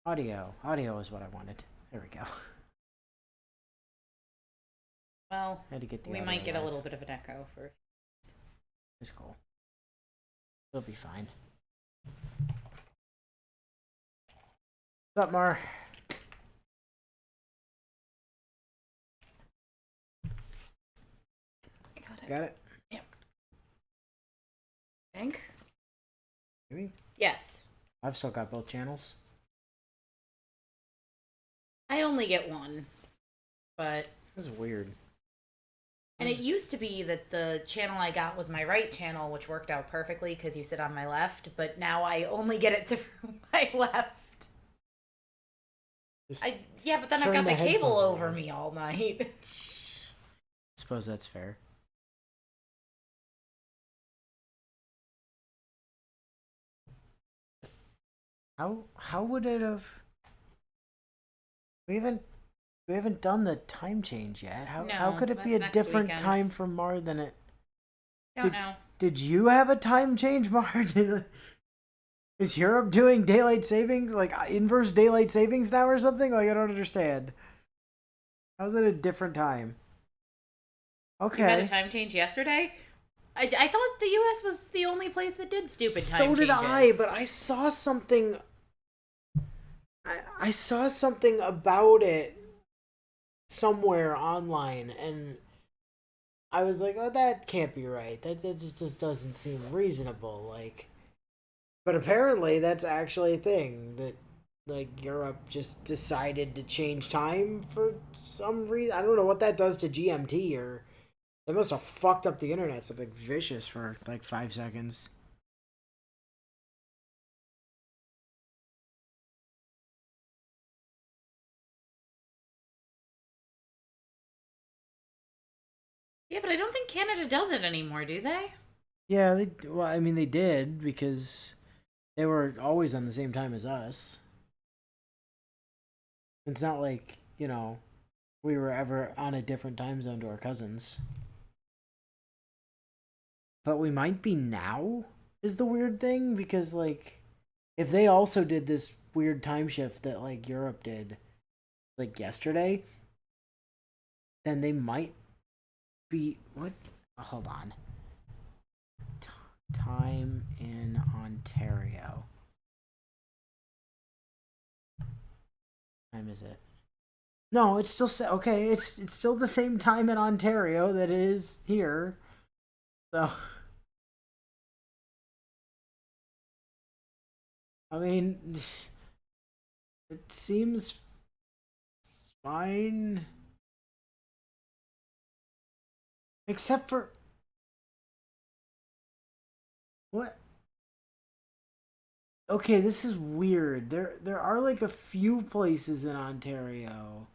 Audio. Audio is what I wanted. There we go. Well, I had to get the we audio might get a live. little bit of an echo for. It's cool. It'll be fine. What's up, Mar? Got it? Yep. Think? Maybe? Yes. I've still got both channels. I only get one, but This is weird. and it used to be that the channel I got was my right channel, which worked out perfectly because you sit on my left. But now I only get it through my left. Yeah, but then I've turn got the the cable headphones over on. me all night. Suppose that's fair. How would it have? We haven't done the time change yet. How No, could it be that's a next different weekend. time for Mar than it? Don't know. Did you have a time change, Mar? Is Europe doing daylight savings, like inverse daylight savings now or something? Like I don't understand. How's it a different time? You had a Okay. time change yesterday? I thought the U.S. was the only place that did stupid time So did changes. I, but I saw something. I saw something about it somewhere online, and I was like, "Oh, that can't be right. That just doesn't seem reasonable." Like, but apparently, that's actually a thing that like Europe just decided to change time for some reason. I don't know what that does to GMT, or they must have fucked up the internet something vicious for like 5 seconds. Yeah, but I don't think Canada does it anymore, do they? Yeah, well, I mean, they did because they were always on the same time as us. It's not like, we were ever on a different time zone to our cousins. But we might be now, is the weird thing, because, like, if they also did this weird time shift that, like, Europe did, like, yesterday, then they might be. What? Hold on. Time in Ontario. What time is it? No, it's still okay. It's still the same time in Ontario that it is here. So, I mean, it seems fine, except for what? Okay, this is weird. There are like a few places in Ontario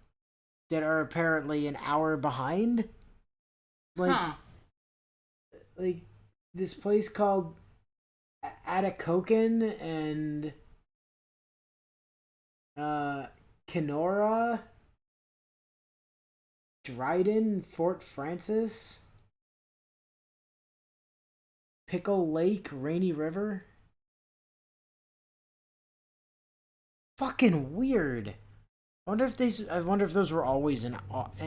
that are apparently an hour behind. Like Huh. like this place called Atikokan and uh Kenora, Dryden, Fort Francis, Pickle Lake, Rainy River. Fucking weird. I wonder if those were always an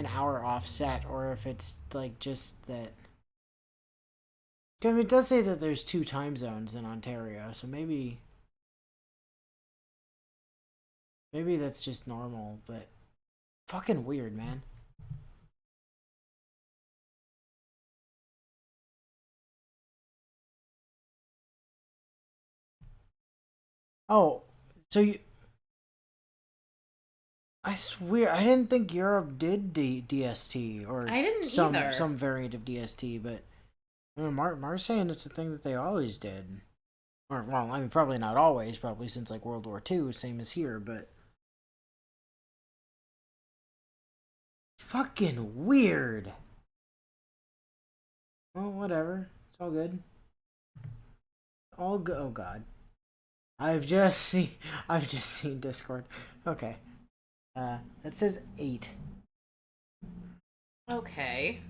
hour offset, or if it's like just that. I mean, it does say that there's two time zones in Ontario, so maybe that's just normal, but fucking weird, man. Oh, so I swear I didn't think Europe did DST or I didn't some either. some variant of DST, but Mar's saying it's a thing that they always did. Or well, I mean, probably not always, probably since like World War II, same as here, but fucking weird. Well, whatever. It's all good. All good. Oh God. I've just seen. I've just seen Discord. Okay. That says 8. Okay.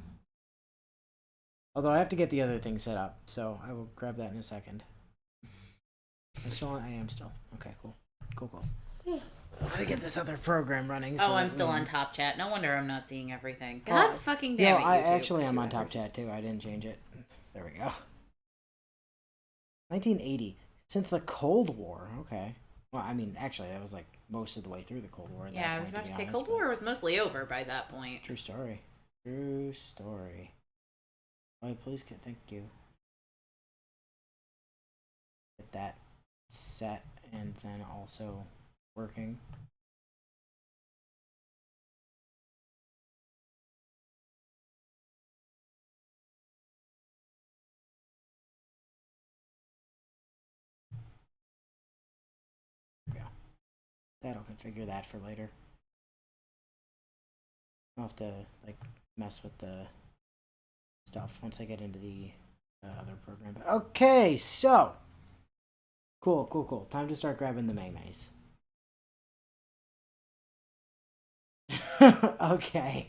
Although I have to get the other thing set up, so I will grab that in a second. I am still. Okay, cool. Cool. Let me get this other program running. Oh, So I'm that still we- on Top Chat. No wonder I'm not seeing everything. God fucking damn Yo, it, I YouTube. actually Could am you on ever Top Chat just- too. I didn't change it. There we go. 1980. Since the Cold War. Okay. Well, I mean, actually, that was like most of the way through the Cold War. At Yeah, that I was point, about to be say honest, Cold but- War was mostly over by that point. True story. True story. Oh, please, thank you. Get that set and then also working. There we go. That'll configure that for later. I'll have to like mess with the stuff once I get into the other program. Okay, so cool. Time to start grabbing the maymays. Okay,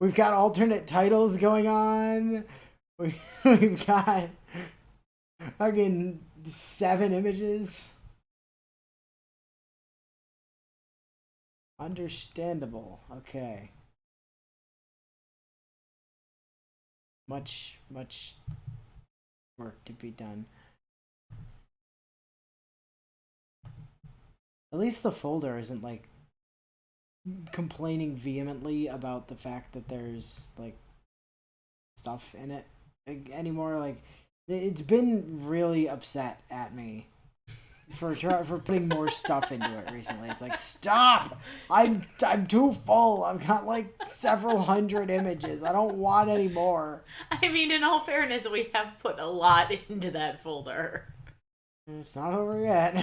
we've got alternate titles going on. We've got fucking 7 images. Understandable. Okay. Much work to be done. At least the folder isn't like complaining vehemently about the fact that there's like stuff in it anymore. Like it's been really upset at me for putting more stuff into it recently. It's like, stop! I'm too full. I've got like several hundred images. I don't want any more. I mean, in all fairness, we have put a lot into that folder. It's not over yet.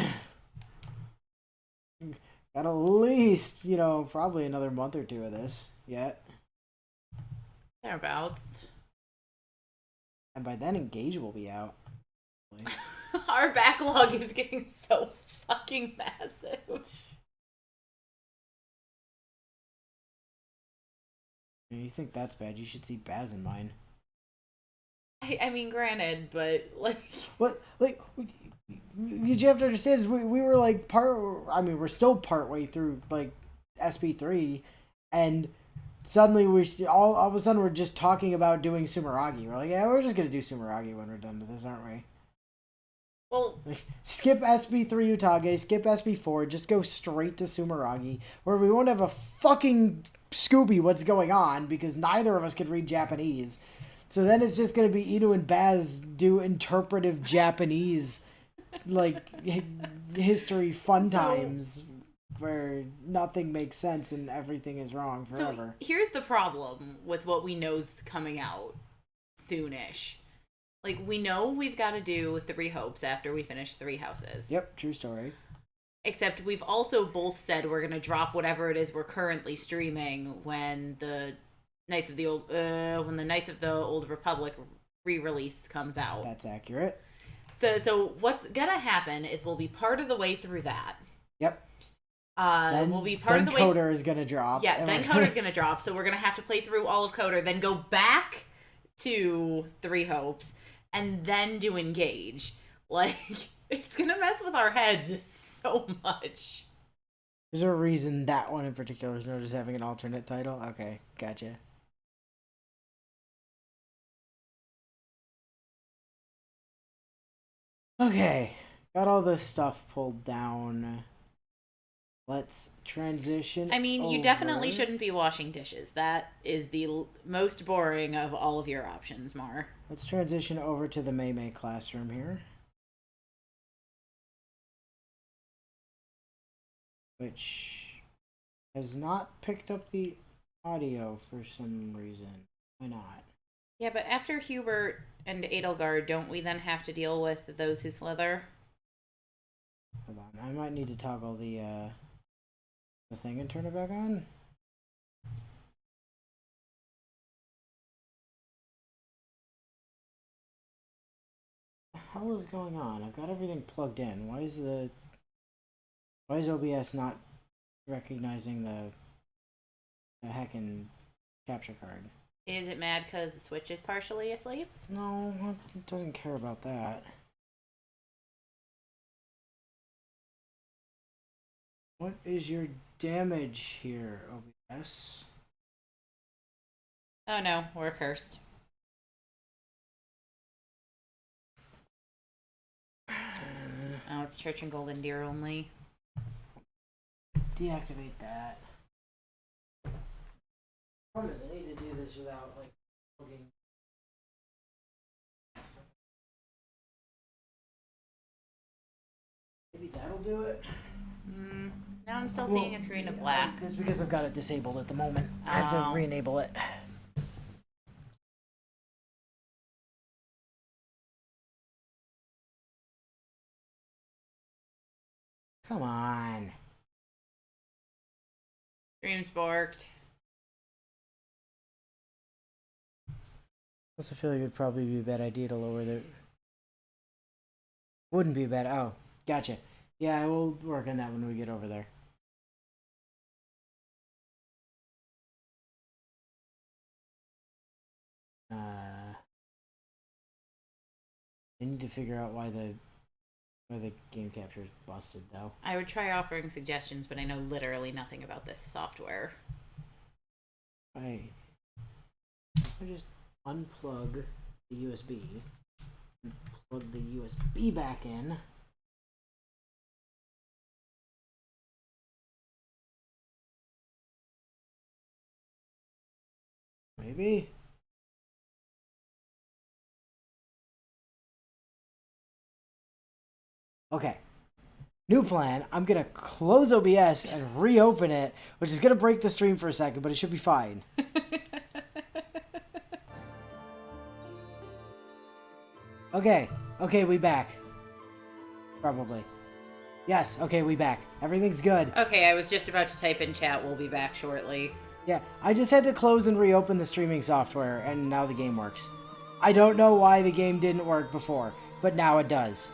Got at least, probably another month or 2 of this yet. Thereabouts. And by then, Engage will be out. Our backlog is getting so fucking massive. You think that's bad? You should see Baz in mine. I mean, granted, but like, What you have to understand is we were like we're still part way through like SB3, and suddenly all of a sudden we're just talking about doing Sumeragi. We're like, yeah, we're just gonna do Sumeragi when we're done with this, aren't we? well, Like, skip SB3 Utage, skip SB4, just go straight to Sumeragi, where we won't have a fucking Scooby what's going on because neither of us could read Japanese. So then it's just gonna be Inu and Baz do interpretive Japanese, like history fun times, where nothing makes sense and everything is wrong forever. So here's the problem with what we know's coming out soonish. Like, we know we've got to do 3 Hopes after we finish 3 Houses. Yep, true story. Except we've also both said we're gonna drop whatever it is we're currently streaming when the Knights of the Old Republic re-release comes out. That's accurate. So what's gonna happen is we'll be part of the way through that. Yep. We'll be part of the way. Coder is gonna drop. Yeah, then Coder's gonna drop. So we're gonna have to play through all of Coder, then go back to 3 Hopes, and then do Engage. Like, it's gonna mess with our heads so much. There's a reason that one in particular is known as having an alternate title. Okay, gotcha. Okay, got all this stuff pulled down. Let's transition. I mean, you definitely shouldn't be washing dishes. That is the most boring of all of your options, Mar. Let's transition over to the Maymay classroom here. Which has not picked up the audio for some reason. Why not? Yeah, but after Hubert and Edelgard, don't we then have to deal with those who slither? Hold on, I might need to toggle the thing and turn it back on. What the hell is going on? I've got everything plugged in. Why is OBS not recognizing the heckin' capture card? Is it mad because the Switch is partially asleep? No, it doesn't care about that. What is your damage here, OBS? Oh no, we're cursed. Oh, it's Church and Golden Deer only. Deactivate that. Problem is, I need to do this without, like, logging. Maybe that'll do it. Now I'm still seeing a screen of black. That's because I've got it disabled at the moment. I have to re-enable it. Come on. Stream sparked. I also feel like it'd probably be a bad idea to lower the... Wouldn't be a bad... Oh, gotcha. Yeah, we'll work on that when we get over there. I need to figure out why the game capture is busted, though. I would try offering suggestions, but I know literally nothing about this software. I just unplug the USB, and plug the USB back in. Maybe. Okay. New plan. I'm going to close OBS and reopen it, which is going to break the stream for a second, but it should be fine. Okay. Okay, we back. Probably. Yes, okay, we back. Everything's good. Okay, I was just about to type in chat, we'll be back shortly. Yeah, I just had to close and reopen the streaming software, and now the game works. I don't know why the game didn't work before, but now it does.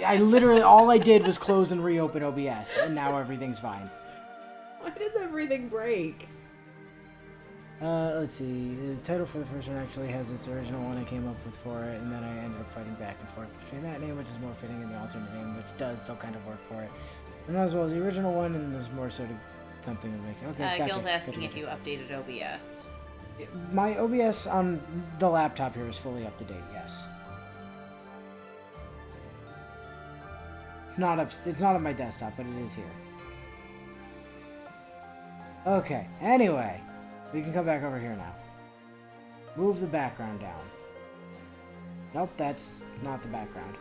I literally, all I did was close and reopen OBS, and now everything's fine. Why does everything break? Let's see. The title for the first one actually has its original one I came up with for it, and then I ended up fighting back and forth between that name, which is more fitting, and the alternate name, which does still kind of work for it. And not as well as the original one, and there's more sort of something to make. Okay, gotcha. Gil's asking if you updated OBS. My OBS on the laptop here is fully up to date, yes. It's not on my desktop, but it is here. Okay, anyway, we can come back over here now. Move the background down. Nope, that's not the background.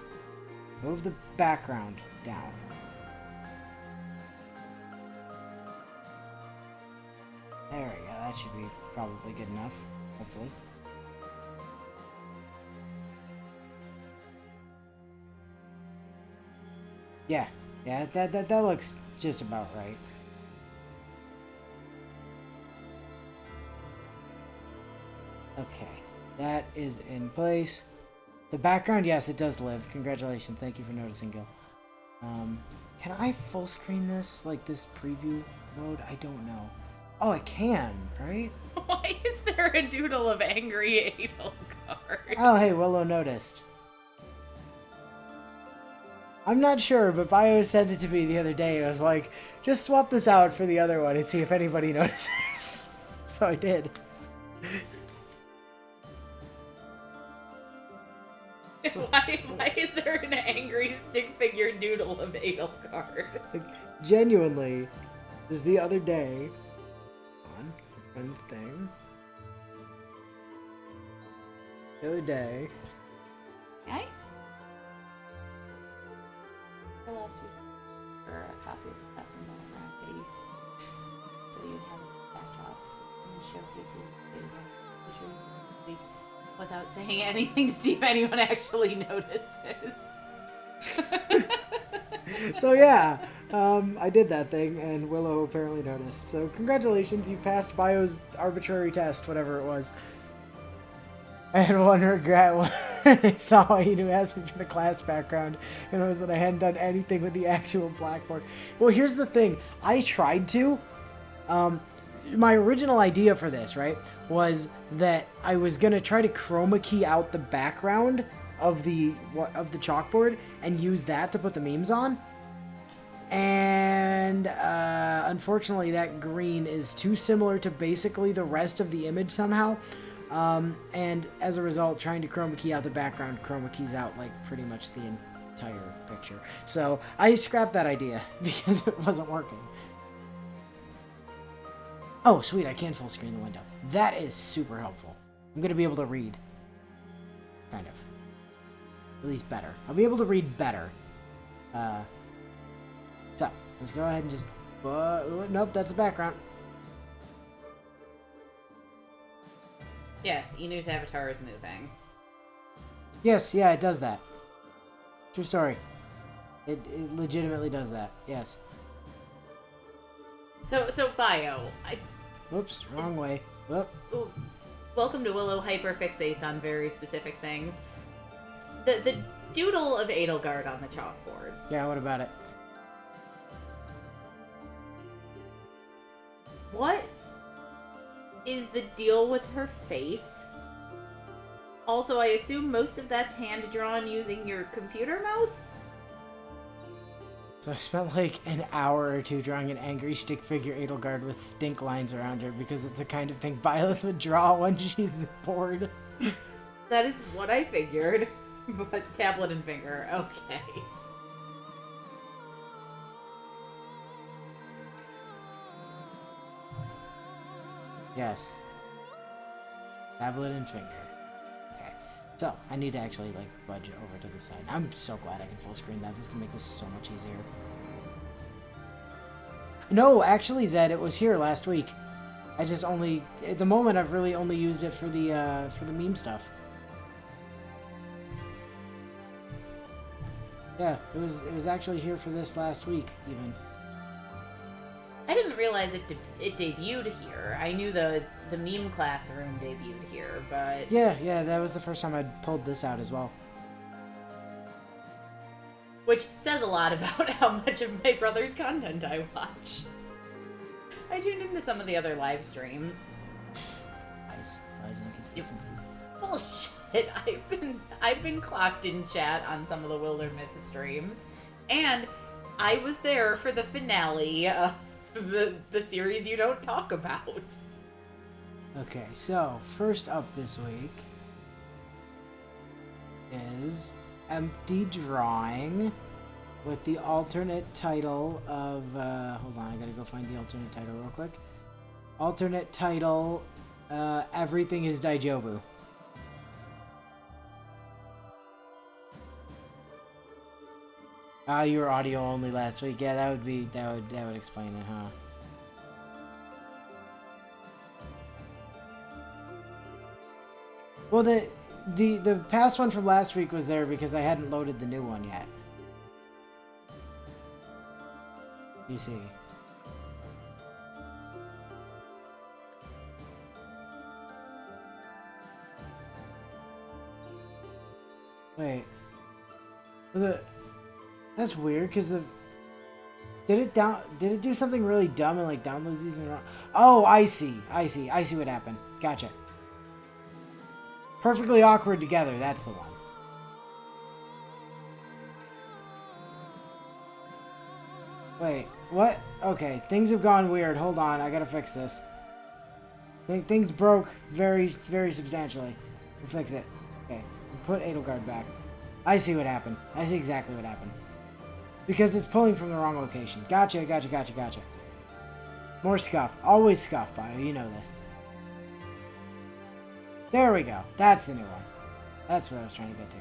Move the background down. There we go, that should be probably good enough, hopefully. Yeah, that looks just about right. Okay, that is in place. The background, yes, it does live. Congratulations, thank you for noticing, Gil. Can I full screen this, like this preview mode? I don't know. Oh, I can, right? Why is there a doodle of angry Edelgard? Oh, hey, Willow noticed. I'm not sure, but Bio sent it to me the other day. I was like, just swap this out for the other one and see if anybody notices. So I did. Why is there an angry stick figure doodle of Edelgard? Like, genuinely, just the other day, one thing. The other day. Okay. For last week, for a copy of the classroom around Katie, so you have a backdrop and showcase it without saying anything to see if anyone actually notices. So yeah, I did that thing, and Willow apparently noticed. So congratulations, you passed Bio's arbitrary test, whatever it was. I had one regret when I saw you who asked me for the class background, and it was that I hadn't done anything with the actual blackboard. Well, here's the thing. I tried to. My original idea for this, right, was that I was going to try to chroma key out the background of the chalkboard and use that to put the memes on. And unfortunately, that green is too similar to basically the rest of the image somehow. And as a result, trying to chroma key out the background chroma keys out like pretty much the entire picture. So I scrapped that idea because it wasn't working. Oh, sweet, I can full screen the window. That is super helpful. I'm going to be able to read. Kind of. At least better. I'll be able to read better. So, let's go ahead and just... nope, that's the background. Yes, Inu's avatar is moving. Yes, yeah, it does that. True story. It legitimately does that, yes. So Bio, Oops, wrong way. Whoop. Welcome to Willow hyperfixates on very specific things. The doodle of Edelgard on the chalkboard. Yeah, what about it? What is the deal with her face? Also, I assume most of that's hand-drawn using your computer mouse? So I spent like an hour or two drawing an angry stick figure Edelgard with stink lines around her because it's the kind of thing Violet would draw when she's bored. That is what I figured. But tablet and finger, okay. Yes. Tablet and finger. Okay. So, I need to actually, like, budge it over to the side. I'm so glad I can full screen that. This is going to make this so much easier. No, actually, Zed, it was here last week. I just only... At the moment, I've really only used it for the meme stuff. Yeah, it was actually here for this last week, even. I didn't realize it debuted here. I knew the meme classroom debuted here, but... Yeah, that was the first time I'd pulled this out as well. Which says a lot about how much of my brother's content I watch. I tuned into some of the other live streams. Lies and inconsistencies. Bullshit. I've been clocked in chat on some of the Wildermyth streams, and I was there for the finale of the series you don't talk about. Okay, so first up this week is Empty Drawing with the alternate title of hold on, I gotta go find the alternate title real quick. Alternate title, Everything is Daijobu. You were audio only last week. Yeah, that would explain it, huh? Well, the past one from last week was there because I hadn't loaded the new one yet. You see. Wait. That's weird, because did it do something really dumb and like download these and wrong? Oh, I see what happened. Gotcha. Perfectly Awkward Together, that's the one. Wait, what? Okay, things have gone weird. Hold on, I gotta fix this. Things broke very, very substantially. We'll fix it. Okay, we'll put Edelgard back. I see what happened. I see exactly what happened. Because it's pulling from the wrong location. Gotcha. More scuff. Always scuff, Bio. You know this. There we go. That's the new one. That's what I was trying to get to.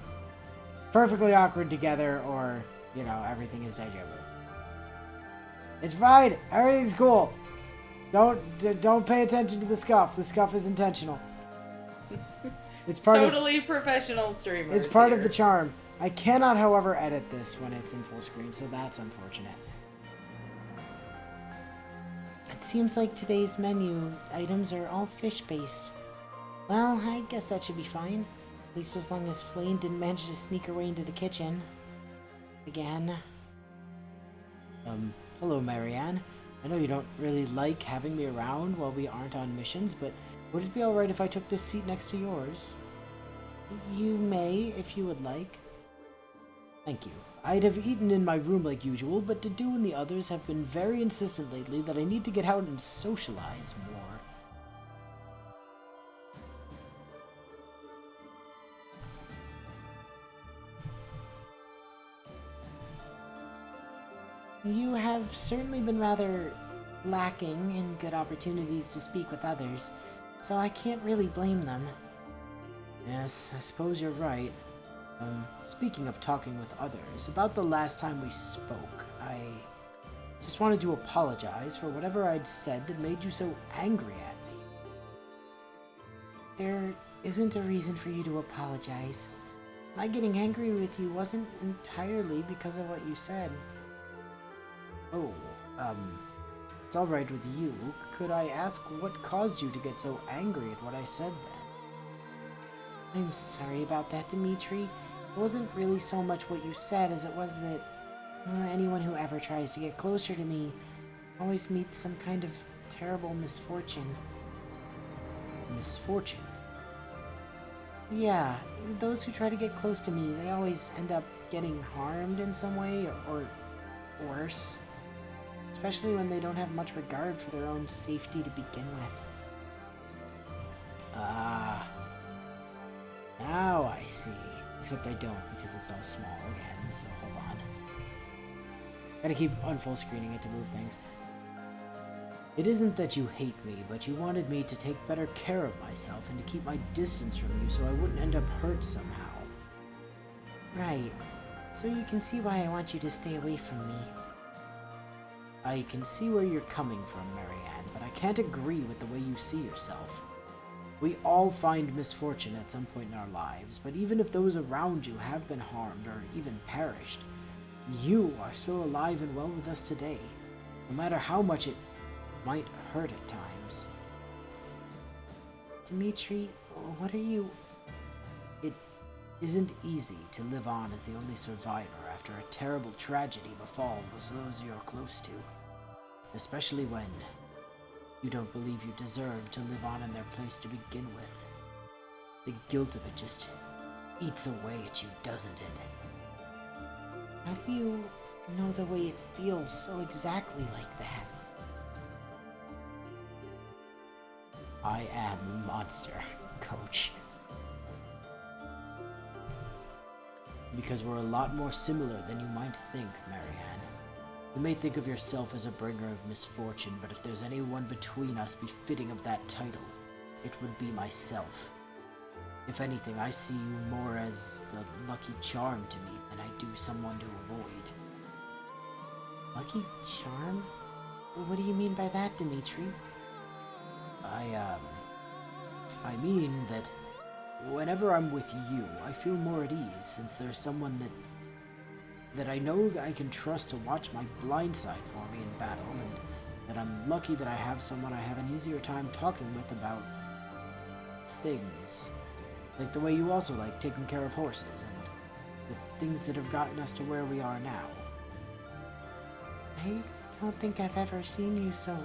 Perfectly Awkward Together, or, you know, Everything is Daijobu. It's fine. Everything's cool. Don't pay attention to the scuff. The scuff is intentional. It's part totally professional streamers. It's part of the charm. I cannot, however, edit this when it's in full screen, so that's unfortunate. It seems like today's menu items are all fish-based. Well, I guess that should be fine. At least as long as Flane didn't manage to sneak her way into the kitchen. Again. Hello, Marianne. I know you don't really like having me around while we aren't on missions, but would it be alright if I took this seat next to yours? You may, if you would like. Thank you. I'd have eaten in my room like usual, but Dadu and the others have been very insistent lately that I need to get out and socialize more. You have certainly been rather lacking in good opportunities to speak with others, so I can't really blame them. Yes, I suppose you're right. Speaking of talking with others, about the last time we spoke, I just wanted to apologize for whatever I'd said that made you so angry at me. There isn't a reason for you to apologize. My getting angry with you wasn't entirely because of what you said. Oh, it's alright with you. Could I ask what caused you to get so angry at what I said then? I'm sorry about that, Dimitri. It wasn't really so much what you said as it was that anyone who ever tries to get closer to me always meets some kind of terrible misfortune. Misfortune? Yeah, those who try to get close to me, they always end up getting harmed in some way, or worse. Especially when they don't have much regard for their own safety to begin with. Ah. Now I see. Except I don't, because it's all small again, so hold on. Gotta keep unfull screening it to move things. It isn't that you hate me, but you wanted me to take better care of myself and to keep my distance from you so I wouldn't end up hurt somehow. Right. So you can see why I want you to stay away from me. I can see where you're coming from, Marianne, but I can't agree with the way you see yourself. We all find misfortune at some point in our lives, but even if those around you have been harmed or even perished, you are still alive and well with us today, no matter how much it might hurt at times. Dimitri, what are you... It isn't easy to live on as the only survivor after a terrible tragedy befalls those you're close to, especially when you don't believe you deserve to live on in their place to begin with. The guilt of it just eats away at you, doesn't it? How do you know the way it feels so exactly like that? I am a monster, Coach. Because we're a lot more similar than you might think, Marianne. You may think of yourself as a bringer of misfortune, but if there's anyone between us befitting of that title, it would be myself. If anything, I see you more as the lucky charm to me than I do someone to avoid. Lucky charm? What do you mean by that, Dimitri? I mean that whenever I'm with you, I feel more at ease, since there's someone that I know I can trust to watch my blind side for me in battle, and that I'm lucky that I have someone I have an easier time talking with about things. Like the way you also like taking care of horses, and the things that have gotten us to where we are now. I don't think I've ever seen you so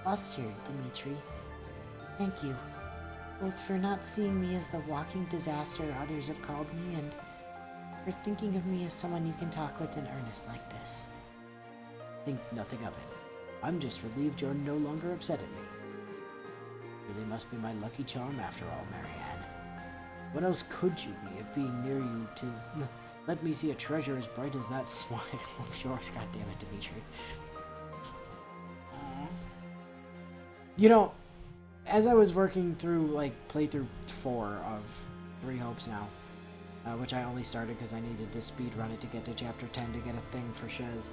flustered, Dimitri. Thank you, both for not seeing me as the walking disaster others have called me, and for thinking of me as someone you can talk with in earnest like this. Think nothing of it. I'm just relieved you're no longer upset at me. Really must be my lucky charm after all, Marianne. What else could you be if being near you to let me see a treasure as bright as that smile of yours? God damn it, Dimitri. You know, as I was working through, like, playthrough 4 of Three Hopes now, which I only started because I needed to speedrun it to get to chapter 10 to get a thing for Shez,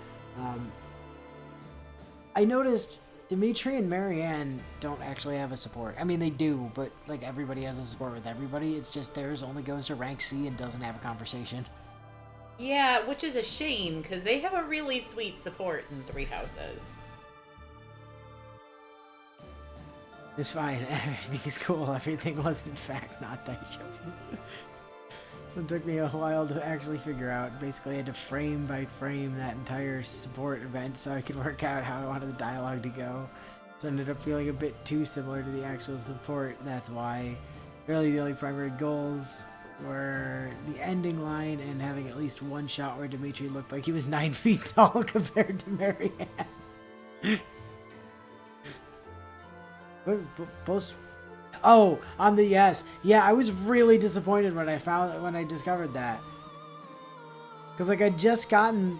I noticed Dimitri and Marianne don't actually have a support. I mean, they do, but, like, everybody has a support with everybody. It's just theirs only goes to rank C and doesn't have a conversation. Yeah, which is a shame, because they have a really sweet support in Three Houses. It's fine. Everything's cool. Everything was, in fact, not Daisho. So it took me a while to actually figure out. Basically, I had to frame by frame that entire support event so I could work out how I wanted the dialogue to go. So it ended up feeling a bit too similar to the actual support. That's why really the only primary goals were the ending line and having at least one shot where Dimitri looked like he was 9 feet tall compared to Marianne. Both. Oh, on the yes. Yeah, I was really disappointed when I discovered that. Because, like, I'd just gotten,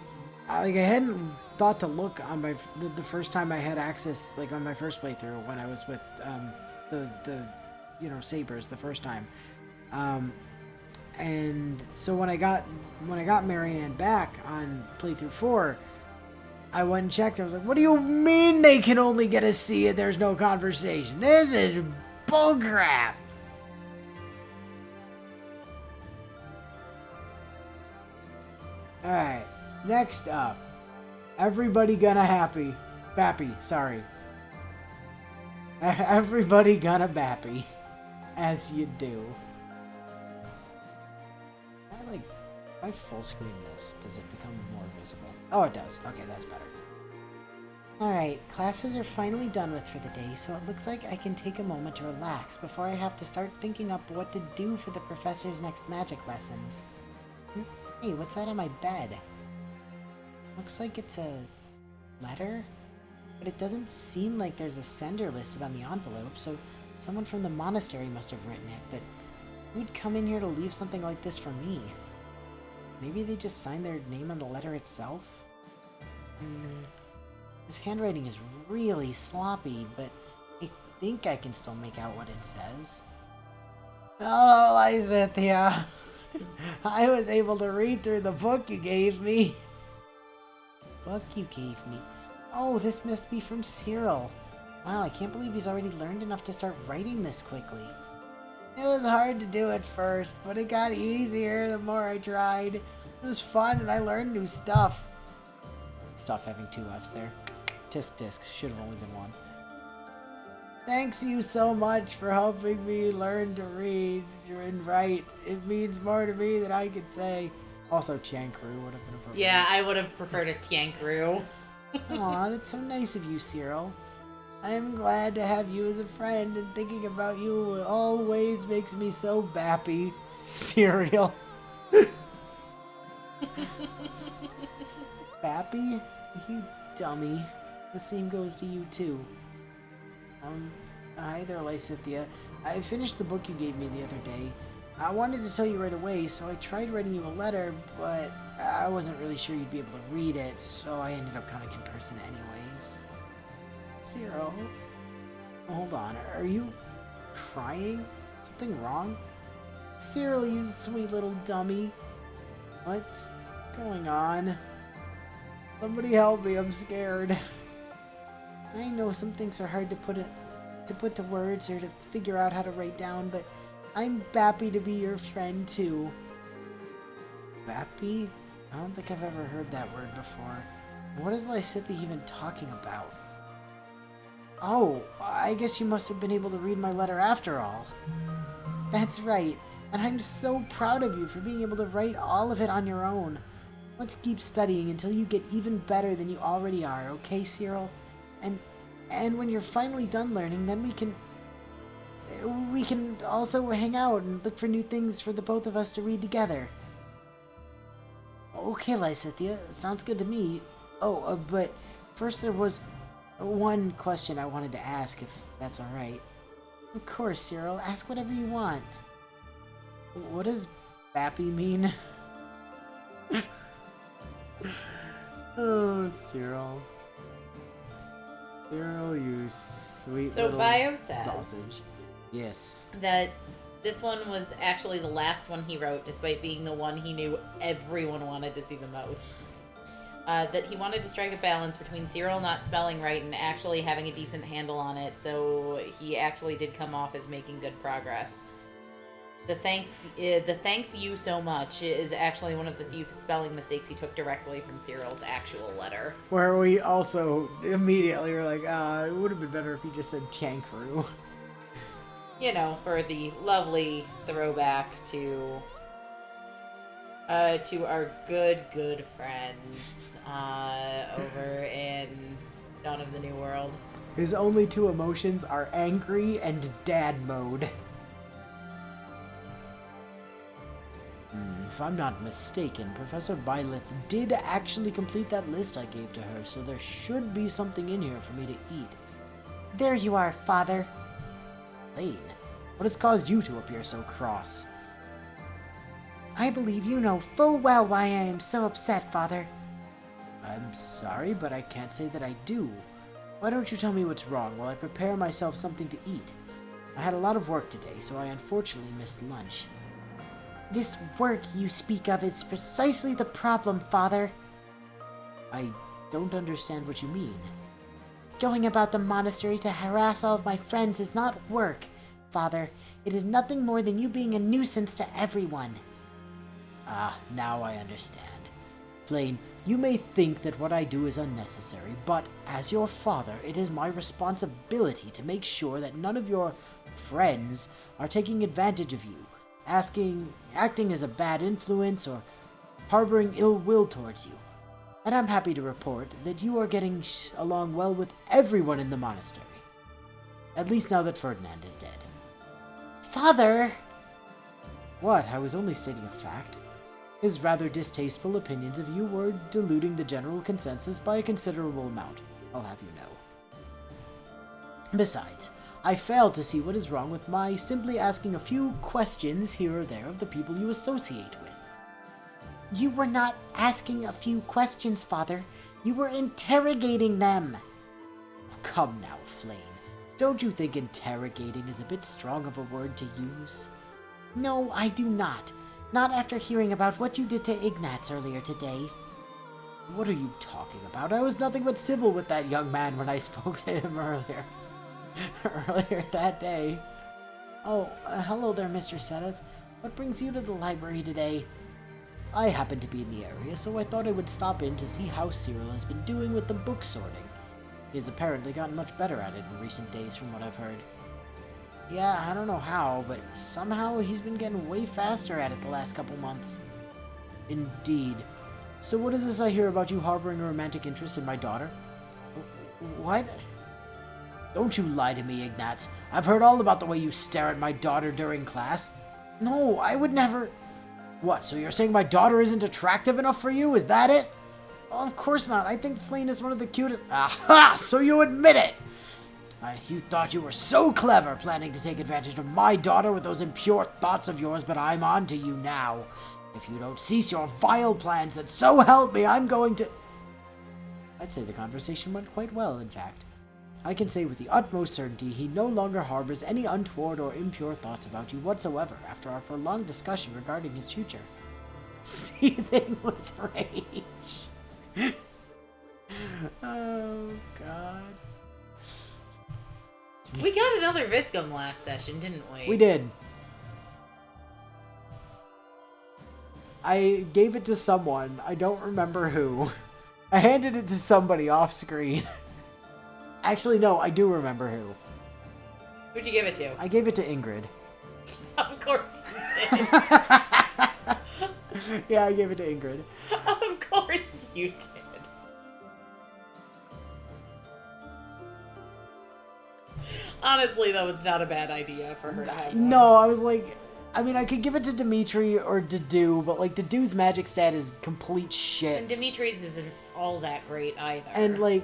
like, I hadn't thought to look on the first time I had access, like, on my first playthrough when I was with, Sabers the first time. And so when I got Marianne back on playthrough 4, I went and checked. I was like, what do you mean they can only get a C and there's no conversation? This is bullcrap. Alright, next up. Everybody gonna Bappy, sorry. Everybody gonna Bappy. As you do. If I full screen this, does it become more visible? Oh, it does. Okay, that's better. Alright, classes are finally done with for the day, so it looks like I can take a moment to relax before I have to start thinking up what to do for the professor's next magic lessons. Hey, what's that on my bed? Looks like it's a letter, but it doesn't seem like there's a sender listed on the envelope, so someone from the monastery must have written it, but who'd come in here to leave something like this for me? Maybe they just signed their name on the letter itself? This handwriting is really sloppy, but I think I can still make out what it says. Hello, Lysithia. I was able to read through the book you gave me. Book you gave me? Oh, this must be from Cyril. Wow, I can't believe he's already learned enough to start writing this quickly. It was hard to do at first, but it got easier the more I tried. It was fun and I learned new stuff. Stuff having 2 F's there. Tisk tisk, should have only been 1. Thanks you so much for helping me learn to read and write. It means more to me than I could say. Also, Chankru would have been appropriate. Yeah, I would have preferred a Tiankru. Aw, that's so nice of you, Cyril. I am glad to have you as a friend, and thinking about you always makes me so bappy. Cyril. Bappy? You dummy. The same goes to you, too. Hi there, Lysithia. I finished the book you gave me the other day. I wanted to tell you right away, so I tried writing you a letter, but I wasn't really sure you'd be able to read it, so I ended up coming in person anyways. Cyril? Hold on, are you crying? Something wrong? Cyril, you sweet little dummy. What's going on? Somebody help me, I'm scared. I know some things are hard to put to words or to figure out how to write down, but I'm happy to be your friend too. Bappy? I don't think I've ever heard that word before. What is Lysithia even talking about? Oh, I guess you must have been able to read my letter after all. That's right, and I'm so proud of you for being able to write all of it on your own. Let's keep studying until you get even better than you already are, okay, Cyril? And when you're finally done learning, then we can also hang out and look for new things for the both of us to read together. Okay, Lysithia, sounds good to me. Oh, but first there was one question I wanted to ask, if that's alright. Of course, Cyril, ask whatever you want. What does Bappy mean? Oh, Cyril. Cyril, you sweet little Bio says sausage. Yes. that this one was actually the last one he wrote, despite being the one he knew everyone wanted to see the most. That he wanted to strike a balance between Cyril not spelling right and actually having a decent handle on it, so he actually did come off as making good progress. The thanks you so much is actually one of the few spelling mistakes he took directly from Cyril's actual letter. Where we also immediately were like, it would have been better if he just said Chankru. You know, for the lovely throwback to our good friends over in Dawn of the New World. His only 2 emotions are angry and dad mode. if I'm not mistaken, Professor Byleth did actually complete that list I gave to her, so there should be something in here for me to eat. There you are, Father. Lane, what has caused you to appear so cross? I believe you know full well why I am so upset, Father. I'm sorry, but I can't say that I do. Why don't you tell me what's wrong while I prepare myself something to eat? I had a lot of work today, so I unfortunately missed lunch. This work you speak of is precisely the problem, Father. I don't understand what you mean. Going about the monastery to harass all of my friends is not work, Father. It is nothing more than you being a nuisance to everyone. Ah, now I understand. Flame, you may think that what I do is unnecessary, but as your father, it is my responsibility to make sure that none of your friends are taking advantage of you, acting as a bad influence, or harboring ill will towards you. And I'm happy to report that you are getting along well with everyone in the monastery. At least now that Ferdinand is dead. Father! What? I was only stating a fact. His rather distasteful opinions of you were diluting the general consensus by a considerable amount, I'll have you know. Besides, I fail to see what is wrong with my simply asking a few questions here or there of the people you associate with. You were not asking a few questions, Father. You were interrogating them. Come now, Flame. Don't you think interrogating is a bit strong of a word to use? No, I do not. Not after hearing about what you did to Ignatz earlier today. What are you talking about? I was nothing but civil with that young man when I spoke to him earlier. Earlier that day. Oh, hello there, Mr. Sedith. What brings you to the library today? I happen to be in the area, so I thought I would stop in to see how Cyril has been doing with the book sorting. He has apparently gotten much better at it in recent days from what I've heard. Yeah, I don't know how, but somehow he's been getting way faster at it the last couple months. Indeed. So what is this I hear about you harboring a romantic interest in my daughter? What? Don't you lie to me, Ignatz. I've heard all about the way you stare at my daughter during class. No, I would never... What, so you're saying my daughter isn't attractive enough for you? Is that it? Oh, of course not. I think Flane is one of the cutest... Aha! So you admit it! You thought you were so clever, planning to take advantage of my daughter with those impure thoughts of yours, but I'm on to you now. If you don't cease your vile plans, then so help me, I'm going to... I'd say the conversation went quite well, in fact. I can say with the utmost certainty he no longer harbors any untoward or impure thoughts about you whatsoever after our prolonged discussion regarding his future. Seething with rage. Oh, God. We got another Viscum last session, didn't we? We did. I gave it to someone. I don't remember who. I handed it to somebody off screen. Actually, no, I do remember who. Who'd you give it to? I gave it to Ingrid. Of course you did. Yeah, I gave it to Ingrid. Of course you did. Honestly, though, it's not a bad idea for her to have one. No, I was like... I mean, I could give it to Dimitri or Dedu, but, like, Dedu's magic stat is complete shit. And Dimitri's isn't all that great either. And, like...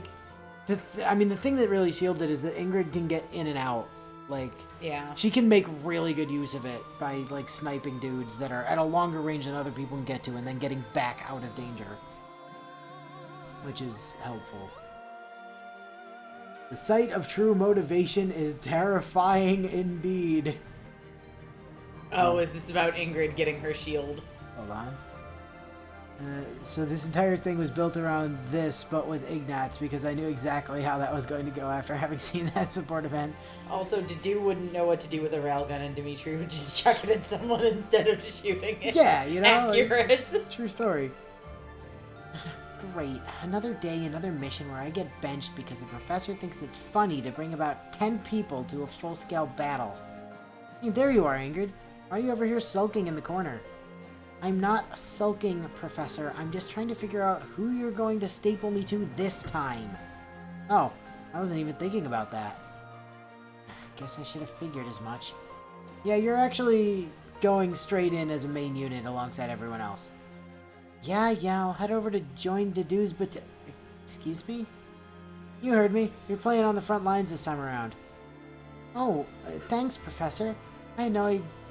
the thing that really sealed it is that Ingrid can get in and out. Like... Yeah. She can make really good use of it by, like, sniping dudes that are at a longer range than other people can get to and then getting back out of danger. Which is helpful. The sight of true motivation is terrifying indeed. Oh, is this about Ingrid getting her shield? Hold on. So this entire thing was built around this, but with Ignatz, because I knew exactly how that was going to go after having seen that support event. Also, Dedu wouldn't know what to do with a railgun, and Dimitri would just chuck it at someone instead of shooting it. Yeah, you know? Accurate. Like, true story. Great. Another day, another mission where I get benched because the professor thinks it's funny to bring about 10 people to a full-scale battle. Hey, there you are, Ingrid. Why are you over here sulking in the corner? I'm not sulking, Professor. I'm just trying to figure out who you're going to staple me to this time. Oh, I wasn't even thinking about that. Guess I should have figured as much. Yeah, you're actually going straight in as a main unit alongside everyone else. Yeah, I'll head over to join Dedue's Excuse me? You heard me. You're playing on the front lines this time around. Oh, thanks, Professor. I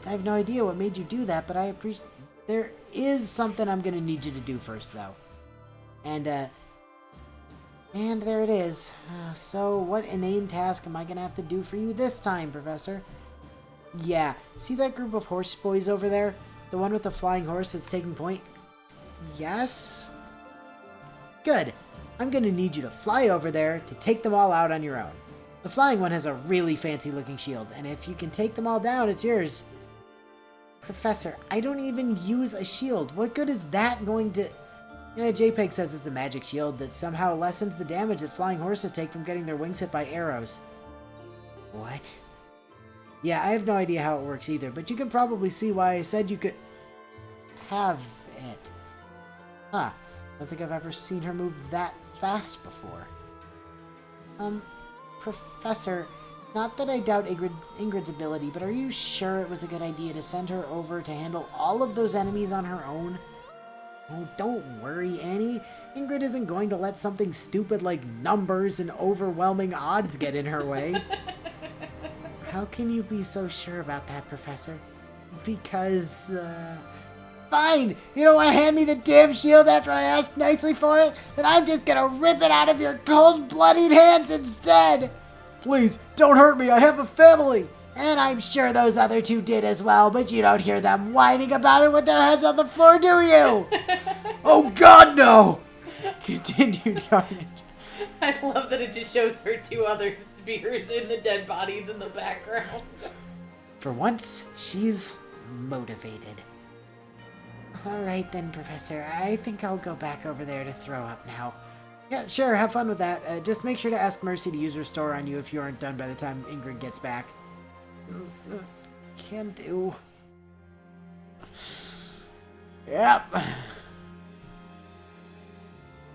have no idea what made you do that, but I appreciate... There is something I'm gonna need you to do first, though. And there it is. So, what inane task am I gonna have to do for you this time, Professor? Yeah, see that group of horse boys over there? The one with the flying horse that's taking point? Yes? Good. I'm gonna need you to fly over there to take them all out on your own. The flying one has a really fancy looking shield, and if you can take them all down, it's yours. Professor, I don't even use a shield. What good is that going to... Yeah, JPEG says it's a magic shield that somehow lessens the damage that flying horses take from getting their wings hit by arrows. What? Yeah, I have no idea how it works either, but you can probably see why I said you could have it. Huh. Don't think I've ever seen her move that fast before. Professor, not that I doubt Ingrid's ability, but are you sure it was a good idea to send her over to handle all of those enemies on her own? Oh, don't worry, Annie. Ingrid isn't going to let something stupid like numbers and overwhelming odds get in her way. How can you be so sure about that, Professor? Because, Fine! You don't want to hand me the damn shield after I asked nicely for it? Then I'm just gonna rip it out of your cold-blooded hands instead! Please, don't hurt me, I have a family! And I'm sure those other two did as well, but you don't hear them whining about it with their heads on the floor, do you? Oh god, no! Continued Carnage. I love that it just shows her two other spears in the dead bodies in the background. For once, she's motivated. Alright then, Professor. I think I'll go back over there to throw up now. Yeah, sure, have fun with that. Just make sure to ask Mercy to use Restore on you if you aren't done by the time Ingrid gets back. Can do. Yep.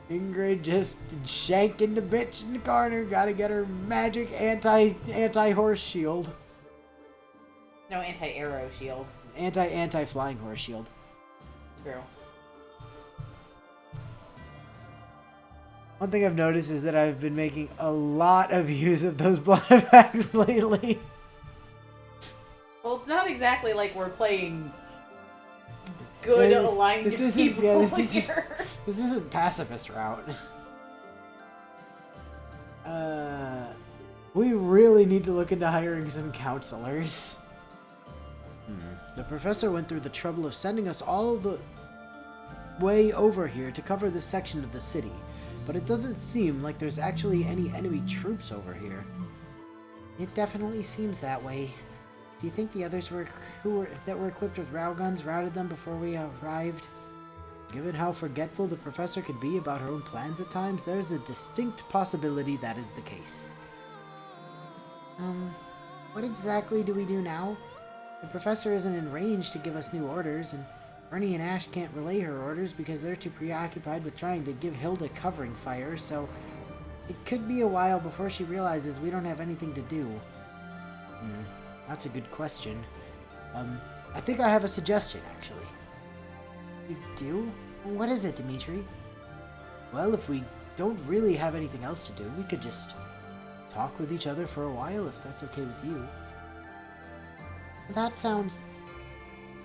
Ingrid just shanking the bitch in the corner. Gotta get her magic anti-horse shield. No, anti-arrow shield. Anti-flying horse shield. True. One thing I've noticed is that I've been making a lot of use of those blood effects lately. Well, it's not exactly like we're playing good aligned people here. This isn't pacifist route. We really need to look into hiring some counselors. The professor went through the trouble of sending us all the way over here to cover this section of the city, but it doesn't seem like there's actually any enemy troops over here. It definitely seems that way. Do you think the others that were equipped with railguns routed them before we arrived? Given how forgetful the professor could be about her own plans at times, there's a distinct possibility that is the case. What exactly do we do now? The professor isn't in range to give us new orders, and Ernie and Ash can't relay her orders because they're too preoccupied with trying to give Hilda covering fire, so it could be a while before she realizes we don't have anything to do. That's a good question. I think I have a suggestion, actually. You do? What is it, Dimitri? Well, if we don't really have anything else to do, we could just talk with each other for a while, if that's okay with you. That sounds...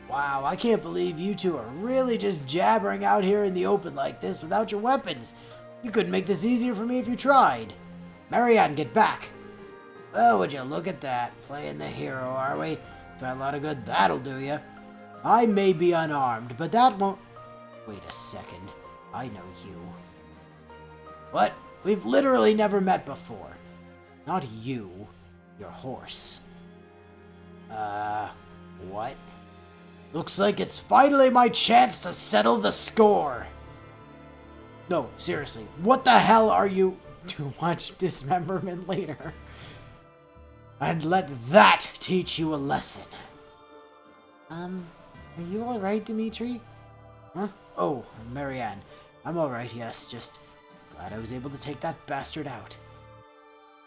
Wow, I can't believe you two are really just jabbering out here in the open like this without your weapons. You couldn't make this easier for me if you tried. Marianne, get back. Well, would you look at that, playing the hero, are we? Got a lot of good that'll do ya. I may be unarmed, but that won't... Wait a second. I know you. What? We've literally never met before. Not you. Your horse. What? Looks like it's finally my chance to settle the score. No, seriously, what the hell are you... Too much dismemberment later. And let that teach you a lesson. Are you alright, Dimitri? Huh? Oh, Marianne. I'm alright, yes, just glad I was able to take that bastard out.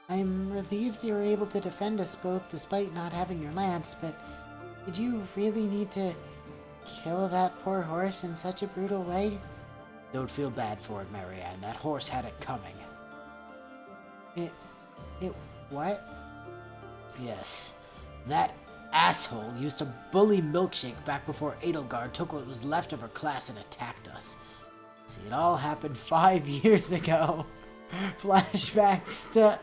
I'm relieved you were able to defend us both despite not having your lance, but Did you really need to kill that poor horse in such a brutal way? Don't feel bad for it, Marianne. That horse had it coming. It what? Yes. That asshole used to bully Milkshake back before Edelgard took what was left of her class and attacked us. See, it all happened 5 years ago. Flashbacks to...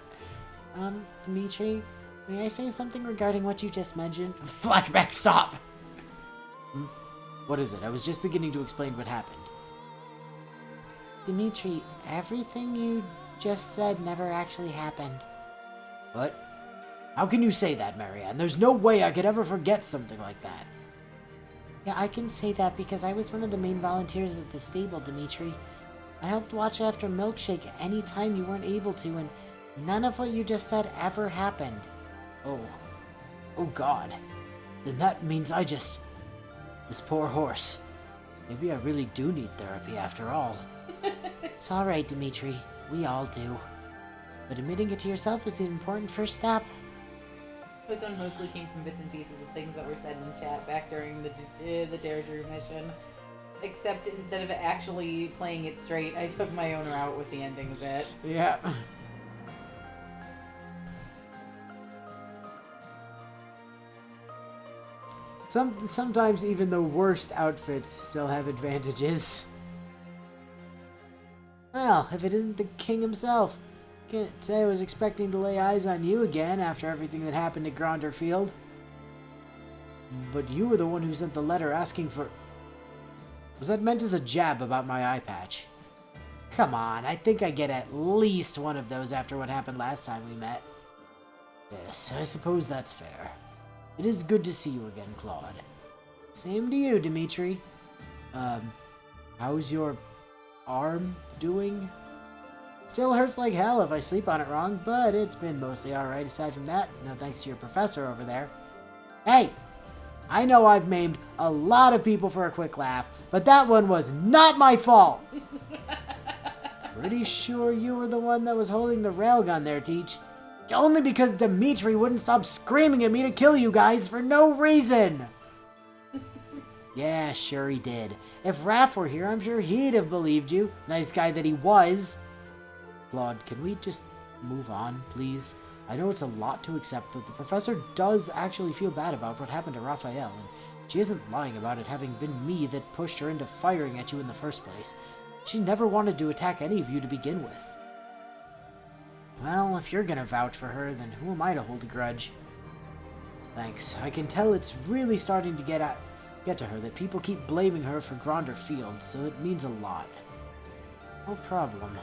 Dimitri, may I say something regarding what you just mentioned? Flashback, stop! What is it? I was just beginning to explain what happened. Dimitri, everything you just said never actually happened. What? How can you say that, Marianne? There's no way I could ever forget something like that. Yeah, I can say that because I was one of the main volunteers at the stable, Dimitri. I helped watch after Milkshake any time you weren't able to, and none of what you just said ever happened. Oh God. Then that means this poor horse. Maybe I really do need therapy after all. It's alright, Dimitri. We all do. But admitting it to yourself is an important first step. This one mostly came from bits and pieces of things that were said in chat back during the Dare Drew mission. Except instead of actually playing it straight, I took my own route with the ending of it. Yeah. Sometimes even the worst outfits still have advantages. Well, if it isn't the king himself. Can't say I was expecting to lay eyes on you again after everything that happened at Gronderfield. But you were the one who sent the letter asking for... Was that meant as a jab about my eye patch? Come on, I think I get at least one of those after what happened last time we met. Yes, I suppose that's fair. It is good to see you again, Claude. Same to you, Dimitri. How's your arm doing? Still hurts like hell if I sleep on it wrong, but it's been mostly alright aside from that. No thanks to your professor over there. Hey! I know I've maimed a lot of people for a quick laugh, but that one was not my fault! Pretty sure you were the one that was holding the railgun there, Teach. Only because Dimitri wouldn't stop screaming at me to kill you guys for no reason! Yeah, sure he did. If Raph were here, I'm sure he'd have believed you. Nice guy that he was. Claude, can we just move on, please? I know it's a lot to accept, but the professor does actually feel bad about what happened to Raphael, and she isn't lying about it having been me that pushed her into firing at you in the first place. She never wanted to attack any of you to begin with. Well, if you're gonna vouch for her, then who am I to hold a grudge? Thanks. I can tell it's really starting to get to her that people keep blaming her for Gronder Field, so it means a lot. No problem.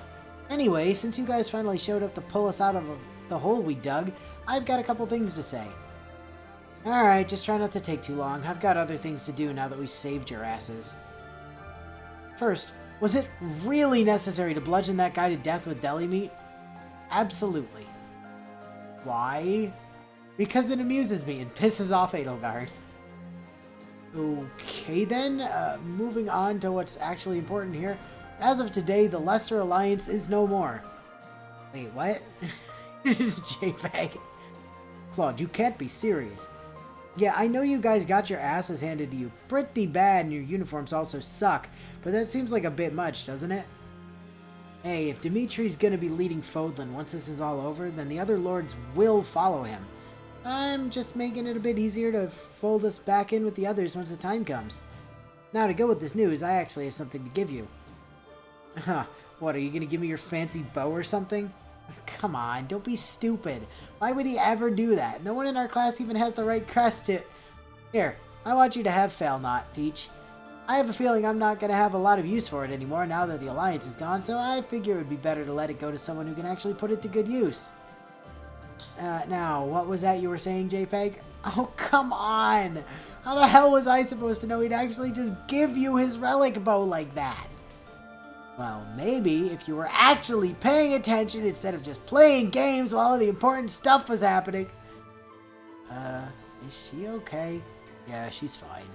Anyway, since you guys finally showed up to pull us out of the hole we dug, I've got a couple things to say. Alright, just try not to take too long. I've got other things to do now that we saved your asses. First, was it really necessary to bludgeon that guy to death with deli meat? Absolutely. Why? Because it amuses me and pisses off Edelgard. Okay then, moving on to what's actually important here. As of today, the Lester Alliance is no more. Wait, what? JPEG. Claude, you can't be serious. Yeah, I know you guys got your asses handed to you pretty bad and your uniforms also suck, but that seems like a bit much, doesn't it? Hey, if Dimitri's gonna be leading Fodlan once this is all over, then the other lords will follow him. I'm just making it a bit easier to fold us back in with the others once the time comes. Now to go with this news, I actually have something to give you. Huh, what, are you gonna give me your fancy bow or something? Come on, don't be stupid. Why would he ever do that? No one in our class even has the right crest to... Here, I want you to have Failnaught, Teach. I have a feeling I'm not gonna have a lot of use for it anymore now that the Alliance is gone, so I figure it would be better to let it go to someone who can actually put it to good use. Now, what was that you were saying, JPEG? Oh, come on! How the hell was I supposed to know he'd actually just give you his relic bow like that? Well, maybe if you were actually paying attention instead of just playing games while all the important stuff was happening. Is she okay? Yeah, she's fine.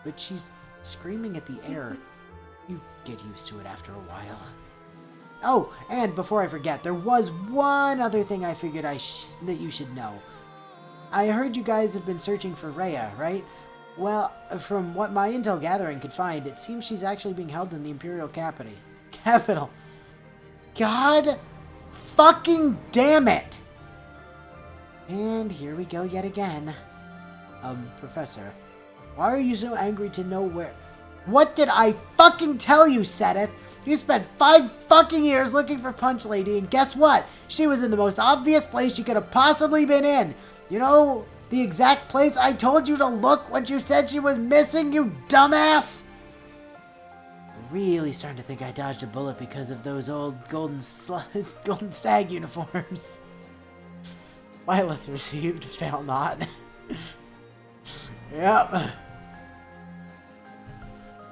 But she's screaming at the air. You get used to it after a while. Oh, and before I forget, there was one other thing I figured that you should know. I heard you guys have been searching for Rhea, right? Well, from what my intel gathering could find, it seems she's actually being held in the Imperial capital. God fucking damn it! And here we go yet again. Professor, why are you so angry to know where... What did I fucking tell you, Sedith? You spent 5 fucking years looking for Punch Lady, and guess what? She was in the most obvious place you could have possibly been in. You know, the exact place I told you to look when you said she was missing, you dumbass? Really starting to think I dodged a bullet because of those old golden stag uniforms. Violet received, fail not. Yep.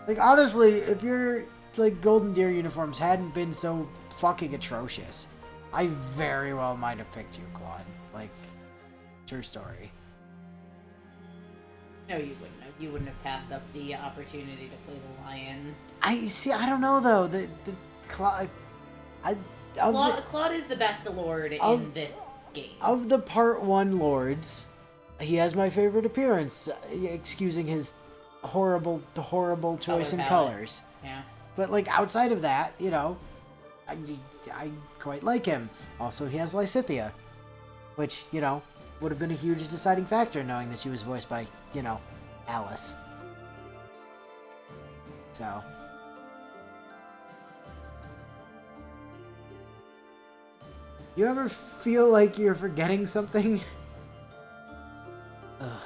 Like, honestly, if your, like, Golden Deer uniforms hadn't been so fucking atrocious, I very well might have picked you, Claude. Like, true story. No, you wouldn't have. You wouldn't have passed up the opportunity to play the Lions. I don't know, though. Claude is the best Lord in this game. Of the Part 1 Lords, he has my favorite appearance, excusing his horrible choice in colors. Yeah. But, like, outside of that, you know, I quite like him. Also, he has Lysithea, which, you know, would have been a huge deciding factor knowing that she was voiced by, you know, Alice. So. You ever feel like you're forgetting something?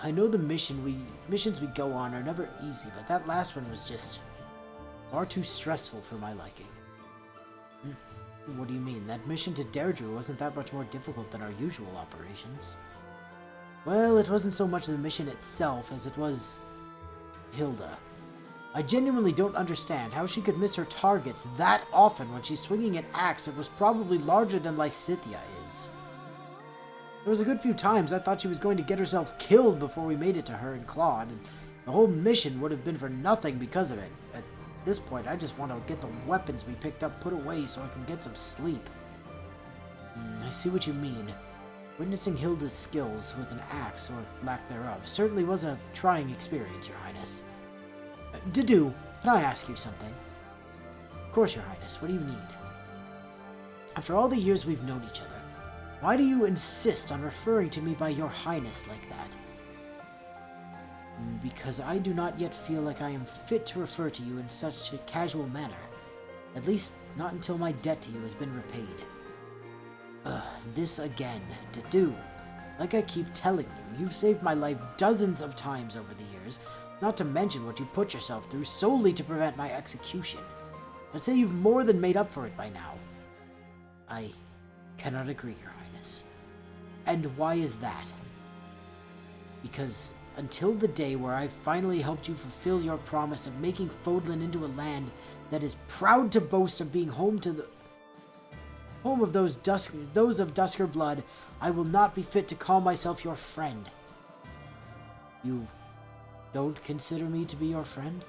I know the missions we go on are never easy, but that last one was just far too stressful for my liking. What do you mean? That mission to Deirdre wasn't that much more difficult than our usual operations. Well, it wasn't so much the mission itself as it was Hilda. I genuinely don't understand how she could miss her targets that often when she's swinging an axe that was probably larger than Lysithea is. There was a good few times I thought she was going to get herself killed before we made it to her and Claude, and the whole mission would have been for nothing because of it. At this point, I just want to get the weapons we picked up put away so I can get some sleep. I see what you mean. Witnessing Hilda's skills with an axe, or lack thereof, certainly was a trying experience, Your Highness. Dedue, can I ask you something? Of course, Your Highness. What do you need? After all the years we've known each other, why do you insist on referring to me by Your Highness like that? Because I do not yet feel like I am fit to refer to you in such a casual manner. At least, not until my debt to you has been repaid. This again. Dedue. Like I keep telling you, you've saved my life dozens of times over the years, not to mention what you put yourself through solely to prevent my execution. I'd say you've more than made up for it by now. I cannot agree, Your Highness. And why is that? Because until the day where I finally helped you fulfill your promise of making Fodlan into a land that is proud to boast of being home of those of Dusker blood, I will not be fit to call myself your friend. You don't consider me to be your friend?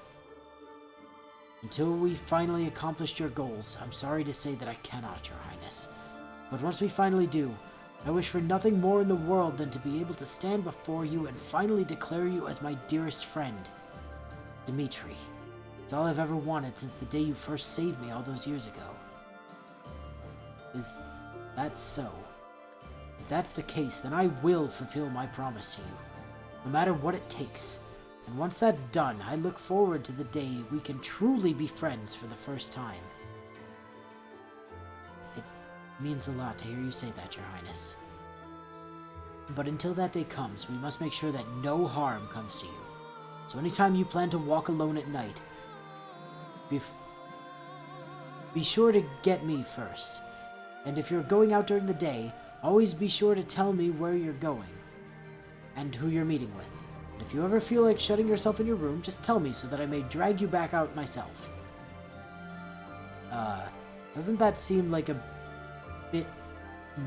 Until we finally accomplished your goals, I'm sorry to say that I cannot, Your Highness. But once we finally do, I wish for nothing more in the world than to be able to stand before you and finally declare you as my dearest friend. Dimitri. It's all I've ever wanted since the day you first saved me all those years ago. Is that so? If that's the case, then I will fulfill my promise to you, no matter what it takes. And once that's done, I look forward to the day we can truly be friends for the first time. It means a lot to hear you say that, Your Highness. But until that day comes, we must make sure that no harm comes to you. So anytime you plan to walk alone at night, be sure to get me first. And if you're going out during the day, always be sure to tell me where you're going and who you're meeting with. And if you ever feel like shutting yourself in your room, just tell me so that I may drag you back out myself. Doesn't that seem like a bit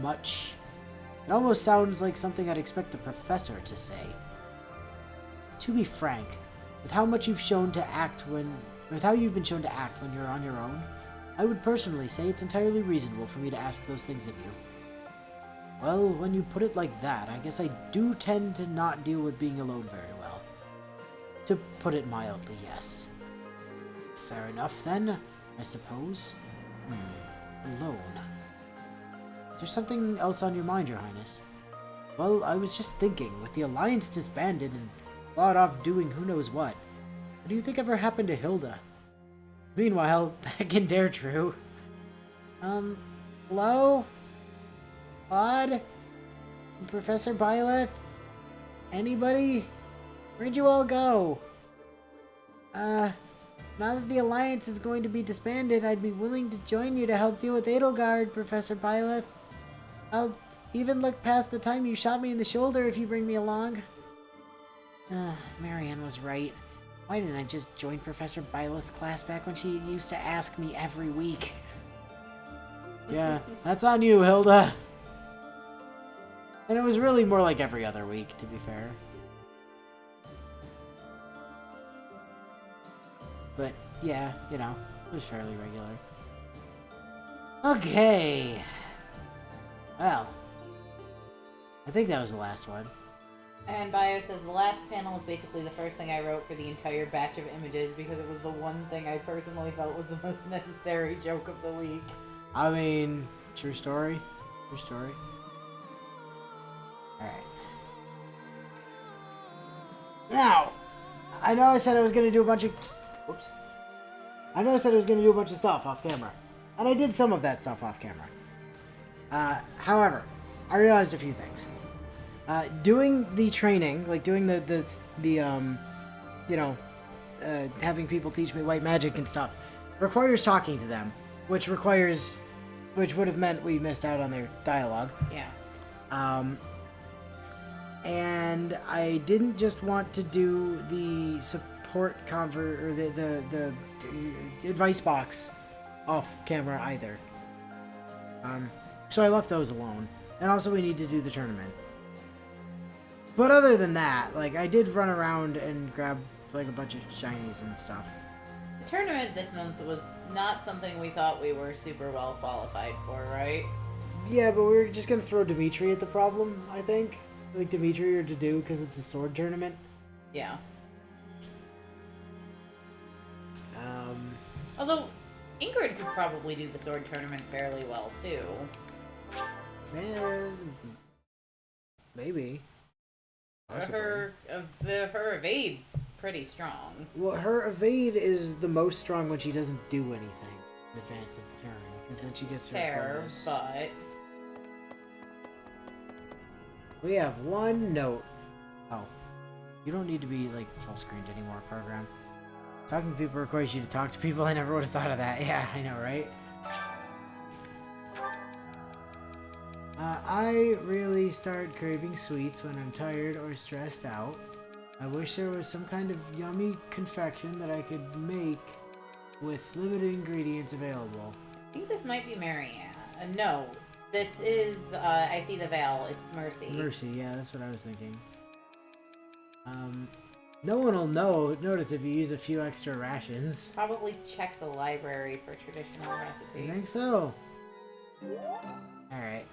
much? It almost sounds like something I'd expect the professor to say. To be frank, with how much you've shown to act with how you've been shown to act when you're on your own, I would personally say it's entirely reasonable for me to ask those things of you. Well, when you put it like that, I guess I do tend to not deal with being alone very well. To put it mildly, yes. Fair enough, then, I suppose. Alone. Is there something else on your mind, Your Highness? Well, I was just thinking, with the Alliance disbanded and fought off doing who knows what do you think ever happened to Hilda? Meanwhile, back in Daretrue. Hello? Claude? Professor Byleth? Anybody? Where'd you all go? Now that the Alliance is going to be disbanded, I'd be willing to join you to help deal with Edelgard, Professor Byleth. I'll even look past the time you shot me in the shoulder if you bring me along. Marianne was right. Why didn't I just join Professor Byleth's class back when she used to ask me every week? Yeah, that's on you, Hilda. And it was really more like every other week, to be fair. But, yeah, you know, it was fairly regular. Okay. Well, I think that was the last one. And Bio says the last panel was basically the first thing I wrote for the entire batch of images because it was the one thing I personally felt was the most necessary joke of the week. I mean, true story. True story. Alright. Now, I know I said I was going to do a bunch of... Whoops. I know I said I was going to do a bunch of stuff off camera. And I did some of that stuff off camera. However, I realized a few things. Doing the training, like doing having people teach me white magic and stuff, requires talking to them, which would have meant we missed out on their dialogue. Yeah. And I didn't just want to do the support or the advice box off camera either. So I left those alone. And also we need to do the tournament. But other than that, like, I did run around and grab, like, a bunch of shinies and stuff. The tournament this month was not something we thought we were super well qualified for, right? Yeah, but we were just gonna throw Dimitri at the problem, I think. Like, Dimitri or Dedue, because it's a sword tournament. Yeah. Although, Ingrid could probably do the sword tournament fairly well, too. Man, maybe. Possibly. Her evade's pretty strong. Well, her evade is the most strong when she doesn't do anything in advance of the turn, because then she gets her Fair, bonus. but... We have one note. Oh. You don't need to be, like, full screened anymore, program. Talking to people requires you to talk to people. I never would have thought of that. Yeah, I know, right? I really start craving sweets when I'm tired or stressed out. I wish there was some kind of yummy confection that I could make with limited ingredients available. I think this might be Marianne. No, this is, I see the veil. It's Mercy. Mercy, yeah, that's what I was thinking. No one will notice if you use a few extra rations. Probably check the library for traditional recipes. I think so. Alright.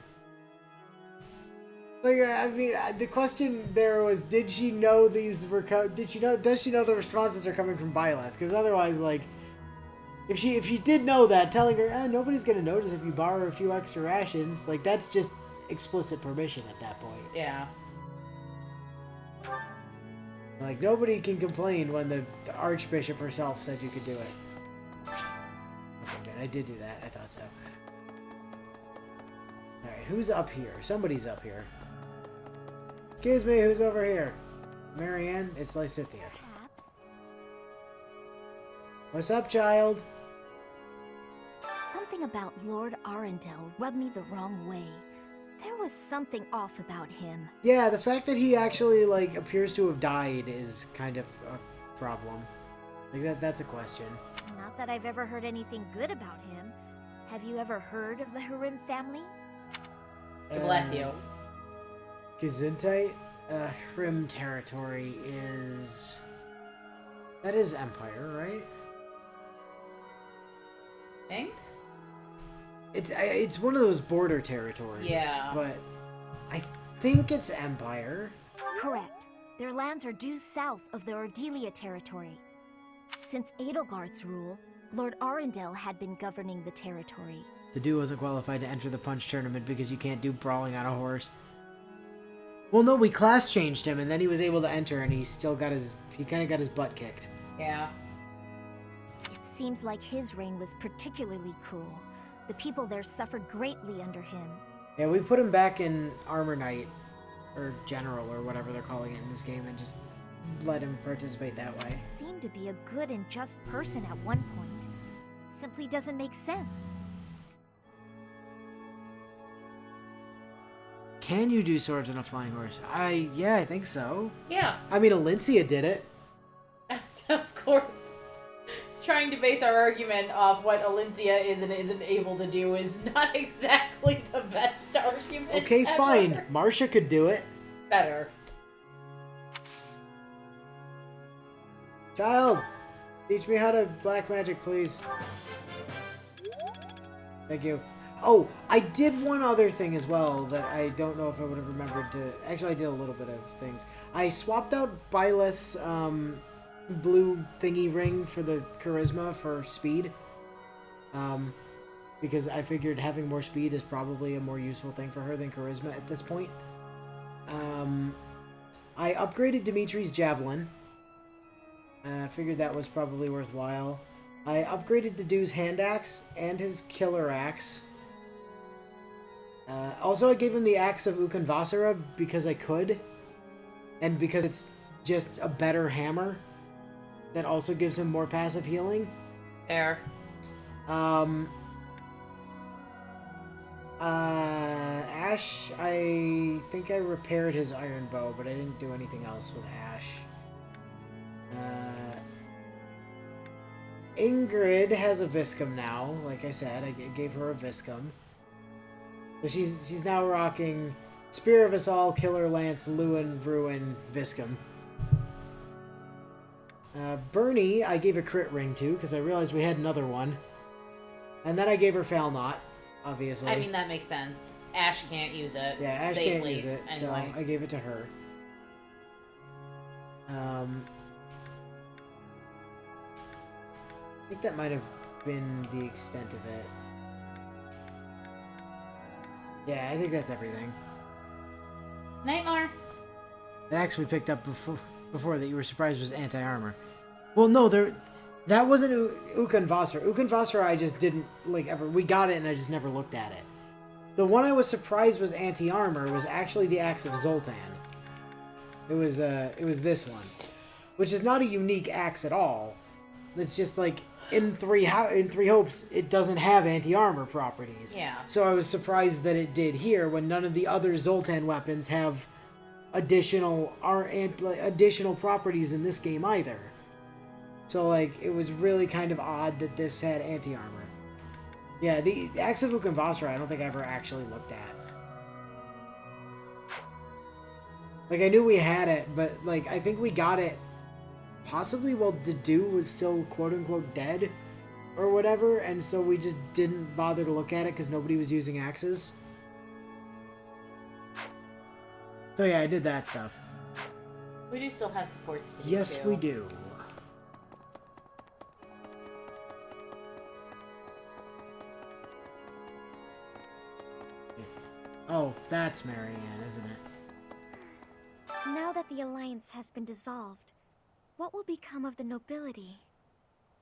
Like, I mean, the question there was, did she know these were does she know the responses are coming from Byleth? Because otherwise, like, if she did know that, telling her, nobody's gonna notice if you borrow a few extra rations, like, that's just explicit permission at that point. Yeah. Like, nobody can complain when the Archbishop herself said you could do it. Okay, good. I did do that. I thought so. Alright, who's up here? Somebody's up here. Excuse me, who's over here? Marianne, it's Lysithea. Perhaps. What's up, child? Something about Lord Arundel rubbed me the wrong way. There was something off about him. Yeah, the fact that he actually, like, appears to have died is kind of a problem. Like, that's a question. Not that I've ever heard anything good about him. Have you ever heard of the Harim family? Bless you. Gesundheit? Hrim territory is... That is Empire, right? Think? It's one of those border territories. Yeah. But I think it's Empire. Correct. Their lands are due south of the Ordelia territory. Since Edelgard's rule, Lord Arundel had been governing the territory. The dude wasn't qualified to enter the punch tournament because you can't do brawling on a horse. Well, no, we class changed him, and then he was able to enter, and he still got he kind of got his butt kicked. Yeah. It seems like his reign was particularly cruel. The people there suffered greatly under him. Yeah, we put him back in Armor Knight, or General, or whatever they're calling it in this game, and just let him participate that way. He seemed to be a good and just person at one point. It simply doesn't make sense. Can you do swords on a flying horse? Yeah, I think so. Yeah. I mean, Alincia did it. Of course. Trying to base our argument off what Alincia is and isn't able to do is not exactly the best argument. Okay, ever. fine. Marcia could do it. Better. Child, teach me how to black magic, please. Thank you. Oh, I did one other thing as well that I don't know if I would have remembered to... Actually, I did a little bit of things. I swapped out Byleth's blue thingy ring for the charisma for speed. Because I figured having more speed is probably a more useful thing for her than charisma at this point. I upgraded Dimitri's javelin. I figured that was probably worthwhile. I upgraded Dedeu's hand axe and his killer axe. Also, I gave him the axe of Ukanvasara because I could. And because it's just a better hammer. That also gives him more passive healing. Fair. Ash, I think I repaired his iron bow, but I didn't do anything else with Ash. Ingrid has a Viscum now. Like I said, I gave her a Viscum. So she's now rocking Spear of Us All, Killer Lance, Lewin, Ruin, Viscum. Bernie, I gave a crit ring to, because I realized we had another one. And then I gave her Falnot, obviously. I mean, that makes sense. Ash can't use it. Yeah, Ash safely, can't use it, anyway. so I gave it to her. I think that might have been the extent of it. Yeah, I think that's everything. Nightmare. The axe we picked up before that you were surprised was anti-armor. Well, no, that wasn't Ukanvasara. Ukanvasara I just didn't, ever... We got it and I just never looked at it. The one I was surprised was anti-armor was actually the axe of Zoltan. It was this one. Which is not a unique axe at all. It's just, in Three Hopes, it doesn't have anti-armor properties. Yeah. So I was surprised that it did here when none of the other Zoltan weapons have additional properties in this game either. So it was really kind of odd that this had anti-armor. Yeah, the Axe of Ukanvasara I don't think I ever actually looked at. I knew we had it, but I think we got it possibly while Dedue was still quote-unquote dead or whatever, and so we just didn't bother to look at it because nobody was using axes. So yeah, I did that stuff. We do still have supports to do, Yes, too. we do. Oh, that's Marianne, isn't it? Now that the alliance has been dissolved, what will become of the nobility?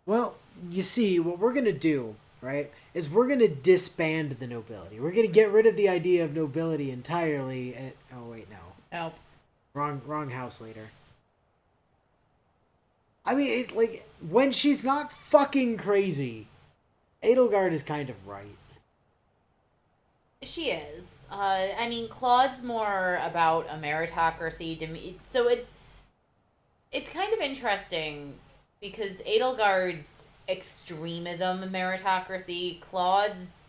Well, you see, what we're going to do, right, is we're going to disband the nobility. We're going to get rid of the idea of nobility entirely. Oh, wait, no. Nope. Wrong house leader. I mean, when she's not fucking crazy, Edelgard is kind of right. She is. I mean, Claude's more about a meritocracy. So it's kind of interesting because Edelgard's extremism meritocracy, Claude's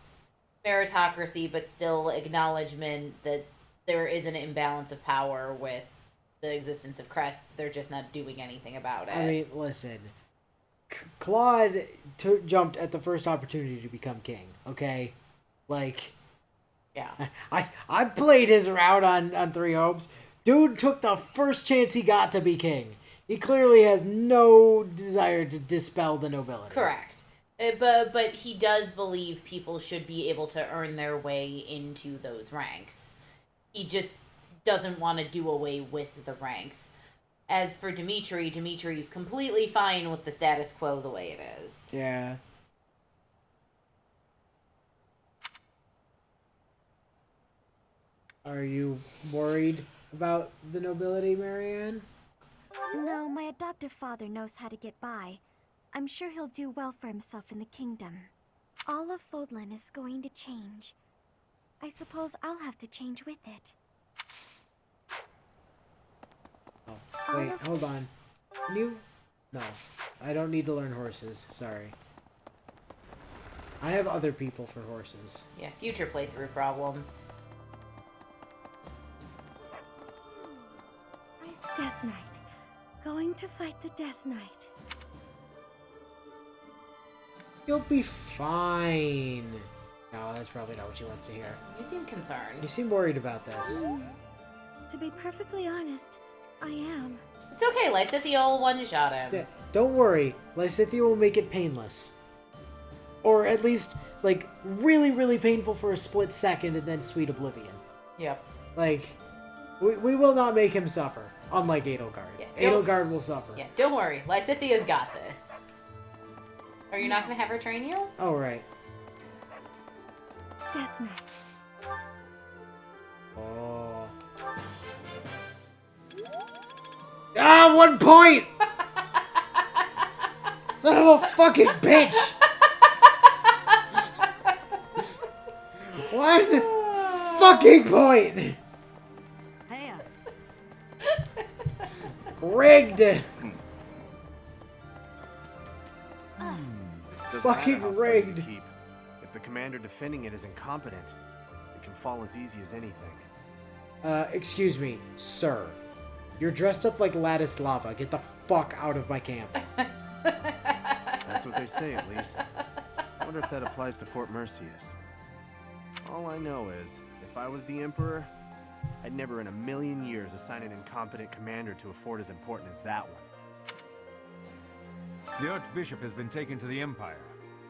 meritocracy, but still acknowledgement that there is an imbalance of power with the existence of crests. They're just not doing anything about it. I mean, listen. Claude jumped at the first opportunity to become king, okay? Yeah. I played his route on Three Hopes. Dude took the first chance he got to be king. He clearly has no desire to dispel the nobility. Correct. But he does believe people should be able to earn their way into those ranks. He just doesn't want to do away with the ranks. As for Dimitri's completely fine with the status quo the way it is. Yeah. Are you worried about the nobility, Marianne? No, my adoptive father knows how to get by. I'm sure he'll do well for himself in the kingdom. All of Fodlan is going to change. I suppose I'll have to change with it. Oh, wait, hold on. Can you... No. I don't need to learn horses. Sorry. I have other people for horses. Yeah, future playthrough problems. Death Knight. Going to fight the Death Knight. You'll be fine. No, that's probably not what she wants to hear. You seem concerned. You seem worried about this. To be perfectly honest, I am. It's okay, Lysithia will one-shot him. Yeah, don't worry. Lysithia will make it painless. Or at least, like, really, really painful for a split second and then sweet oblivion. Yep. Like, we will not make him suffer. Unlike Edelgard. Yeah, Edelgard will suffer. Yeah, don't worry. Lysithia's got this. Are you not going to have her train you? Oh, right. Death Knight. Oh. Ah, 1 point! Son of a fucking bitch! 1 fucking point! Rigged! Doesn't Fucking matter how steady you rigged. keep. If the commander defending it is incompetent, it can fall as easy as anything. Excuse me, sir. You're dressed up like Ladislava. Get the fuck out of my camp. That's what they say, at least. I wonder if that applies to Fort Mercius. All I know is, if I was the Emperor, I'd never in a million years assign an incompetent commander to a fort as important as that one. The Archbishop has been taken to the Empire,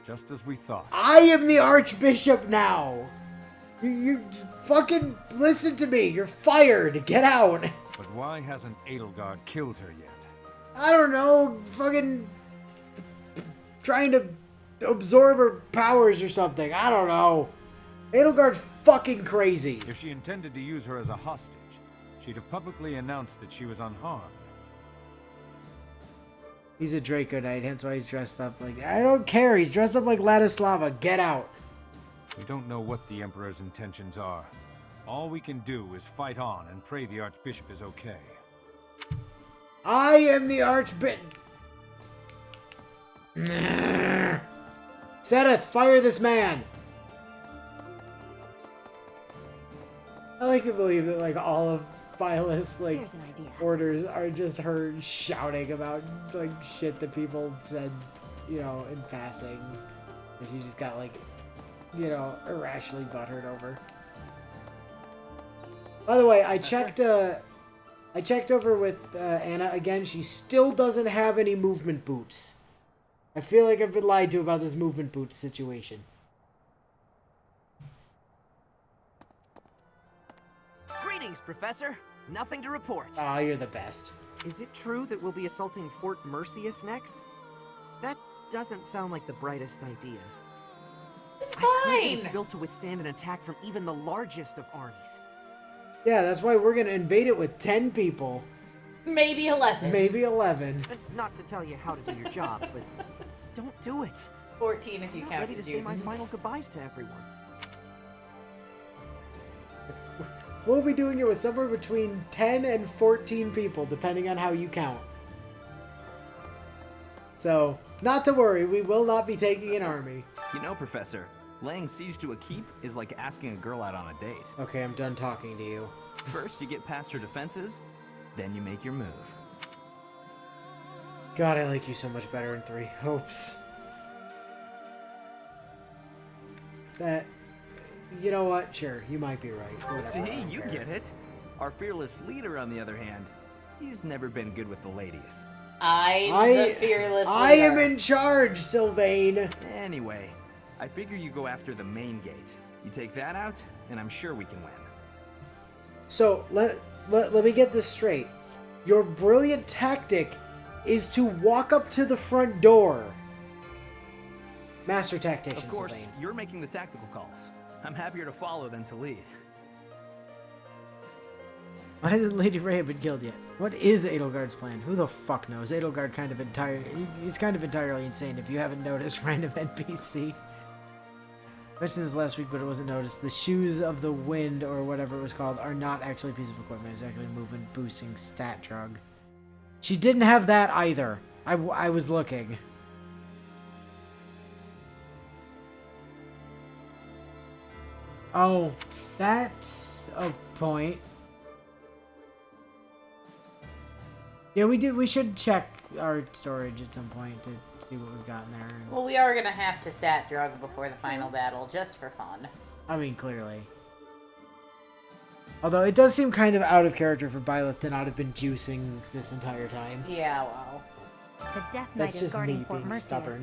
just as we thought. I am the Archbishop now! You fucking listen to me. You're fired. Get out. But why hasn't Edelgard killed her yet? I don't know. Fucking trying to absorb her powers or something. I don't know. Edelgard's fucking crazy. If she intended to use her as a hostage, she'd have publicly announced that she was unharmed. He's a Draco Knight, hence why he's dressed up like... I don't care. He's dressed up like Ladislava. Get out. We don't know what the Emperor's intentions are. All we can do is fight on and pray the Archbishop is okay. I am the Archbishop. Seth, fire this man. I like to believe that like all of Violet's like Here's an idea. orders are just her shouting about like shit that people said, you know, in passing. And she just got like, you know, irrationally butthurt over. By the way, I checked over with Anna again. She still doesn't have any movement boots. I feel like I've been lied to about this movement boots situation. Greetings, Professor. Nothing to report. Aw, you're the best. Is it true that we'll be assaulting Fort Mercius next? That doesn't sound like the brightest idea. It's I've heard that fine. it's built to withstand an attack from even the largest of armies. Yeah, that's why we're gonna invade it with 10 people. Maybe 11. Maybe 11. Not to tell you how to do your job, but don't do it. 14 if you I'm not count ready to say my students. final goodbyes to everyone. We'll be doing it with somewhere between 10 and 14 people, depending on how you count. So, not to worry, we will not be taking an army. You know, Professor, laying siege to a keep is like asking a girl out on a date. Okay, I'm done talking to you. First, you get past her defenses, then you make your move. God, I like you so much better in Three Hopes. That You know what? Sure, you might be right. Whatever, I See, don't you care. get it. Our fearless leader, on the other hand, he's never been good with the ladies. I'm the fearless I am leader. in charge, Sylvain. Anyway, I figure you go after the main gate. You take that out, and I'm sure we can win. So let me get this straight. Your brilliant tactic is to walk up to the front door. Master tactician, Of course, Sylvain. you're making the tactical calls. I'm happier to follow than to lead. Why hasn't Lady Rhea been killed yet? What is Edelgard's plan? Who the fuck knows? Edelgard he's kind of entirely insane if you haven't noticed. Random NPC. Mentioned this last week, but it wasn't noticed. The Shoes of the Wind, or whatever it was called, are not actually a piece of equipment. It's actually a movement boosting stat drug. She didn't have that either. I was looking. Oh, that's a point. Yeah, we should check our storage at some point to see what we've got in there. Well, we are gonna have to stat drug before the final battle, just for fun. I mean, clearly. Although it does seem kind of out of character for Byleth to not have been juicing this entire time. Yeah, well. The Death Knight That's is just guarding me Fort being Merceus. stubborn.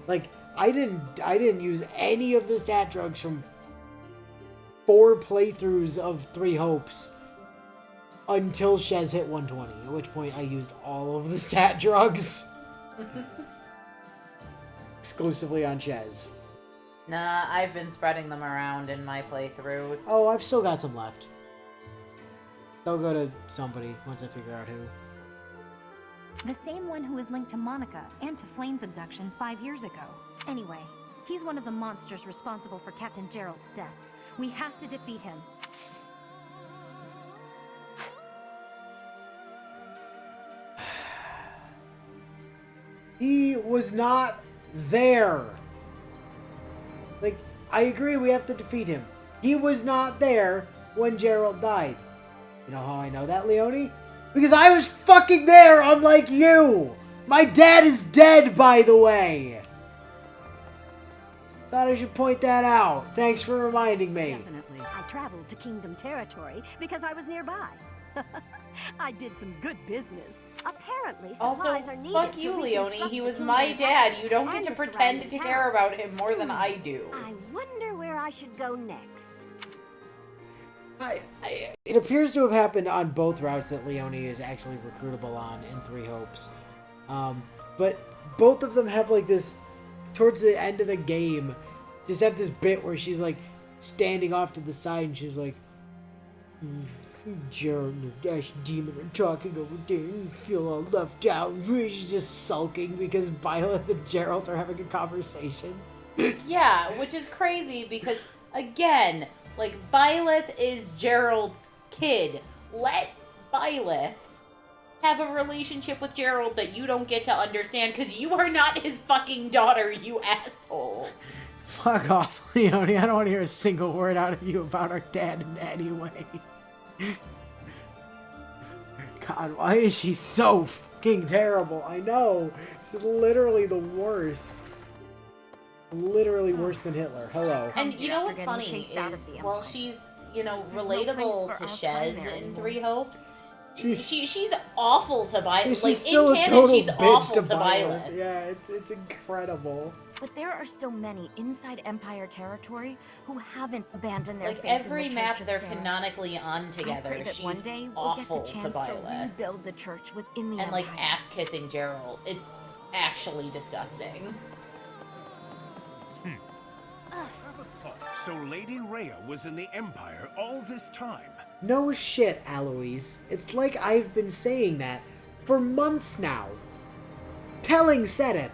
Like, I didn't use any of the stat drugs from 4 playthroughs of Three Hopes until Shez hit 120, at which point I used all of the stat drugs. Exclusively on Shez. Nah, I've been spreading them around in my playthroughs. Oh, I've still got some left. They'll go to somebody once I figure out who. The same one who was linked to Monica and to Flame's abduction 5 years ago. Anyway, he's one of the monsters responsible for Captain Gerald's death. We have to defeat him. He was not there. Like, I agree we have to defeat him. He was not there when Gerald died. You know how I know that, Leonie? Because I was fucking there, unlike you! My dad is dead, by the way! Thought I should point that out. Thanks for reminding me. Definitely. I traveled to Kingdom territory because I was nearby. I did some good business. Apparently, Also, supplies are needed fuck to you, Leonie. reconstruct He the was Kingdom my dad. Tower You don't get and to the pretend to surrounding care about towns. him more than I do. I wonder where I should go next. It appears to have happened on both routes that Leonie is actually recruitable on in Three Hopes. But both of them have like this, towards the end of the game, just have this bit where she's like standing off to the side and she's like, Gerald and the Dash Demon are talking over there and you feel all left out. She's just sulking because Byleth and Gerald are having a conversation. Yeah, which is crazy because, again, like, Byleth is Gerald's kid. Let Byleth have a relationship with Gerald that you don't get to understand because you are not his fucking daughter, you asshole. Fuck off, Leonie. I don't want to hear a single word out of you about our dad in any way. God, why is she so fucking terrible? I know. She's literally the worst. Literally worse than Hitler. Hello. And you know what's We're funny getting chased out of is, the well, Empire. she's, you know, There's no relatable place to for our Shez primary in anymore. Three Hopes. She's She's awful to Byleth. she's Like, still in a canon, total she's bitch awful to to Byleth. Byleth. Yeah, it's incredible. But there are still many inside Empire territory who haven't abandoned their Like, faith in every the map Church of they're Saros. canonically on I together, pray that she's one day we'll awful get the to chance to Byleth. rebuild the church within the And, like, Empire. ass-kissing Gerald. It's actually disgusting. So Lady Rhea was in the Empire all this time. No shit, Alois. It's like I've been saying that for months now. Telling Sedith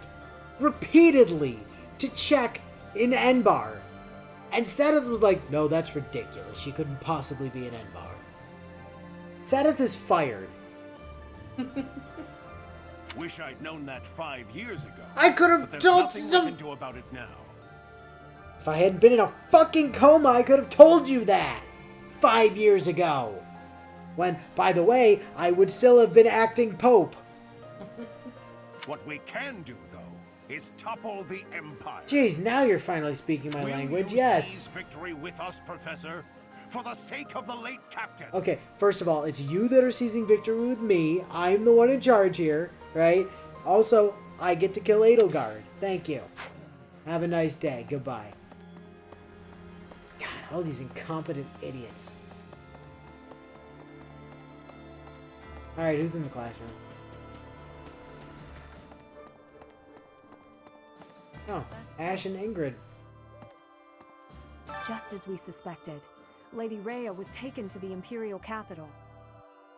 repeatedly to check in Enbar. And Sedith was like, no, that's ridiculous. She couldn't possibly be in Enbar. Sedith is fired. Wish I'd known that 5 years ago. I could But have there's told nothing we them. can do about it now. If I hadn't been in a fucking coma, I could have told you that 5 years ago. When, by the way, I would still have been acting Pope. What we can do, though, is topple the Empire. Jeez, now you're finally speaking my Will language. you Yes. seize victory with us, Professor? For the sake of the late captain. Okay, first of all, it's you that are seizing victory with me. I'm the one in charge here, right? Also, I get to kill Edelgard. Thank you. Have a nice day. Goodbye. God, all these incompetent idiots. Alright, who's in the classroom? Oh, Ash and Ingrid. Just as we suspected, Lady Rhea was taken to the Imperial capital.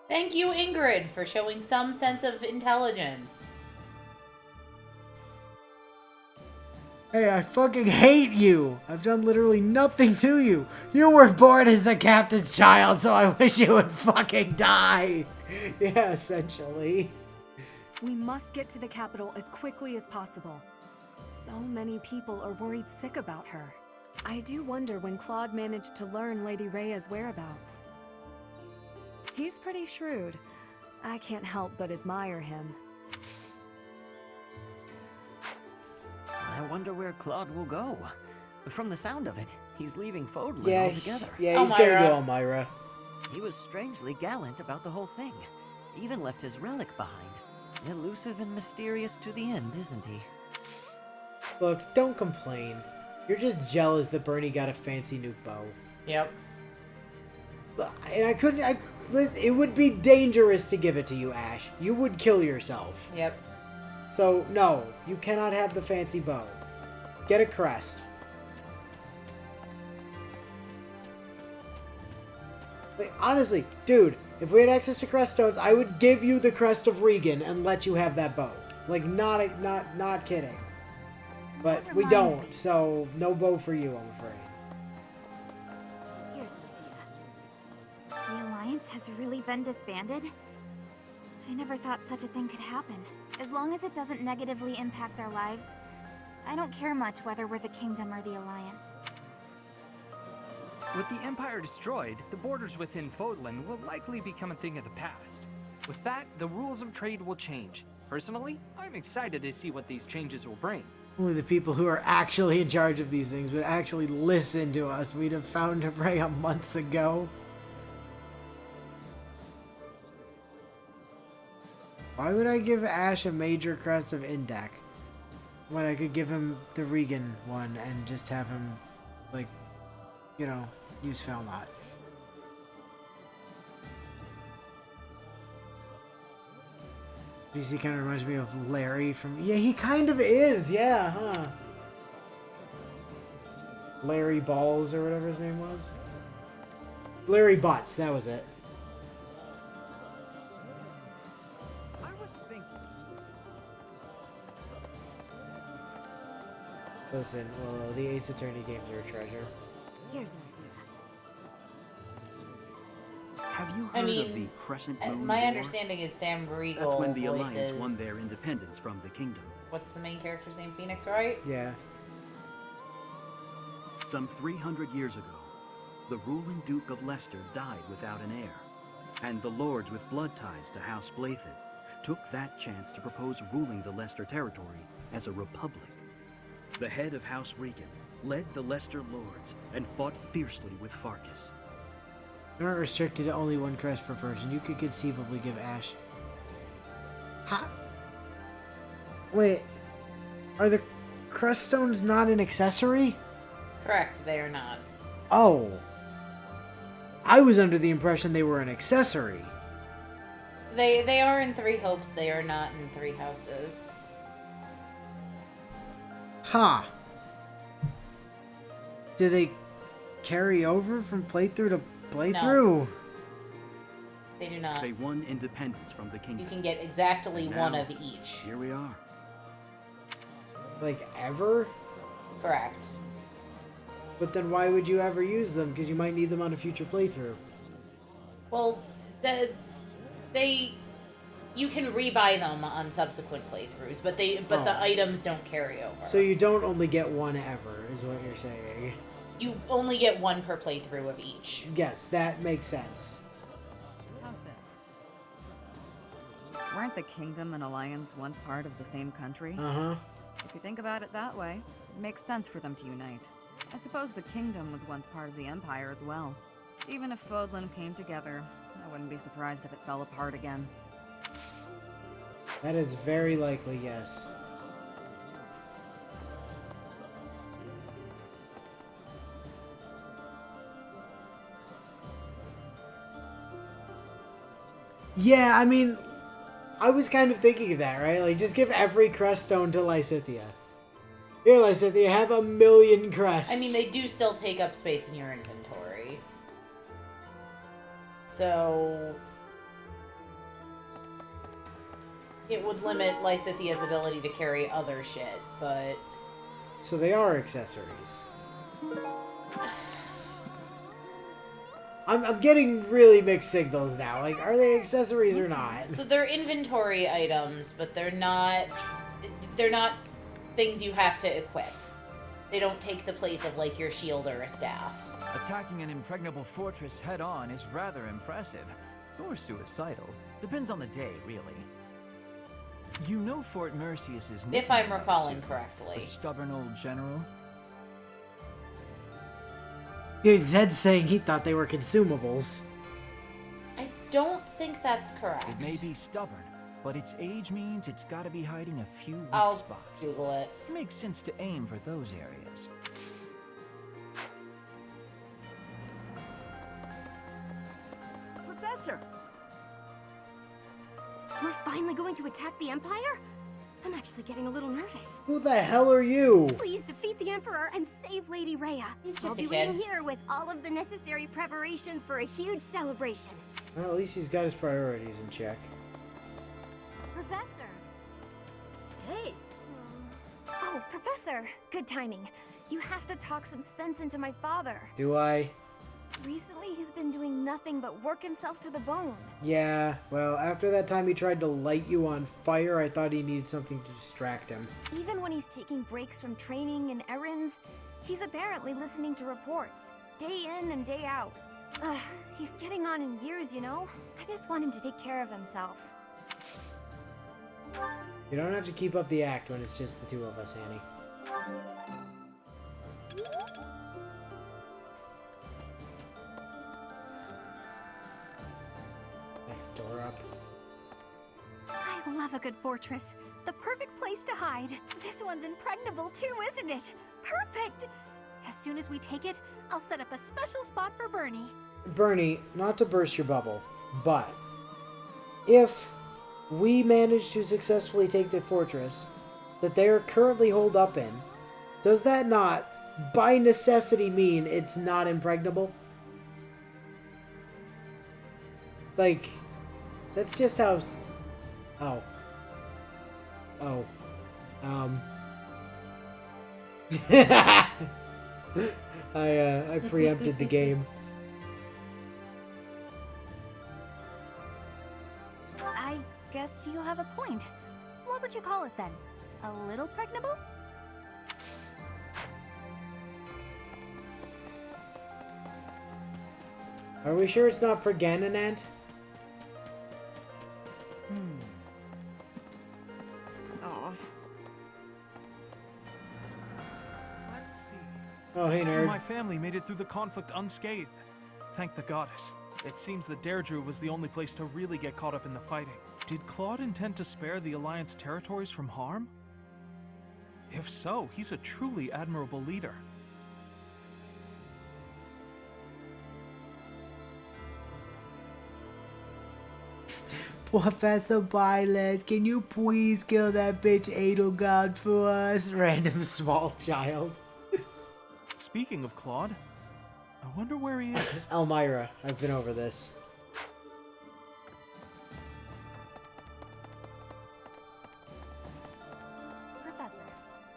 Thank you, Ingrid, for showing some sense of intelligence. Hey, I fucking hate you! I've done literally nothing to you! You were born as the captain's child, so I wish you would fucking die! Yeah, essentially. We must get to the capital as quickly as possible. So many people are worried sick about her. I do wonder when Claude managed to learn Lady Rhea's whereabouts. He's pretty shrewd. I can't help but admire him. I wonder where Claude will go. From the sound of it, he's leaving Fodlan Yeah, altogether. yeah, he's going to Elmira. Elmira. He was strangely gallant about the whole thing. Even left his relic behind. Elusive and mysterious to the end, isn't he? Look, don't complain. You're just jealous that Bernie got a fancy nuke bow. Yep. And I couldn't, listen, it would be dangerous to give it to you, Ash. You would kill yourself. Yep. So, no, you cannot have the fancy bow. Get a crest. Like, honestly, dude, if we had access to crest stones, I would give you the crest of Regan and let you have that bow. Like, not kidding. But That we reminds don't, me. so no bow for you, I'm afraid. Here's an idea. The Alliance has really been disbanded? I never thought such a thing could happen. As long as it doesn't negatively impact our lives, I don't care much whether we're the Kingdom or the Alliance. With the Empire destroyed, the borders within Fodlan will likely become a thing of the past. With that, the rules of trade will change. Personally, I'm excited to see what these changes will bring. Only the people who are actually in charge of these things would actually listen to us. We'd have found Rhea months ago. Why would I give Ash a major crest of Indek when I could give him the Regan one and just have him, like, you know, use Felnot? BC kind of reminds me of Larry from... Yeah, he kind of is, yeah, huh? Larry Balls or whatever his name was. Larry Butts, that was it. I was thinking. Listen, well, the Ace Attorney games are a treasure. Here's an idea. Have you I heard mean, of the Crescent Moon my War? understanding is Sam Riegel That's when the voices... Alliance won their independence from the Kingdom. What's the main character's name? Phoenix, right? Yeah. Some 300 years ago, the ruling Duke of Leicester died without an heir, and the lords with blood ties to House Blythen took that chance to propose ruling the Leicester territory as a republic. The head of House Regan led the Leicester lords and fought fiercely with Farkas. They aren't restricted to only one crest per person. You could conceivably give Ash... How? Wait, are the crest stones not an accessory? Correct, they are not. Oh. I was under the impression they were an accessory. They are in Three Hopes, they are not in Three Houses. Huh. Do they carry over from playthrough to playthrough? They do not. They won independence from the Kingdom. You can get exactly And one now, of each. Here we are. Like, ever? Correct. But then why would you ever use them? Because you might need them on a future playthrough. Well, you can rebuy them on subsequent playthroughs, but the items don't carry over. So you don't only get one ever, is what you're saying. You only get one per playthrough of each. Yes, that makes sense. How's this? Weren't the Kingdom and Alliance once part of the same country? Uh-huh. If If you think about it that way, it makes sense for them to unite. I suppose the kingdom was once part of the Empire as well. Even if Fodlan came together, I wouldn't be surprised if it fell apart again. That is very likely, yes. Yeah, I mean, I was kind of thinking of that, right? Like, just give every crest stone to Lysithea. Here, Lysithea, have 1,000,000 crests. I mean, they do still take up space in your inventory. So... it would limit Lysithea's ability to carry other shit, but... So they are accessories. I'm getting really mixed signals now. Like, are they accessories or not? So they're inventory items, but they're not things you have to equip. They don't take the place of, like, your shield or a staff. Attacking an impregnable fortress head-on is rather impressive. Or suicidal. Depends on the day, really. You know Fort Mercius's If I'm nickname, recalling the correctly. stubborn old general? Dude, Zed's saying he thought they were consumables. I don't think that's correct. It may be stubborn, but its age means it's gotta be hiding a few weak I'll spots. Google it. It makes sense to aim for those areas. Professor! We're finally going to attack the Empire? I'm actually getting a little nervous. Who the hell are you? Please defeat the Emperor and save Lady Rhea. He's just I'll a be kid. waiting here with all of the necessary preparations for a huge celebration. Well, at least he's got his priorities in check. Professor! Hey! Oh, Professor! Good timing. You have to talk some sense into my father. Do I? Recently, he's been doing nothing but work himself to the bone. Yeah, well, after that time he tried to light you on fire, I thought he needed something to distract him. Even when he's taking breaks from training and errands, he's apparently listening to reports, day in and day out. He's getting on in years, you know? I just want him to take care of himself. You don't have to keep up the act when it's just the two of us, Annie. Next door up. I love a good fortress. The perfect place to hide. This one's impregnable too, isn't it? Perfect! As soon as we take it, I'll set up a special spot for Bernie. Bernie, not to burst your bubble, but if we manage to successfully take the fortress that they are currently holed up in, does that not, by necessity, mean it's not impregnable? Like, that's just how... Oh. Oh. I preempted the game. I guess you have a point. What would you call it then? A little pregnable? Are we sure it's not Pregananant? Oh. Let's see. Oh, hey, nerd. My family made it through the conflict unscathed. Thank the goddess. It seems that Deirdre was the only place to really get caught up in the fighting. Did Claude intend to spare the Alliance territories from harm? If so, he's a truly admirable leader. Professor Violet, can you please kill that bitch Edelgard for us? Random small child. Speaking of Claude, I wonder where he is. Elmira, I've been over this. Professor.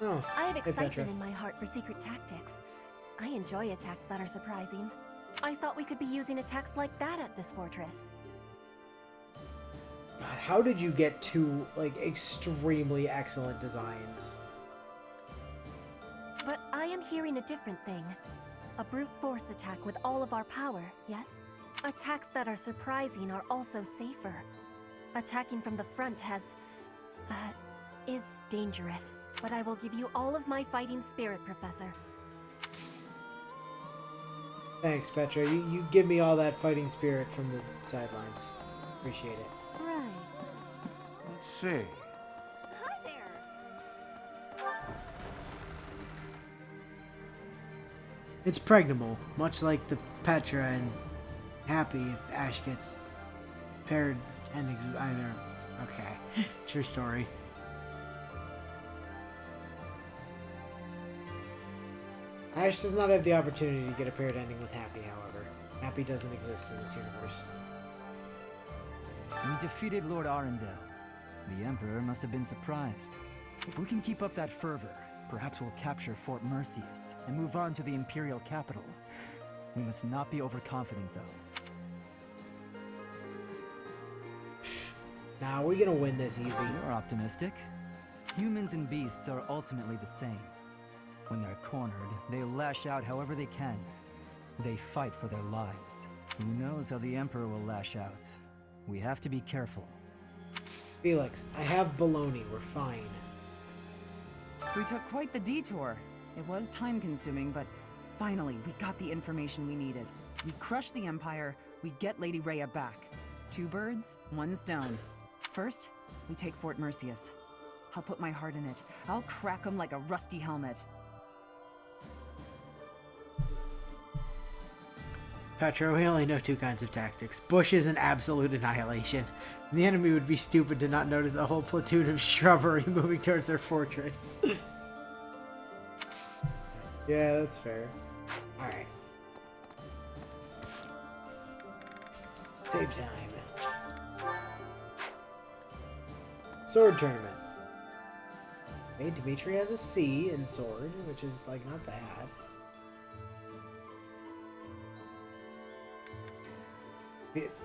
Oh, I have hey, excitement Petra. in my heart for secret tactics. I enjoy attacks that are surprising. I thought we could be using attacks like that at this fortress. God, how did you get two, like, extremely excellent designs? But I am hearing a different thing. A brute force attack with all of our power, yes? Attacks that are surprising are also safer. Attacking from the front is dangerous, but I will give you all of my fighting spirit, Professor. Thanks, Petra. You give me all that fighting spirit from the sidelines. Appreciate it. Right. Let's see. Hi there! It's pregnable, much like the Petra and Happy if Ash gets paired endings with either. Okay, true story. Ash does not have the opportunity to get a paired ending with Happy, however. Happy doesn't exist in this universe. We defeated Lord Arundel. The Emperor must have been surprised. If we can keep up that fervor, perhaps we'll capture Fort Mercius and move on to the Imperial capital. We must not be overconfident, though. Nah, we're gonna win this easy. You're optimistic. Humans and beasts are ultimately the same. When they're cornered, they lash out however they can. They fight for their lives. Who knows how the Emperor will lash out? We have to be careful. Felix, I have baloney. We're fine. We took quite the detour. It was time-consuming, but finally, we got the information we needed. We crush the Empire, we get Lady Rhea back. 2 birds, 1 stone. First, we take Fort Mercius. I'll put my heart in it. I'll crack them like a rusty helmet. Petra, we only know 2 kinds of tactics. Bushes and absolute annihilation. The enemy would be stupid to not notice a whole platoon of shrubbery moving towards their fortress. Yeah, that's fair. Alright. Save time. Sword tournament. Okay, Dimitri has a C in sword, which is, like, not bad.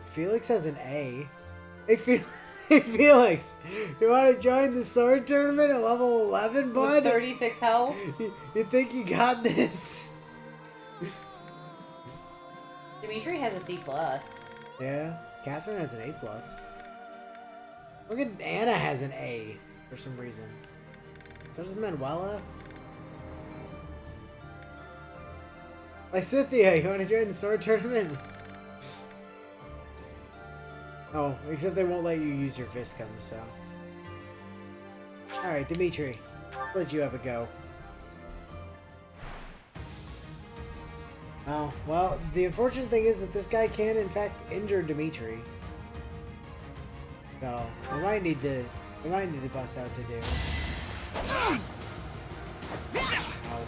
Felix has an A. Hey, hey Felix, you want to join the sword tournament at level 11, bud? With 36 health? You think you got this? Dimitri has a C+. Yeah, Catherine has an A+. Look at Anna has an A for some reason. So does Manuela. Lysithia, you want to join the sword tournament? Oh, except they won't let you use your Viscum, so. Alright, Dimitri. Let you have a go. Oh, well, the unfortunate thing is that this guy can, in fact, injure Dimitri. So, we might need to bust out to do. Ow. Ow.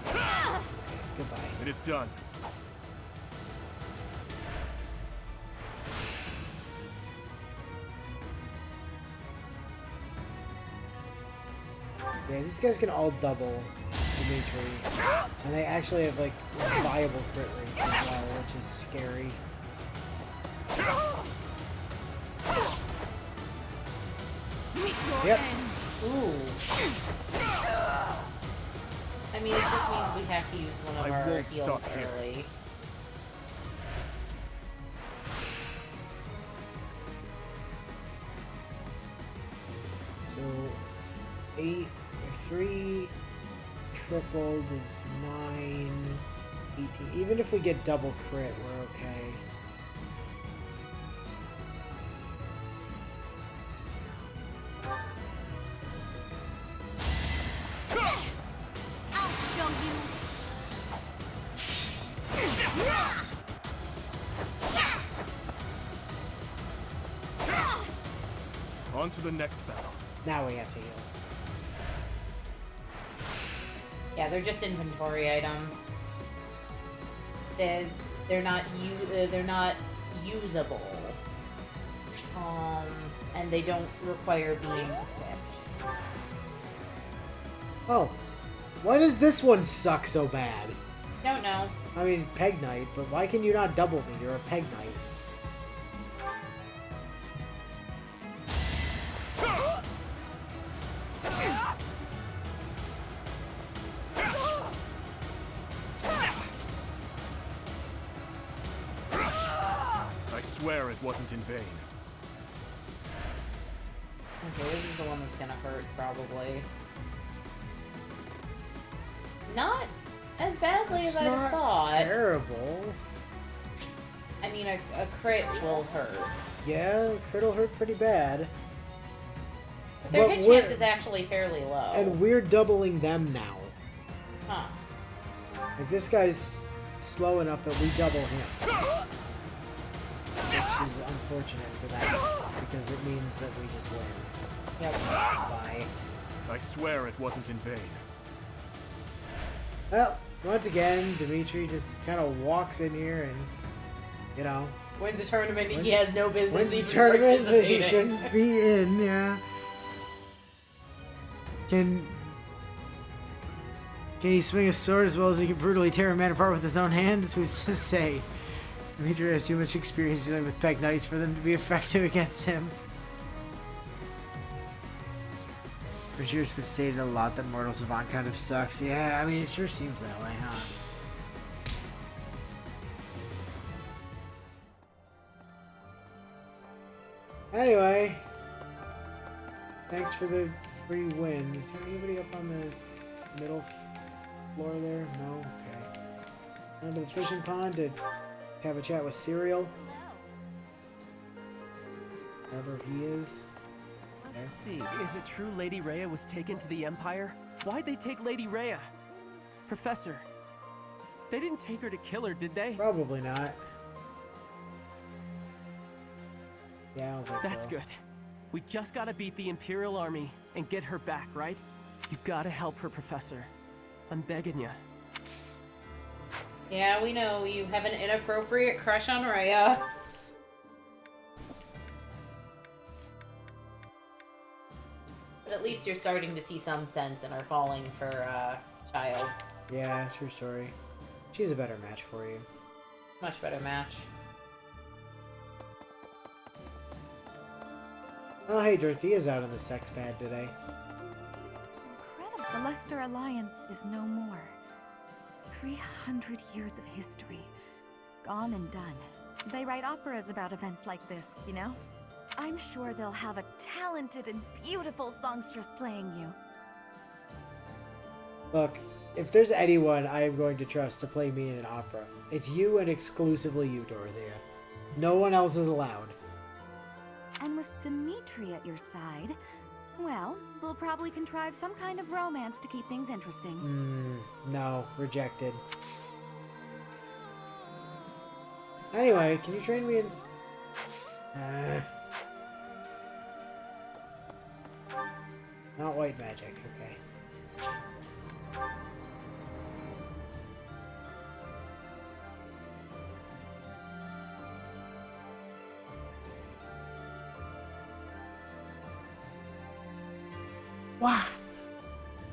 Okay, goodbye. It is done. Yeah, these guys can all double Dimitri. And they actually have, like, viable crit rates as well, which is scary. Yep. Ooh. I mean, it just means we have to use one of our heals early. So, 8 or 3 tripled is 9, 18. Even if we get double crit, we're okay. I'll show you. On to the next battle. Now we have to heal. Yeah, they're just inventory items. They're not usable. And they don't require being equipped. Oh, why does this one suck so bad? Don't know. I mean, Peg Knight, but why can you not double me? You're a Peg Knight. I swear it wasn't in vain. Okay, this is the one that's gonna hurt, probably. Not as badly as I thought. Terrible. I mean, a crit will hurt. Yeah, crit will hurt pretty bad. But their But hit we're- chance is actually fairly low. And we're doubling them now. Huh. Like, this guy's slow enough that we double him. Which is unfortunate for that, because it means that we just win. Yep. Bye. I swear it wasn't in vain. Well, once again, Dimitri just kind of walks in here and, you know, Wins a tournament he has no business wins even a tournament that he participating. shouldn't be in, yeah. Can he swing a sword as well as he can brutally tear a man apart with his own hands? Who's to say? Dimitri has too much experience dealing with Peg Knights for them to be effective against him. For sure, it's been stated a lot that Mortal Savant kind of sucks. Yeah, I mean, it sure seems that way, huh? Anyway, thanks for the free win. Is there anybody up on the middle floor there? No? Okay. Down to the fishing pond to have a chat with Serial. Wherever he is. Let's see. Is it true Lady Rhea was taken to the Empire? Why'd they take Lady Rhea? Professor, they didn't take her to kill her, did they? Probably not. Yeah, I don't think That's so. good. We just gotta beat the Imperial Army and get her back, right? You gotta help her, Professor. I'm begging ya. Yeah, we know. You have an inappropriate crush on Rhea. But at least you're starting to see some sense and are falling for, Child. Yeah, true story. She's a better match for you. Much better match. Oh, hey, Dorothea's out on the sex pad today. Incredible. The Leicester Alliance is no more. 300 years of history. Gone and done. They write operas about events like this, you know? I'm sure they'll have a talented and beautiful songstress playing you. Look, if there's anyone I am going to trust to play me in an opera, it's you and exclusively you, Dorothea. No one else is allowed. And with Dimitri at your side, well, they'll probably contrive some kind of romance to keep things interesting. No, rejected. Anyway, can you train me in... Not white magic, okay.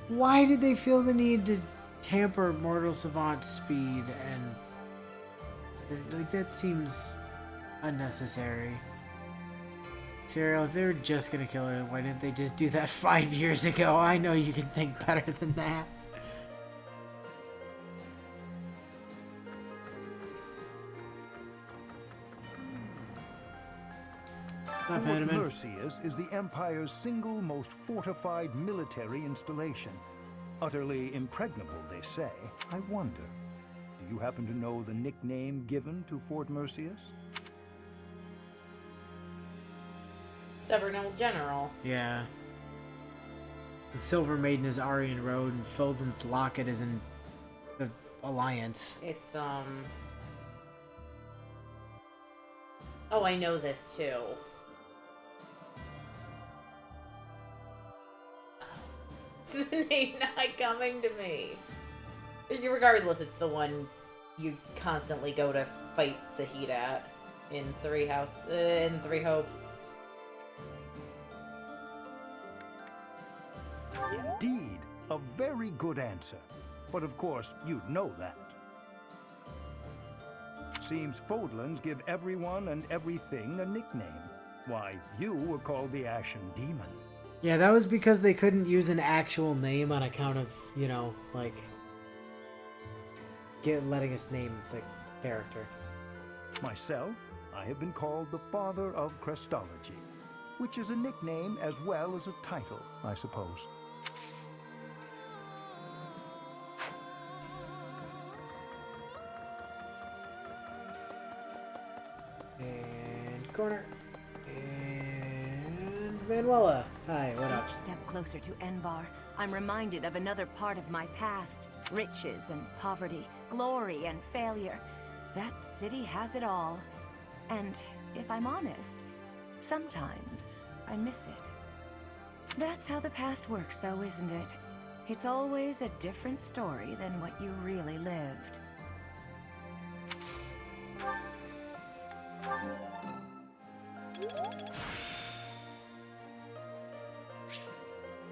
Why did they feel the need to tamper Mortal Savant's speed and... Like, that seems unnecessary. Serial, if they were just gonna kill her, why didn't they just do that 5 years ago? I know you can think better than that. Fort Mercius is the Empire's single most fortified military installation. Utterly impregnable, they say. I wonder, do you happen to know the nickname given to Fort Mercius? Stubborn old general. Yeah. The Silver Maiden is Aryan Road, and Fodlan's Locket is in the Alliance. It's, Oh, I know this, too. It's the name not coming to me. Regardless, it's the one you constantly go to fight Zahid at in Three Hopes. Indeed, a very good answer. But of course, you'd know that. Seems Fodlans give everyone and everything a nickname. Why, you were called the Ashen Demon. Yeah, that was because they couldn't use an actual name on account of, you know, like... letting us name the character. Myself, I have been called the Father of Crestology. which is a nickname as well as a title, I suppose. And corner. And Manuela. Hi, what up? Each step closer to Enbar, I'm reminded of another part of my past. Riches and poverty, glory and failure. That city has it all. And if I'm honest, sometimes I miss it. That's how the past works, though, isn't it? It's always a different story than what you really lived.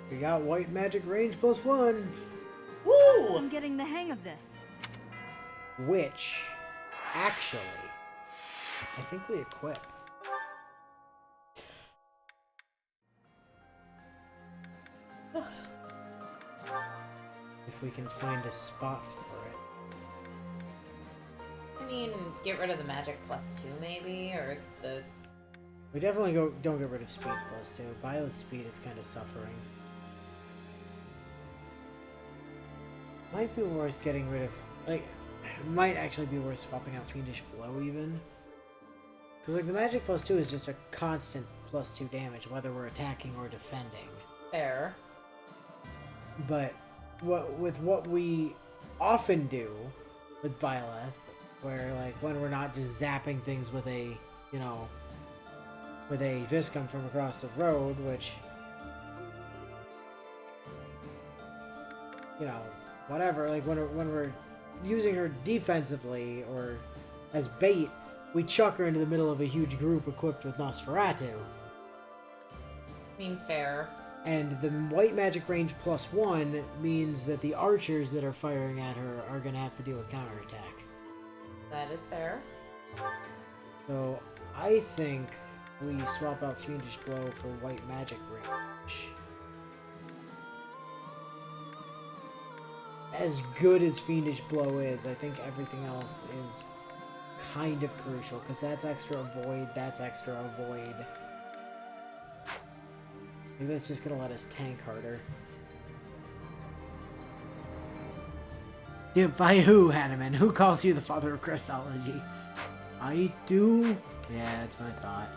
We got white magic range +1. Woo! I'm getting the hang of this. Which, actually, I think we equip. If we can find a spot for it. I mean, get rid of the magic +2 maybe, or the... We definitely don't get rid of speed +2. Violet's speed is kind of suffering. Might be worth getting rid of, like, it might actually be worth swapping out Fiendish Blow even. Because, like, the magic +2 is just a constant +2 damage, whether we're attacking or defending. Fair. But with what we often do with Byleth, where, like, when we're not just zapping things with a, you know, with a Viscum from across the road, which, you know, whatever, like, when we're using her defensively or as bait, we chuck her into the middle of a huge group equipped with Nosferatu. I mean, fair. And the white magic range +1 means that the archers that are firing at her are going to have to deal with counterattack. That is fair. So I think we swap out Fiendish Blow for white magic range. As good as Fiendish Blow is, I think everything else is kind of crucial, because that's extra avoid, that's extra avoid. Maybe that's just gonna let us tank harder. Dude, by who, Hanneman? Who calls you the father of Christology? I do? Yeah, that's what I thought.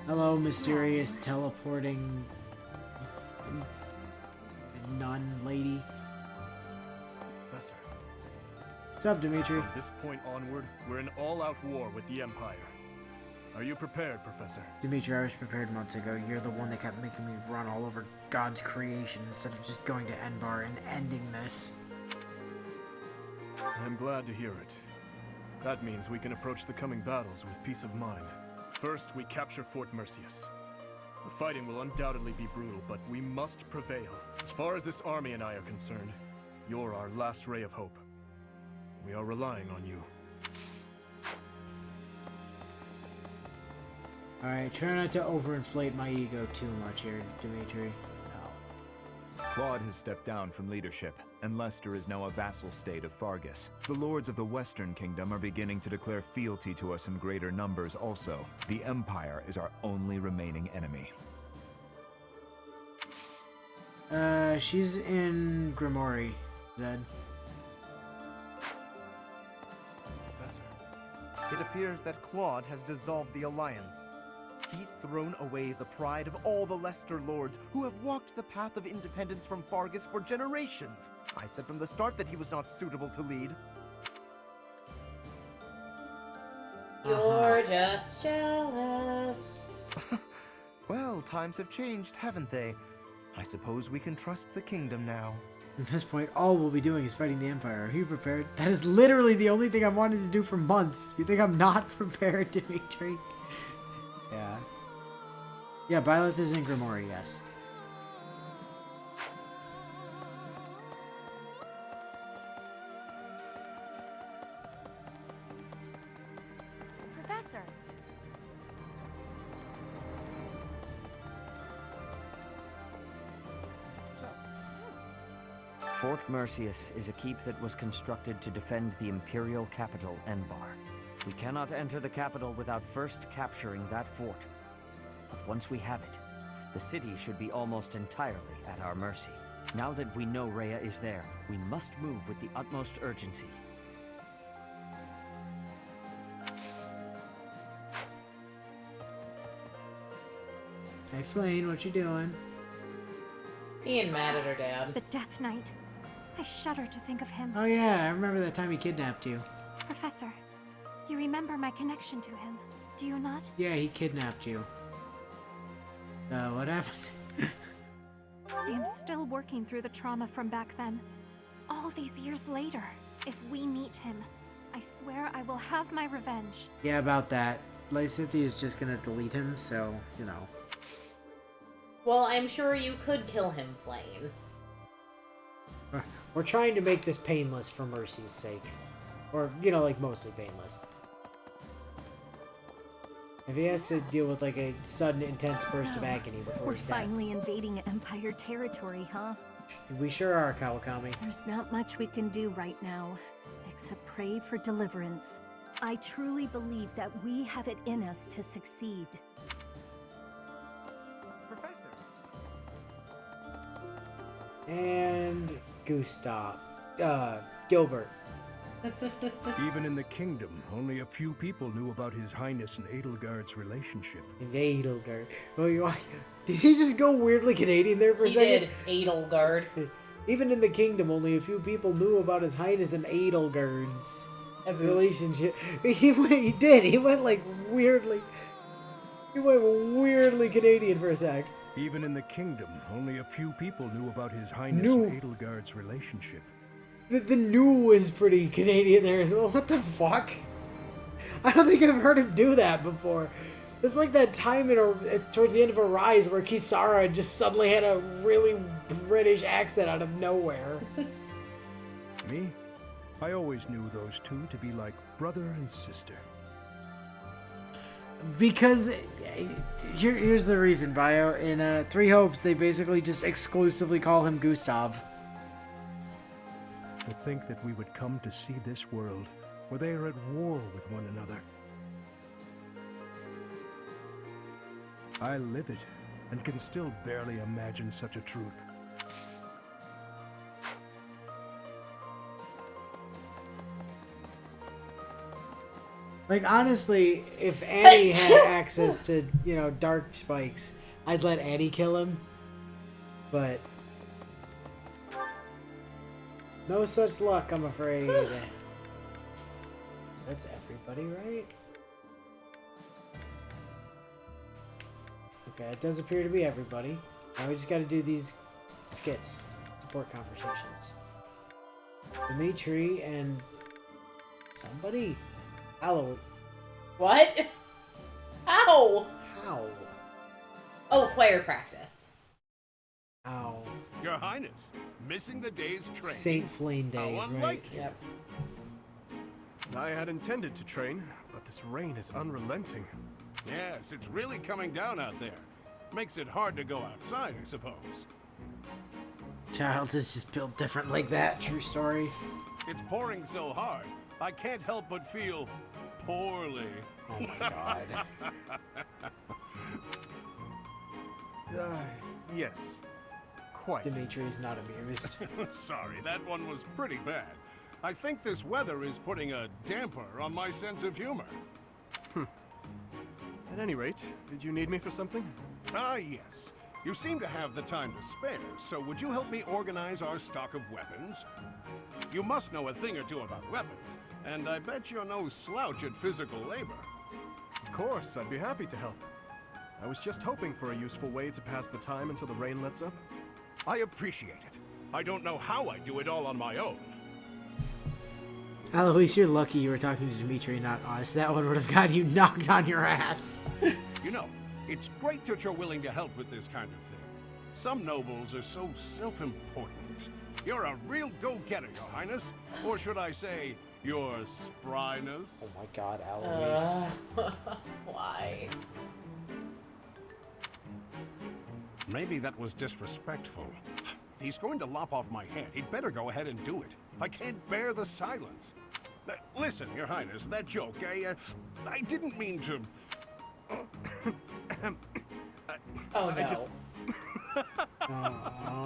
Hello, mysterious teleporting nun lady. Professor. What's up, Dimitri? From this point onward, we're in all-out war with the Empire. Are you prepared, Professor? Dimitri, I was prepared months ago. You're the one that kept making me run all over God's creation instead of just going to Enbar and ending this. I'm glad to hear it. That means we can approach the coming battles with peace of mind. First, we capture Fort Mercius. The fighting will undoubtedly be brutal, but we must prevail. As far as this army and I are concerned, you're our last ray of hope. We are relying on you. Alright, try not to overinflate my ego too much here, Dimitri. Claude has stepped down from leadership, and Leicester is now a vassal state of Fargus. The lords of the Western Kingdom are beginning to declare fealty to us in greater numbers also. The Empire is our only remaining enemy. She's in Grimoire, Zed. Professor. It appears that Claude has dissolved the Alliance. He's thrown away the pride of all the Leicester lords who have walked the path of independence from Fargus for generations. I said from the start that he was not suitable to lead. You're just jealous. Well, times have changed, haven't they? I suppose we can trust the kingdom now. At this point, all we'll be doing is fighting the Empire. Are you prepared? That is literally the only thing I've wanted to do for months. You think I'm not prepared, Dimitri? Yeah. Yeah, Byleth is in Grimoire, yes. Professor! Fort Mercius is a keep that was constructed to defend the imperial capital, Enbar. We cannot enter the capital without first capturing that fort. But once we have it, the city should be almost entirely at our mercy. Now that we know Rhea is there, we must move with the utmost urgency. Hey, Flane, what you doing? Being mad at her dad. The Death Knight. I shudder to think of him. Oh yeah, I remember that time he kidnapped you. Professor, you remember my connection to him, do you not? Yeah, he kidnapped you. What happened? I am still working through the trauma from back then. All these years later, if we meet him, I swear I will have my revenge. Yeah, about that. Lysithea is just gonna delete him, so, you know. Well, I'm sure you could kill him, Flame. We're trying to make this painless for Mercy's sake. Or, you know, like, mostly painless. If he has to deal with, like, a sudden, intense burst of agony before We're his death. finally invading Empire territory, huh? We sure are, Kawakami. There's not much we can do right now, except pray for deliverance. I truly believe that we have it in us to succeed. Professor! And Gustav. Gilbert. Even in the kingdom, only a few people knew about His Highness and Edelgard's relationship. And Edelgard. Oh, did he just go weirdly Canadian there for a second? He did. Edelgard. Even in the kingdom, only a few people knew about His Highness and Edelgard's relationship. He did. He went like weirdly. He went weirdly Canadian for a sec. Even in the kingdom, only a few people knew about His Highness and Edelgard's relationship. The new is pretty Canadian there as well. What the fuck? I don't think I've heard him do that before. It's like that time towards the end of Arise where Kisara just suddenly had a really British accent out of nowhere. Me? I always knew those two to be like brother and sister. Because here's the reason, Bio. In Three Hopes, they basically just exclusively call him Gustav. To think that we would come to see this world where they are at war with one another. I live it and can still barely imagine such a truth. Like, honestly, if Annie had access to, you know, dark spikes, I'd let Annie kill him. But no such luck, I'm afraid. That's everybody, right? Okay, it does appear to be everybody. Now we just gotta do these skits. Support conversations. Dimitri and somebody. Hello. What? How? How? Oh, choir practice. Ow. Your Highness, missing the day's train. Saint Flame Day, How right? unlike you. Yep. I had intended to train, but this rain is unrelenting. Yes, it's really coming down out there. Makes it hard to go outside, I suppose. Child is just built different like that. True story. It's pouring so hard, I can't help but feel poorly. Oh my god. Yes. Quite. Dimitri's not amused. Sorry, that one was pretty bad. I think this weather is putting a damper on my sense of humor. At any rate, did you need me for something? Ah, yes. You seem to have the time to spare, so would you help me organize our stock of weapons? You must know a thing or two about weapons, and I bet you're no slouch at physical labor. Of course, I'd be happy to help. I was just hoping for a useful way to pass the time until the rain lets up. I appreciate it. I don't know how I do it all on my own. Alois, you're lucky you were talking to Dimitri, not us. That one would have got you knocked on your ass. You know, it's great that you're willing to help with this kind of thing. Some nobles are so self-important. You're a real go-getter, Your Highness. Or should I say, your spryness? Oh my god, Alois. Why? Maybe that was disrespectful. If he's going to lop off my head, he'd better go ahead and do it. I can't bear the silence. Listen, Your Highness, that joke, I didn't mean to... Oh, no. I just...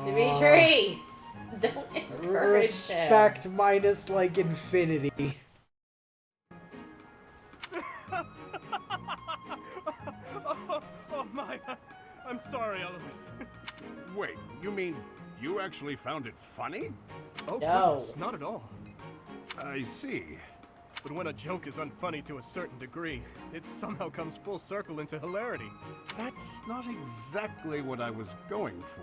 Dimitri! Don't encourage Respect him. minus, like, infinity. Oh my, I'm sorry, Eloise. Wait, you mean you actually found it funny? Oh, No. goodness, not at all. I see. But when a joke is unfunny to a certain degree, it somehow comes full circle into hilarity. That's not exactly what I was going for.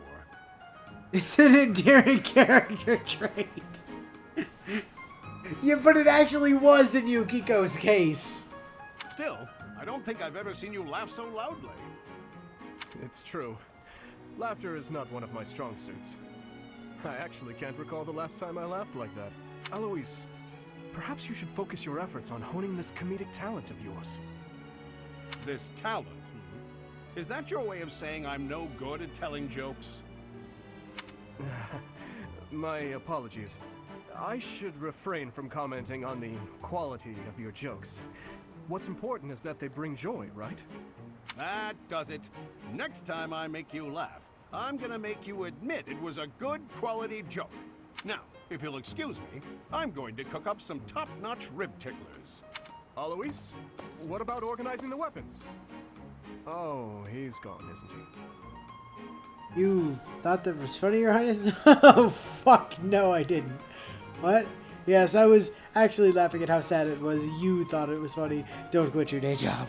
It's an endearing character trait. Yeah, but it actually was in Yukiko's case. Still, I don't think I've ever seen you laugh so loudly. It's true. Laughter is not one of my strong suits. I actually can't recall the last time I laughed like that. Eloise, perhaps you should focus your efforts on honing this comedic talent of yours. This talent? Is that your way of saying I'm no good at telling jokes? My apologies. I should refrain from commenting on the quality of your jokes. What's important is that they bring joy, right? That does it. Next time I make you laugh, I'm gonna make you admit it was a good quality joke. Now, if you'll excuse me, I'm going to cook up some top-notch rib ticklers. Alois, what about organizing the weapons? Oh, he's gone, isn't he? You thought that was funny, Your Highness? Oh, fuck, no, I didn't. What? Yes, I was actually laughing at how sad it was. You thought it was funny. Don't quit your day job.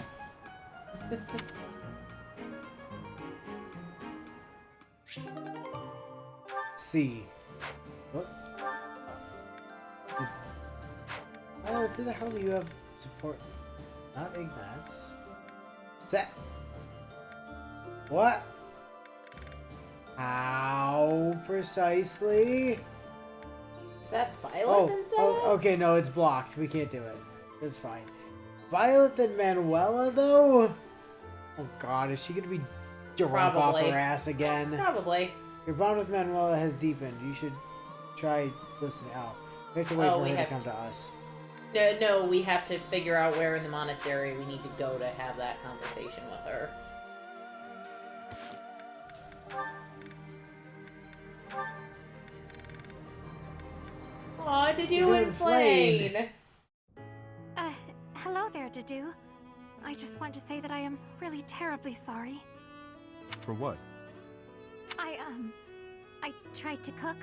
C. What? Oh, who the hell do you have support? Not Ignatz. Set. What? How precisely? Is that Violet then set up? Okay, no, it's blocked. We can't do it. It's fine. Violet and Manuela, though? Oh god, is she gonna be drunk off her ass again? Probably. Your bond with Manuela has deepened. You should try listening out. We have to wait for her to come to us. No, we have to figure out where in the monastery we need to go to have that conversation with her. Aw, Dedu and Flane! Hello there, Dedu. I just want to say that I am really terribly sorry. For what? I tried to cook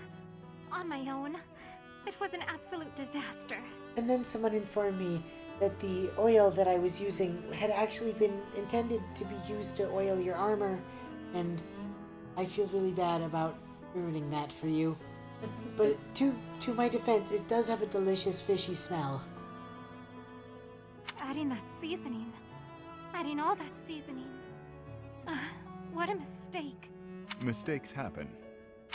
on my own. It was an absolute disaster. And then someone informed me that the oil that I was using had actually been intended to be used to oil your armor, and I feel really bad about ruining that for you. But to my defense, it does have a delicious fishy smell. Adding that seasoning. Adding all that seasoning. What a mistake. Mistakes happen.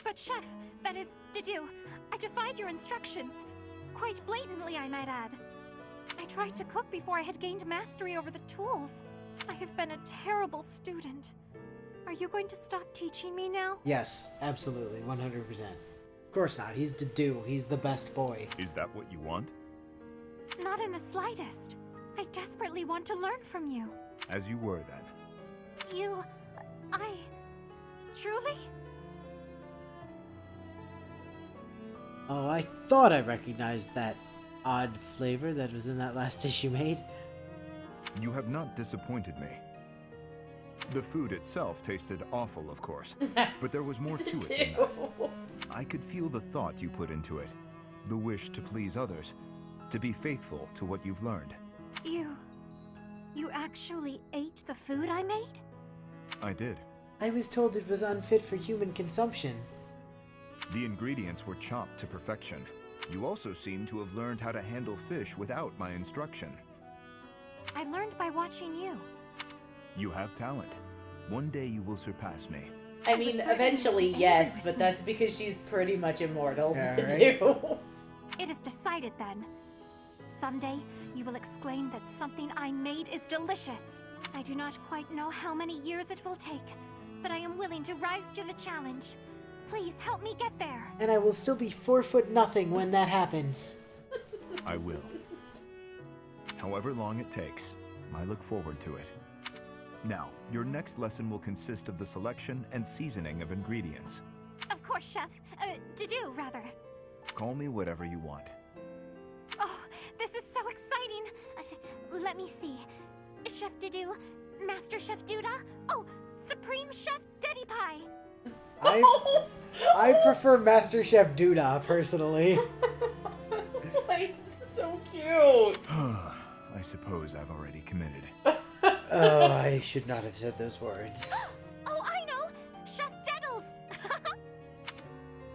But Chef, that is, Dedu, I defied your instructions. Quite blatantly, I might add. I tried to cook before I had gained mastery over the tools. I have been a terrible student. Are you going to stop teaching me now? Yes, absolutely, 100%. Of course not. He's Dedu. He's the best boy. Is that what you want? Not in the slightest. I desperately want to learn from you. As you were, then. Truly? Oh, I thought I recognized that odd flavor that was in that last dish you made. You have not disappointed me. The food itself tasted awful, of course, but there was more to it than that. I could feel the thought you put into it, the wish to please others, to be faithful to what you've learned. You actually ate the food I made? I did. I was told it was unfit for human consumption. The ingredients were chopped to perfection. You also seem to have learned how to handle fish without my instruction. I learned by watching you. You have talent. One day you will surpass me. I mean, eventually, yes, but that's because she's pretty much immortal Yeah, to right? do. It is decided then. Someday, you will exclaim that something I made is delicious. I do not quite know how many years it will take, but I am willing to rise to the challenge. Please help me get there. And I will still be 4'0" when that happens. I will. However long it takes, I look forward to it. Now, your next lesson will consist of the selection and seasoning of ingredients. Of course, Chef. To-do, rather. Call me whatever you want. Oh, this is so exciting. Let me see. Chef Didu, Master Chef Duda, oh, Supreme Chef Deddy Pie. I prefer Master Chef Duda, personally. Like, this is so cute. I suppose I've already committed. Oh, I should not have said those words. Oh, I know! Chef Deddles!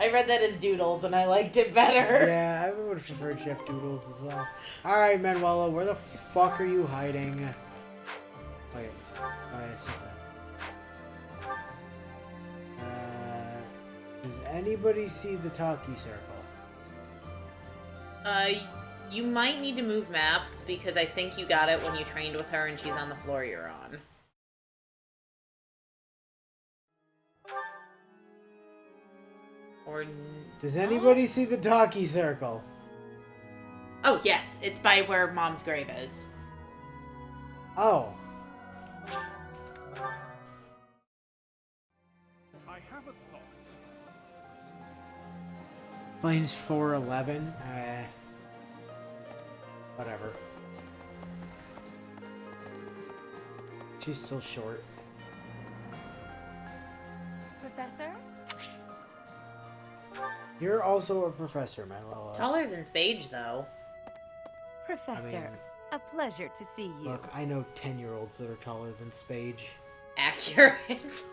I read that as Doodles, and I liked it better. Yeah, I would have preferred Chef Doodles as well. Alright, Manuela, where the fuck are you hiding? Wait. Oh, yes, he's back. Does anybody see the talkie circle? You might need to move maps, because I think you got it when you trained with her and she's on the floor you're on. Or... Does anybody see the talkie circle? Oh, yes. It's by where Mom's grave is. Oh. I have a thought. Mine's 411. Whatever. She's still short. Professor? You're also a professor, Manuela. Taller than Spage, though. Professor, a pleasure to see you. Look, I know 10-year-olds that are taller than Spage. Accurate.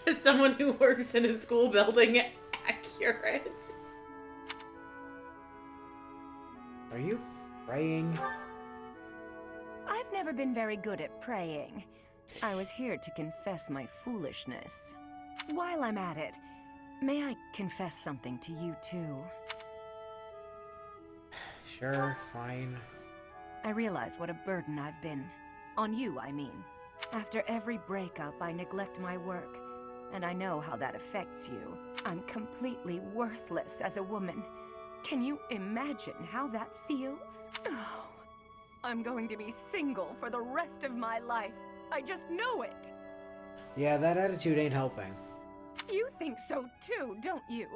As someone who works in a school building, accurate. Are you praying? I've never been very good at praying. I was here to confess my foolishness. While I'm at it, may I confess something to you too? Sure, fine. I realize what a burden I've been. On you, I mean. After every breakup, I neglect my work, and I know how that affects you. I'm completely worthless as a woman. Can you imagine how that feels? Oh, I'm going to be single for the rest of my life. I just know it. Yeah, that attitude ain't helping. You think so too, don't you?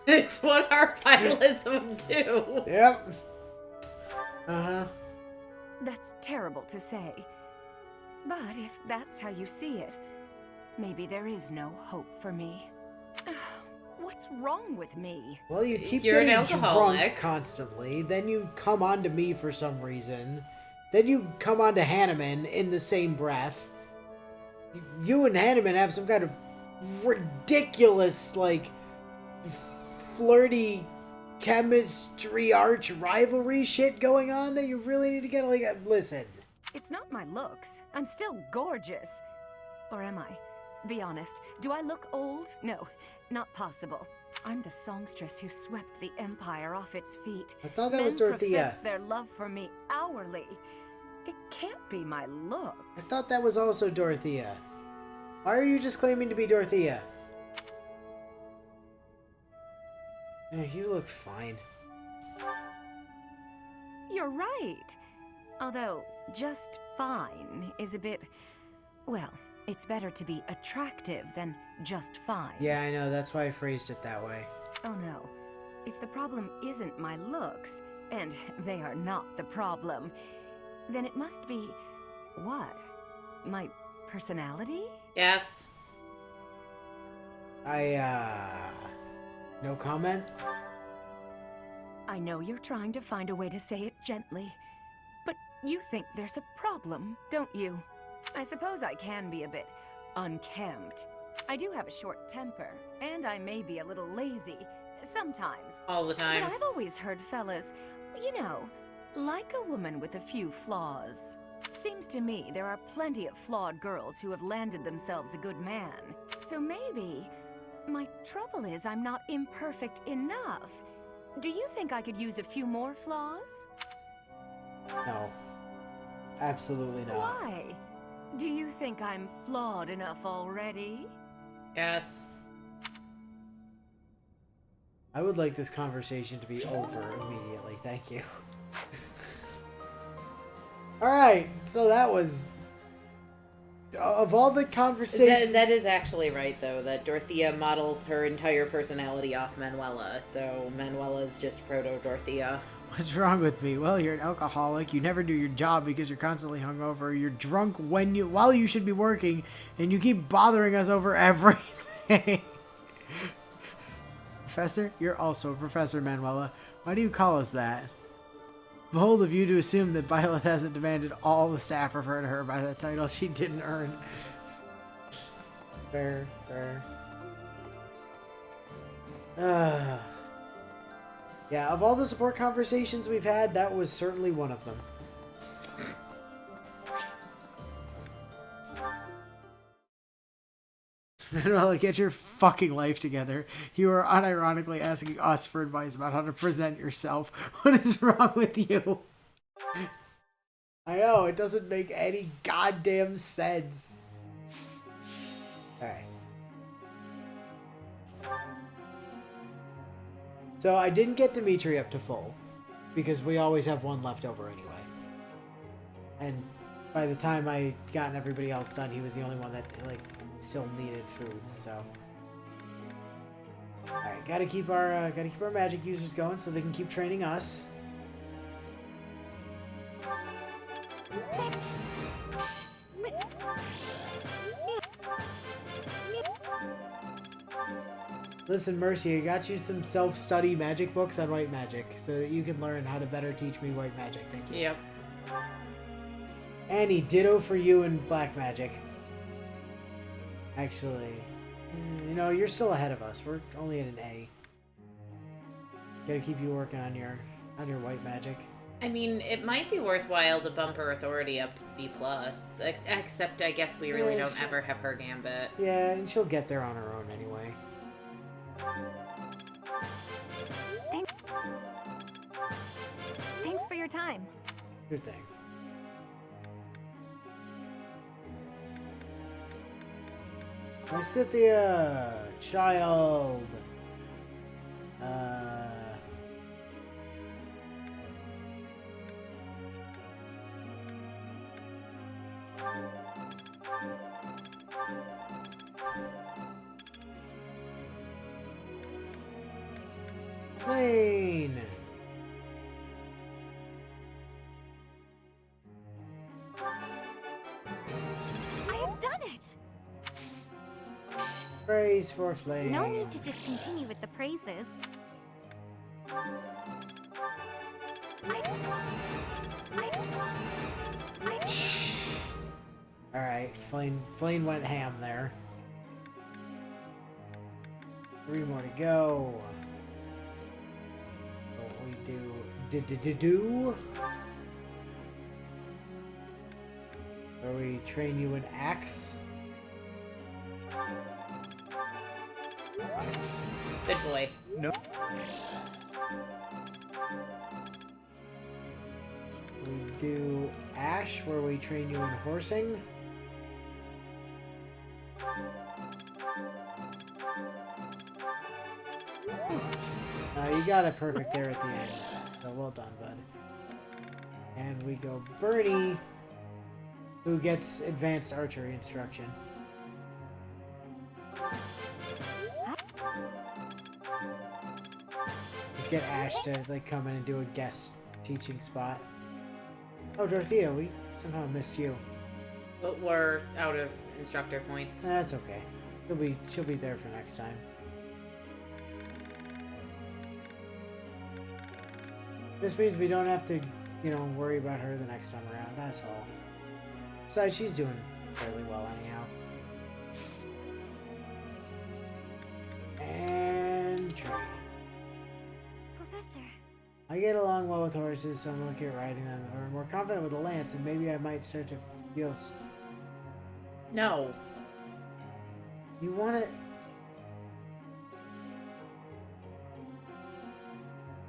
It's what our pilots do. Yep. Uh-huh. That's terrible to say. But if that's how you see it, maybe there is no hope for me. What's wrong with me? Well, you keep You're an getting alcoholic. drunk constantly, then you come on to me for some reason, then you come on to Hanneman in the same breath. You and Hanneman have some kind of ridiculous, like, flirty chemistry arch rivalry shit going on that you really need to get, like, listen. It's not my looks. I'm still gorgeous. Or am I? Be honest, do I look old? No, not possible. I'm the songstress who swept the Empire off its feet. I thought that was Men Dorothea. profess their love for me hourly. It can't be my looks. I thought that was also Dorothea. Why are you just claiming to be Dorothea? Yeah, you look fine. You're right. Although, just fine is a bit... Well, it's better to be attractive than just fine. Yeah, I know. That's why I phrased it that way. Oh no. If the problem isn't my looks, and they are not the problem, then it must be... what? My personality? Yes. No comment? I know you're trying to find a way to say it gently, but you think there's a problem, don't you? I suppose I can be a bit unkempt. I do have a short temper, and I may be a little lazy, sometimes. All the time. But I've always heard fellas, you know, like a woman with a few flaws. Seems to me there are plenty of flawed girls who have landed themselves a good man. So maybe my trouble is I'm not imperfect enough. Do you think I could use a few more flaws? No. Absolutely not. Why? Do you think I'm flawed enough already? Yes. I would like this conversation to be over immediately. Thank you. Alright, so that was... Of all the conversations... Zed is actually right, though, that Dorothea models her entire personality off Manuela, so Manuela's just proto-Dorothea. What's wrong with me? Well, you're an alcoholic, you never do your job because you're constantly hungover, you're drunk while you should be working, and you keep bothering us over everything. Professor? You're also Professor Manuela. Why do you call us that? Bold of you to assume that Violet hasn't demanded all the staff refer to her by the title she didn't earn. Fair. Yeah, of all the support conversations we've had, that was certainly one of them. Manuela, get your fucking life together. You are unironically asking us for advice about how to present yourself. What is wrong with you? I know, it doesn't make any goddamn sense. Alright. So I didn't get Dimitri up to full, because we always have one left over anyway. And by the time I gotten everybody else done, he was the only one that, like, still needed food, so... Alright, gotta keep our magic users going so they can keep training us. Listen, Mercy, I got you some self-study magic books on white magic so that you can learn how to better teach me white magic. Thank you. Yep. Annie, ditto for you in black magic. Actually, you know, you're still ahead of us. We're only at an A. Gotta keep you working on your white magic. I mean, it might be worthwhile to bump her authority up to the B+, except I guess we really don't ever have her gambit. Yeah, and she'll get there on her own anyway. Thanks for your time. Good thing. Lysithea, child. Lane. I have done it! Praise for Flame. No need to just continue with the praises. Alright, Flame went ham there. 3 more to go. What we do. Where we train you in axe. Good boy. No. We do Ash, where we train you in horsing. You got it perfect there at the end. So well done, bud. And we go Bernie, who gets advanced archery instruction. Just get Ash to like come in and do a guest teaching spot. Oh, Dorothea, we somehow missed you. But we're out of instructor points. That's okay. She'll be there for next time. This means we don't have to, you know, worry about her the next time around. That's all. Besides, she's doing fairly well anyhow. And train. Professor. I get along well with horses, so I'm okay at riding them. If I'm more confident with a lance, and maybe I might start to feel... No. You want it?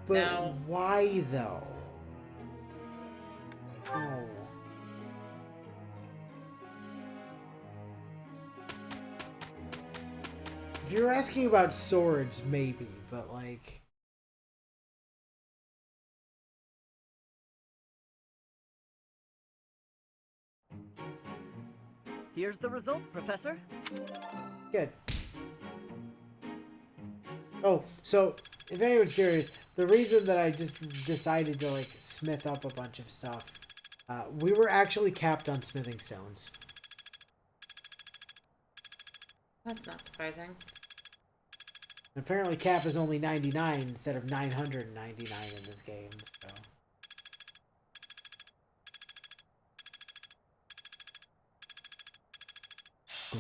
But no. Why, though? No. If you're asking about swords, maybe, but like... Here's the result, Professor. Good. Oh, so, if anyone's curious, the reason that I just decided to, like, smith up a bunch of stuff, we were actually capped on smithing stones. That's not surprising. Apparently cap is only 99 instead of 999 in this game, so...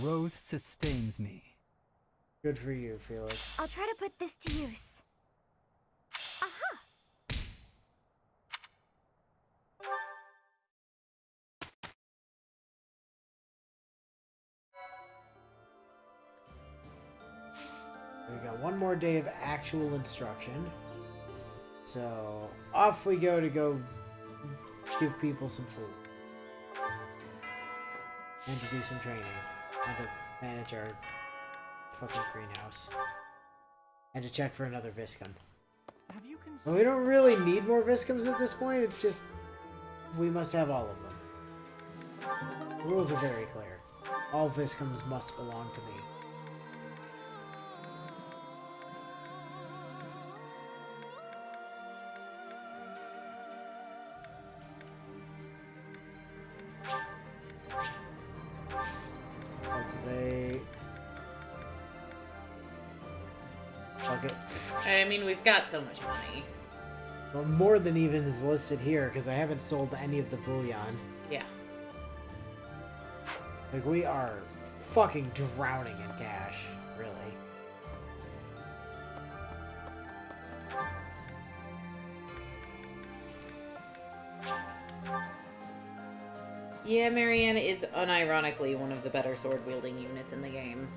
Growth sustains me. Good for you, Felix. I'll try to put this to use. Aha! We got one more day of actual instruction. So, off we go to go give people some food. And to do some training. And to manage our fucking greenhouse. And to check for another Viscum. Well, we don't really need more Viscums at this point, it's just... we must have all of them. The rules are very clear. All Viscums must belong to me. Cultivate. Fuck it. I mean, we've got so much money. Well, more than even is listed here, because I haven't sold any of the bullion. Yeah. Like, we are fucking drowning in cash, really. Yeah, Marianne is unironically one of the better sword-wielding units in the game.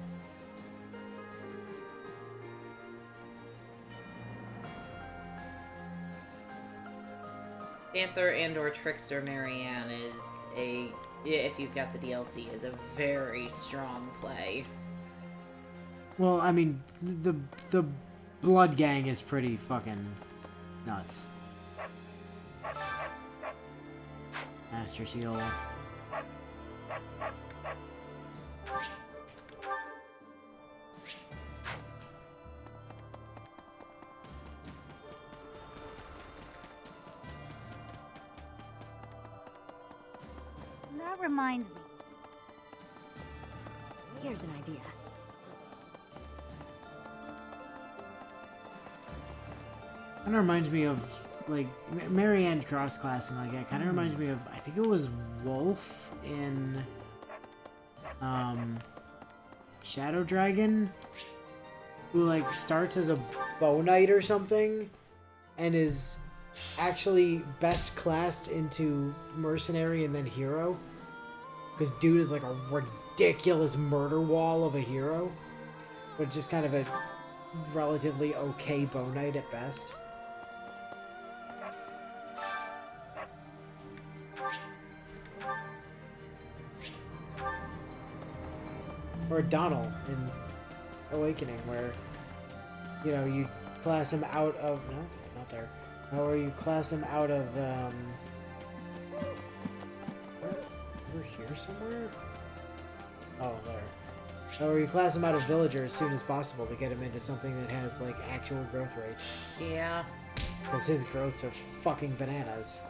Dancer and or Trickster Marianne is a, if you've got the DLC, is a very strong play. Well, I mean, the Blood Gang is pretty fucking nuts. Master Seal. That reminds me. Here's an idea. Kind of reminds me of, like, Marianne cross-classing like that. Kind of reminds me of, I think it was Wolf in, Shadow Dragon, who, like, starts as a bow knight or something, and is actually best classed into mercenary and then hero. Because dude is, like, a ridiculous murder wall of a hero, but just kind of a relatively okay bow knight at best. Or Donald in Awakening, where, you know, you class him out of... No, not there. Or you class him out of, over here somewhere? Oh, there. Or you class him out of Villager as soon as possible to get him into something that has, like, actual growth rates. Yeah. Because his growths are fucking bananas.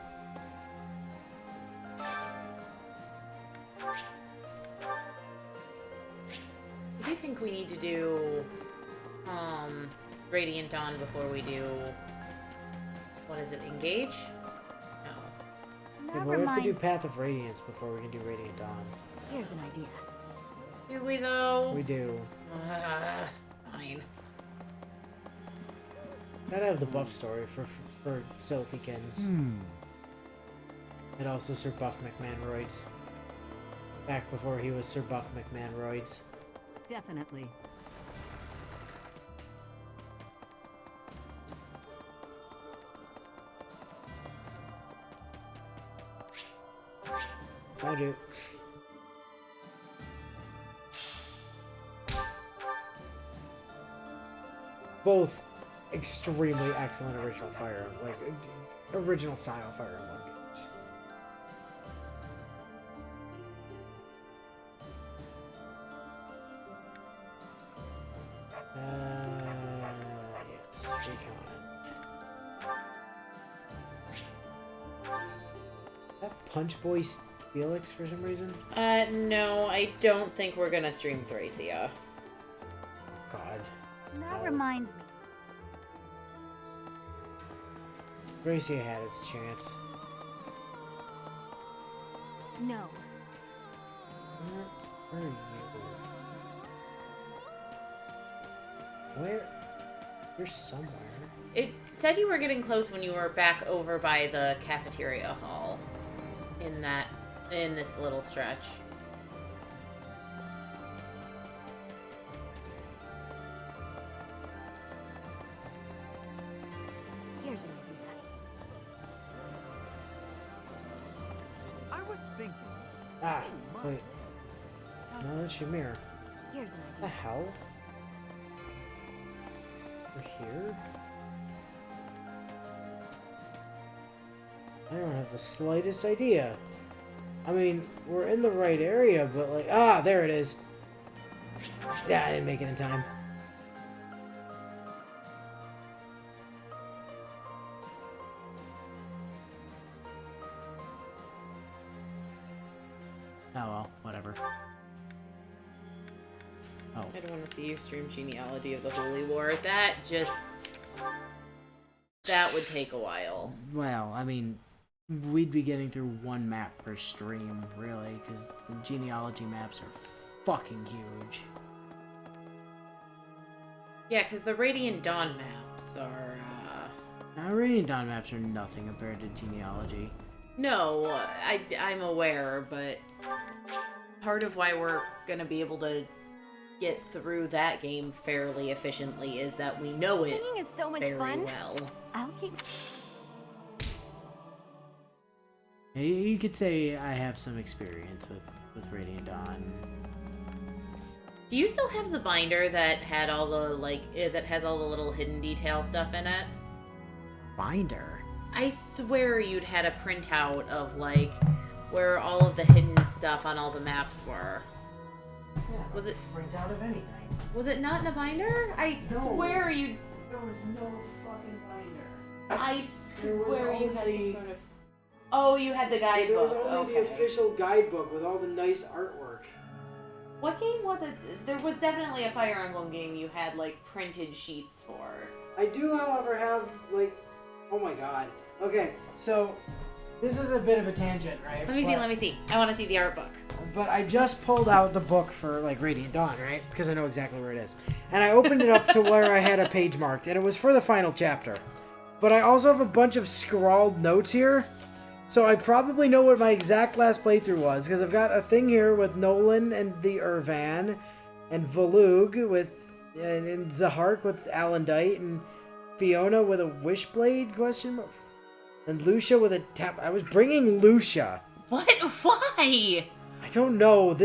I do think we need to do Radiant Dawn before we do, what is it, Engage? No. Yeah, but we have to do Path of Radiance before we can do Radiant Dawn. Here's an idea. Do we though? We do. Fine. Gotta have the buff story for Silthykins. And also Sir Buff McMahonroids. Back before he was Sir Buff McMahonroids. Definitely. I do. both extremely excellent original Fire Emblem, like original style Fire Emblem games. Yes, recon. That Punch Boy Felix for some reason? No, I don't think we're gonna stream Thracia. God. That reminds me. Thracia had its chance. No. Where are you? Where? You're somewhere. It said you were getting close when you were back over by the cafeteria hall. In this little stretch. Here's an idea. I was thinking. Ah, wait. No, that's Shamir. Here's an What the idea. hell? We're here? I don't have the slightest idea. I mean, we're in the right area, but like, ah, there it is. Yeah, I didn't make it in time. Oh well, whatever. Oh. I don't want to see you stream Genealogy of the Holy War. That would take a while. Well, I mean, we'd be getting through one map per stream, really, because the genealogy maps are fucking huge. Yeah, because the Radiant Dawn maps are, Radiant Dawn maps are nothing compared to genealogy. No, I'm aware, but part of why we're gonna be able to get through that game fairly efficiently is that we know it Singing is so much very fun. well. I'll keep. You could say I have some experience with Radiant Dawn. Do you still have the binder that had all the that has all the little hidden detail stuff in it? Binder? I swear you'd had a printout of where all of the hidden stuff on all the maps were. Yeah, Was it printout of anything? Was it not in a binder? I swear you. There was no fucking binder. I There was swear you had only- some sort of. Oh, you had the guidebook. There was only okay. the official guidebook with all the nice artwork. What game was it? There was definitely a Fire Emblem game you had printed sheets for. I do, however, have oh my god. Okay, so this is a bit of a tangent, right? Let me see. I want to see the art book. But I just pulled out the book for Radiant Dawn, right? Because I know exactly where it is. And I opened it up to where I had a page marked, and it was for the final chapter. But I also have a bunch of scrawled notes here. So I probably know what my exact last playthrough was, because I've got a thing here with Nolan and the Irvan, and Volug and Zahark with Alandite, and Fiona with a Wishblade, question mark, and Lucia with a tap. I was bringing Lucia. What? Why? I don't know.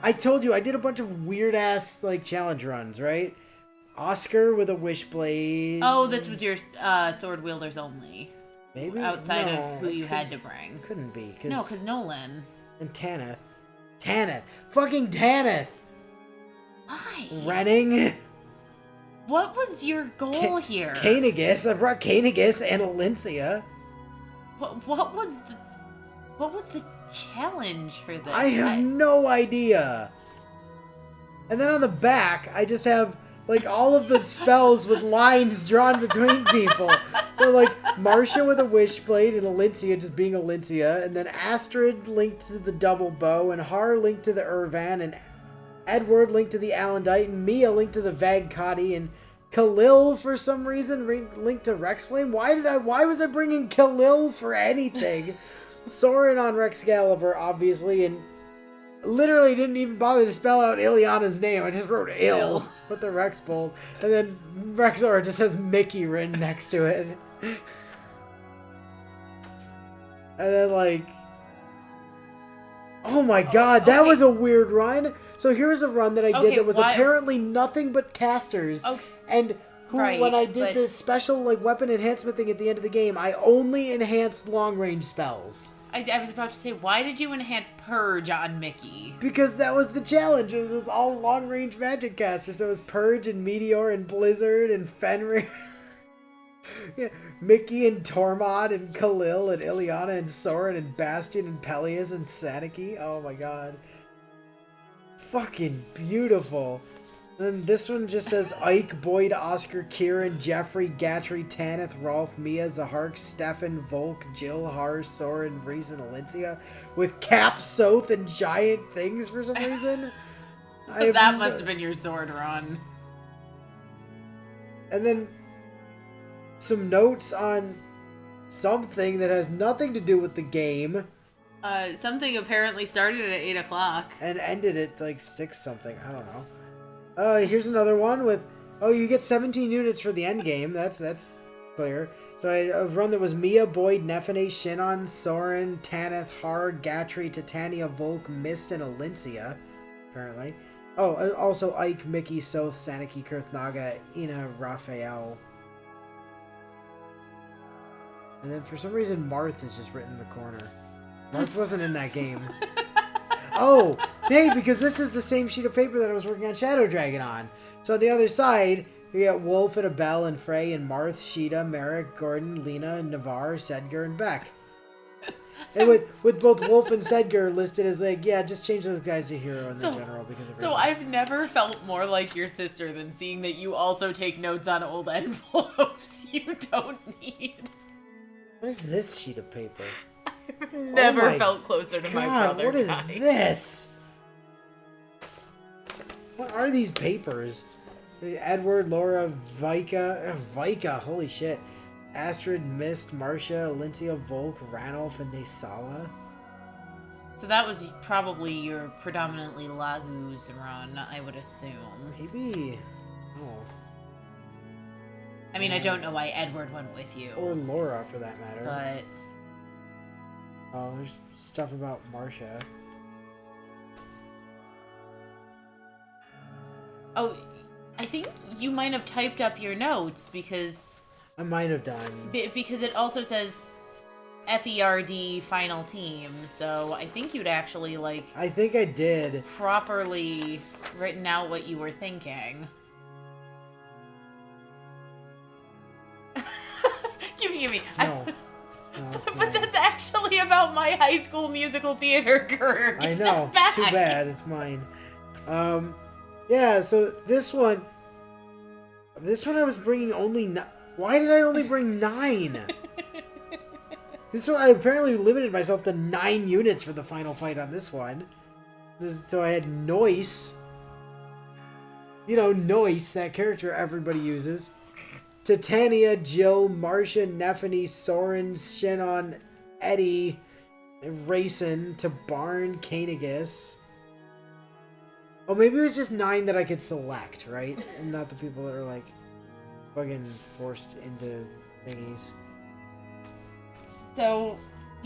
I told you, I did a bunch of weird-ass, challenge runs, right? Oscar with a Wishblade. Oh, this was your sword wielders only. Maybe? Outside No, of who it you had to bring. Couldn't be. No, because Nolan. And Tanith. Tanith! Fucking Tanith! Why? Renning. What was your goal here? Kanegus. I brought Kanegus and Alencia. What was the challenge for this? I have no idea. And then on the back, I just have all of the spells with lines drawn between people. So Marcia with a Wishblade and Alencia just being Alencia, and then Astrid linked to the double bow, and Har linked to the Irvan, and Edward linked to the Alandite, and Mia linked to the Vagkati, and Khalil for some reason linked to Rexflame. Why was I bringing Khalil for anything? Soren on Rexcalibur, obviously, and literally didn't even bother to spell out Ileana's name. I just wrote ill with the Rex bold. And then Rexor just has Mickey written next to it. And then oh my god, that was a weird run. So here's a run that I did that was apparently nothing but casters. Okay. And who, Right, when I did but- the special like weapon enhancement thing at the end of the game, I only enhanced long-range spells. I was about to say, why did you enhance Purge on Mickey? Because that was the challenge. It was all long-range magic casters. So it was Purge and Meteor and Blizzard and Fenrir. Yeah, Mickey and Tormod and Khalil and Ileana and Soren and Bastion and Peleus and Saniki. Oh my god. Fucking beautiful. Then this one just says Ike, Boyd, Oscar, Kieran, Jeffrey, Gatry, Tanith, Rolf, Mia, Zahark, Stefan, Volk, Jill, Har, Soren, Reese, and Alencia with Cap, Soth, and giant things for some reason. That must have been your sword run. And then some notes on something that has nothing to do with the game. Something apparently started at 8 o'clock. And ended at like 6 something. I don't know. Here's another one with, you get 17 units for the end game. That's clear. So a run that was Mia, Boyd, Nephine, Shinon, Soren, Tanith, Har, Gatry, Titania, Volk, Mist, and Alencia, apparently. Oh, also Ike, Mickey, Soth, Saniki, Kurth, Naga, Ina, Raphael. And then for some reason, Marth is just written in the corner. Marth wasn't in that game. Oh, hey, because this is the same sheet of paper that I was working on Shadow Dragon on. So on the other side, you got Wolf and Abel and Frey and Marth, Sheeta, Merrick, Gordon, Lena, Navarre, Sedgar, and Beck. And with both Wolf and Sedgar listed as like, yeah, just change those guys to hero in the general because of reasons. So I've never felt more like your sister than seeing that you also take notes on old envelopes you don't need. What is this sheet of paper? I've never felt closer to my brother. What is this? What are these papers? Edward, Laura, Vika, holy shit. Astrid, Mist, Marcia, Alencia, Volk, Ranulf, and Nesala. So that was probably your predominantly Laguz run, I would assume. Maybe. Oh. I mean, I don't know why Edward went with you. Or Laura, for that matter. But... Oh, there's stuff about Marcia. Oh, I think you might have typed up your notes because... I might have done. Because it also says FERD final team, so I think you'd actually, like... I think I did. Properly written out what you were thinking. Give me. No. But that's actually about my High School Musical theater career. I know. Too bad. It's mine. Yeah, so this one I was bringing only... Why did I only bring 9? This one, I apparently limited myself to 9 units for the final fight on this one. So I had Noise. You know, Noise, that character everybody uses. Titania, Jill, Marcia, Nephine, Soren, Shinon, Eddie, Rayson, Tabarn, Kanegas. Oh, maybe it was just 9 that I could select, right? And not the people that are like fucking forced into thingies. So,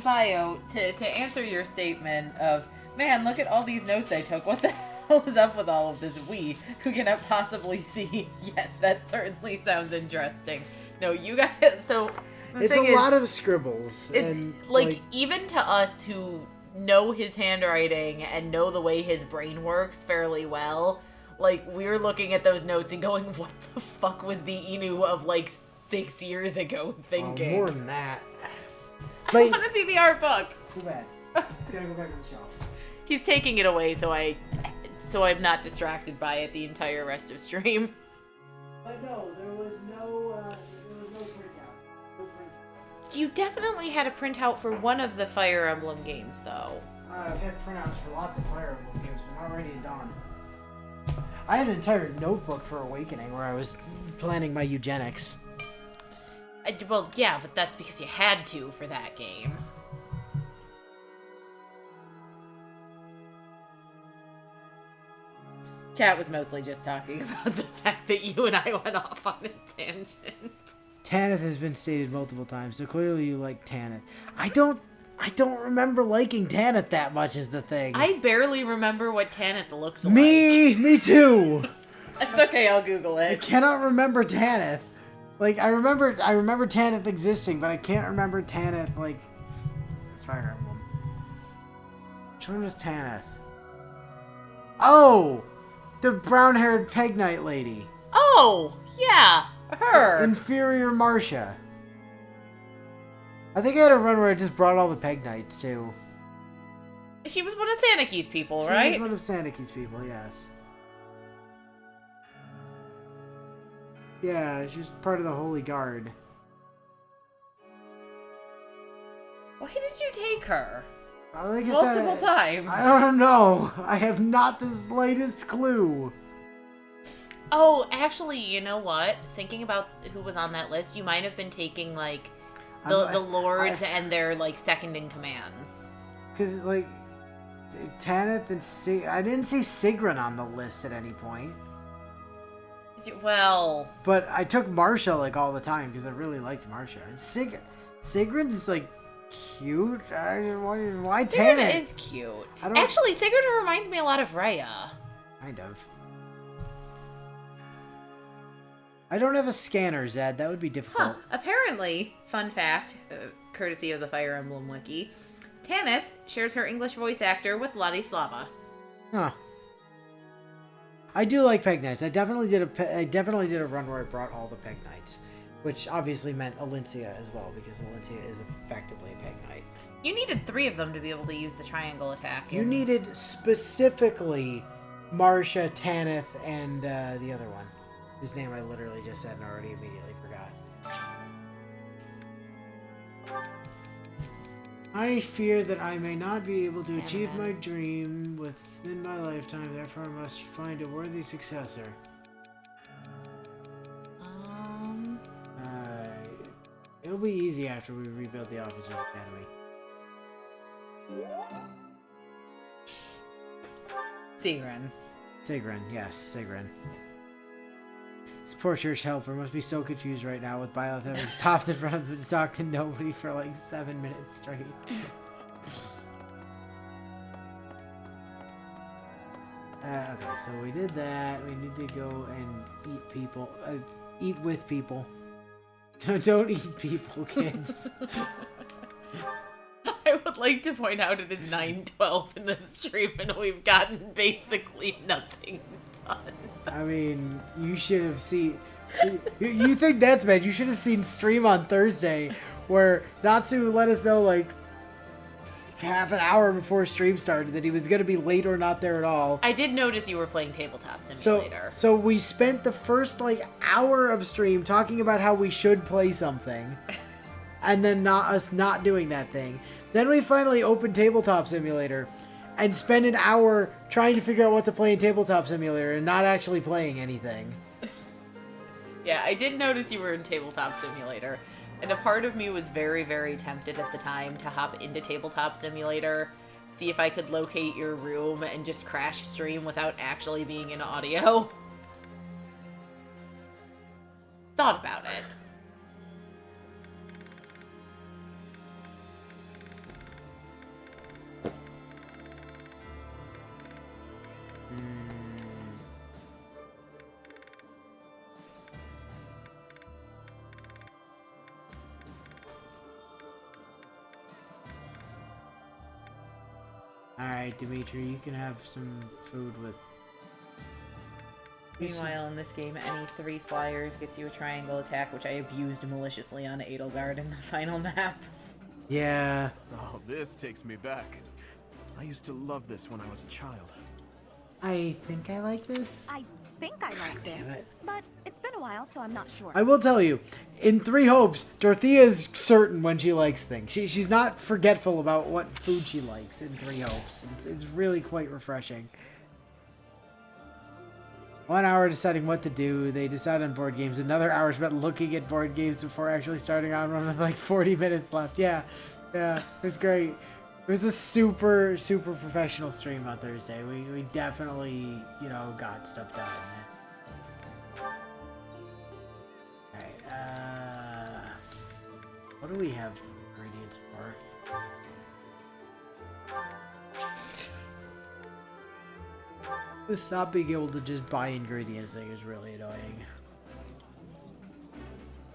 Bio, to answer your statement of, man, look at all these notes I took. What the hell is up with all of this? We, who cannot possibly see. Yes, that certainly sounds interesting. No, you guys, so... It's a lot of scribbles. It's and like, even to us who know his handwriting and know the way his brain works fairly well, like, we're looking at those notes and going, what the fuck was the Inu of, like, 6 years ago thinking? more than that. I want to see the art book. Too bad. It's gotta go back on the shelf. He's taking it away so I'm not distracted by it the entire rest of stream. But no, there was no printout. No printout. You definitely had a printout for one of the Fire Emblem games, though. I've had printouts for lots of Fire Emblem games, but not Radiant Dawn. I had an entire notebook for Awakening where I was planning my eugenics. Well, yeah, but that's because you had to for that game. Chat was mostly just talking about the fact that you and I went off on a tangent. Tanith has been stated multiple times, so clearly you like Tanith. I don't remember liking Tanith that much is the thing. I barely remember what Tanith looked like. Me too! It's okay, I'll Google I it. cannot remember Tanith. Like, I remember Tanith existing, but I can't remember Tanith, like, Fire Emblem. Which one was Tanith? Oh! The brown-haired Peg Knight lady. Oh, yeah, her. Inferior Marcia. I think I had a run where I just brought all the Peg Knights, too. She was one of Saniki's people, She right? was one of Saniki's people, yes. Yeah, she was part of the Holy Guard. Why did you take her? Like I Multiple said, times. I don't know. I have not the slightest clue. Oh, actually, you know what? Thinking about who was on that list, you might have been taking, like, the lords and their, like, second in commands. Because, like, Tanith and I didn't see Sigrun on the list at any point. Well... But I took Marcia, like, all the time, because I really liked Marcia. And Sigrun's, like, cute. Why Sigrun Tanith? is cute. Actually, Sigrun reminds me a lot of Rhea. Kind of. I don't have a scanner, Zed. That would be difficult. Apparently, fun fact, courtesy of the Fire Emblem Wiki, Tanith shares her English voice actor with Ladislava. Huh. I do like Peg Knights. I definitely did a run where I brought all the Peg Knights, which obviously meant Alencia as well, because Alencia is effectively a Peg Knight. You needed 3 of them to be able to use the triangle attack. You needed specifically Marcia, Tanith, and the other one, whose name I literally just said and already immediately forgot. I fear that I may not be able to achieve my dream within my lifetime, therefore I must find a worthy successor. It'll be easy after we rebuild the Officers Academy. Sigrun, yes, Sigrun. This poor church helper must be so confused right now with Byleth having stopped in front of them to talk to nobody for like 7 minutes straight. Okay, so we did that. We need to go and eat people. Eat with people. Don't eat people, kids. I would like to point out it is 9:12 in the stream and we've gotten basically nothing done. I mean, you should have seen... You think that's bad? You should have seen stream on Thursday where Natsu let us know like half an hour before stream started that he was going to be late or not there at all. I did notice you were playing Tabletop Simulator. So we spent the first like hour of stream talking about how we should play something and then us not doing that thing. Then we finally opened Tabletop Simulator and spent an hour trying to figure out what to play in Tabletop Simulator and not actually playing anything. Yeah, I did notice you were in Tabletop Simulator, and a part of me was very, very tempted at the time to hop into Tabletop Simulator, see if I could locate your room and just crash stream without actually being in audio. Thought about it. Alright, Dimitri, you can have some food with... Meanwhile, in this game, any 3 flyers gets you a triangle attack, which I abused maliciously on Edelgard in the final map. Yeah. Oh, this takes me back. I used to love this when I was a child. I think I like this. I think I like this, but it's been a while, so I'm not sure. I will tell you, in Three Hopes, Dorothea is certain when she likes things. She's not forgetful about what food she likes in Three Hopes. It's really quite refreshing. 1 hour deciding what to do. They decide on board games. Another hour spent looking at board games before actually starting on one with like 40 minutes left. Yeah, it was great. It was a super, super professional stream on Thursday. We definitely, got stuff done. Alright, what do we have ingredients for? This not being able to just buy ingredients thing is really annoying.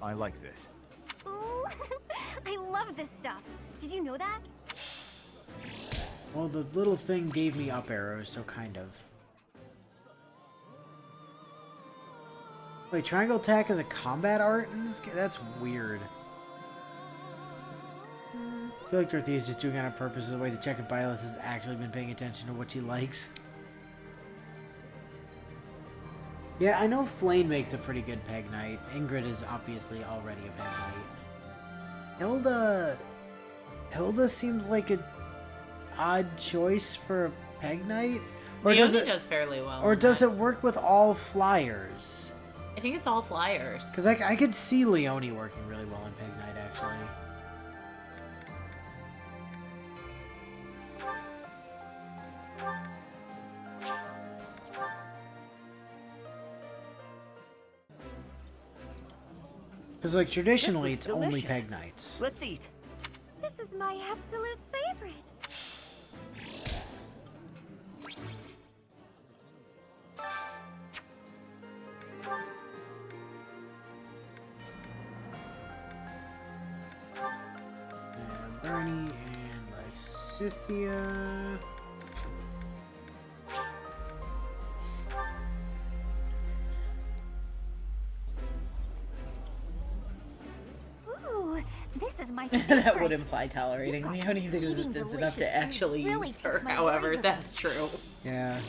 I like this. Ooh, I love this stuff. Did you know that? Well, the little thing gave me up arrows, so kind of. Wait, triangle attack is a combat art in this game? That's weird. I feel like Dorothea's just doing it on purpose as a way to check if Byleth has actually been paying attention to what she likes. Yeah, I know Flame makes a pretty good Peg Knight. Ingrid is obviously already a Peg Knight. Hilda seems like an odd choice for a Peg Knight? Or Leonie does fairly well. Or does it work with all flyers? I think it's all flyers. Because I could see Leonie working really well in Peg Knight, actually. Because, like, traditionally, it's only Peg Knights. Let's eat. This is my absolute favorite. And Bernie and Lysithia. Ooh, this is my favorite. That would imply tolerating Leonie's existence enough to actually use her. However, that's true. Yeah.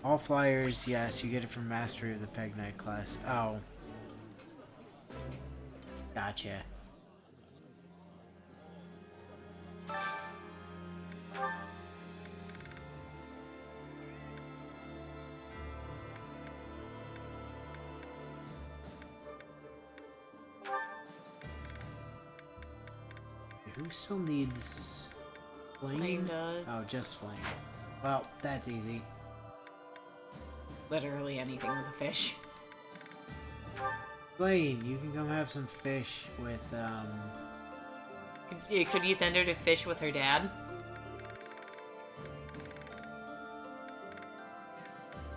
All flyers, yes, you get it from Mastery of the Peg Knight class. Oh. Gotcha. Who still needs Flame? Flame does. Oh, just Flame. Well, that's easy. Literally anything with a fish. Flame, you can come have some fish with, Could you send her to fish with her dad?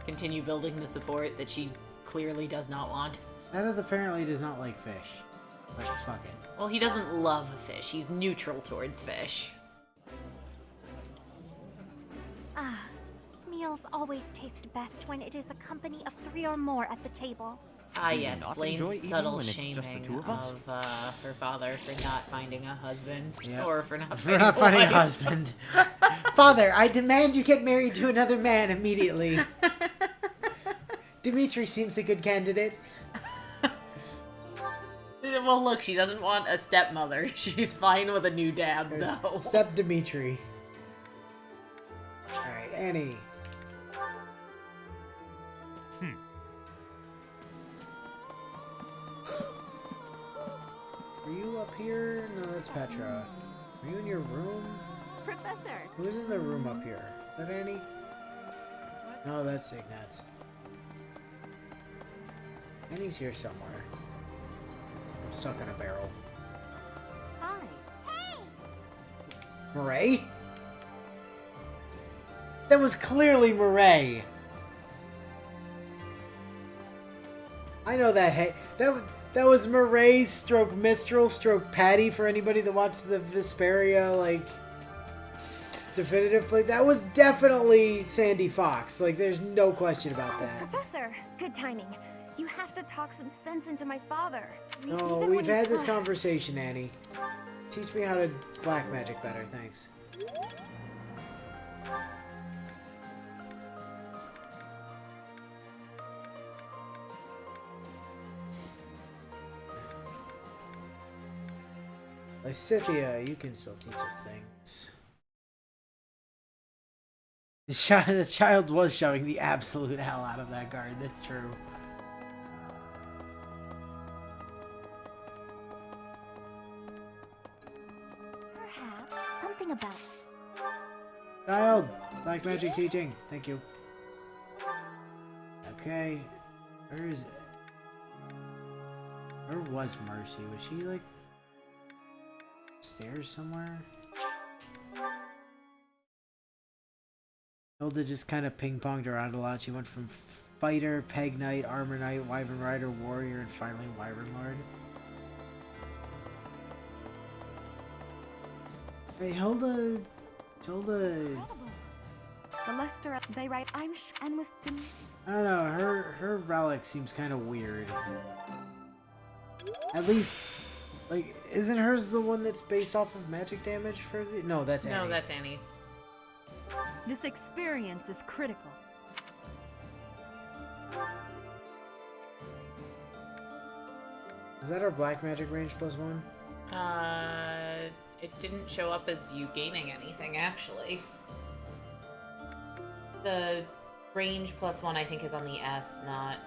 Continue building the support that she clearly does not want. Seth apparently does not like fish. But fuck it. Well, he doesn't love fish. He's neutral towards fish. Ah, meals always taste best when it is a company of 3 or more at the table. Ah, Do you yes, not Flame's enjoy eating subtle when it's shaming just the two of us? her father for not finding a husband. Yeah. Or for not For finding, not finding a wife. husband. Father, I demand you get married to another man immediately. Dimitri seems a good candidate. Well, look, she doesn't want a stepmother. She's fine with a new dad, though. Step Dimitri. Alright, Annie. Are you up here? No, that's Petra. Are you in your room? Professor. Who's in the room up here? Is that Annie? No, that's Ignatz. Annie's here somewhere. I'm stuck in a barrel. Hi. Hey! Murray? That was clearly Murray. I know that. Hey, that was Murray stroke Mistral stroke Patty for anybody that watched the Vesperia like definitive play. That was definitely Sandy Fox. Like, there's no question about that. Professor, good timing. You have to talk some sense into my father. No, Even when we've he's had this gone. conversation, Annie. Teach me how to black magic better, thanks. Lysithia, you can still teach us things. The child was showing the absolute hell out of that guard, that's true. Perhaps something about Child! Black magic teaching. Thank you. Okay. Where is it? Where was Mercy? Was she, like, upstairs somewhere? Hilda just kind of ping-ponged around a lot. She went from fighter, peg knight, armor knight, wyvern rider, warrior, and finally wyvern lord. Hey, Hilda... The Lester, they write, and with I don't know, her relic seems kind of weird. At least, like, isn't hers the one that's based off of magic damage for the... No, that's Annie. No, that's Annie's. This experience is critical. Is that our black magic range +1? It didn't show up as you gaining anything, actually. The range +1, I think, is on the S, not...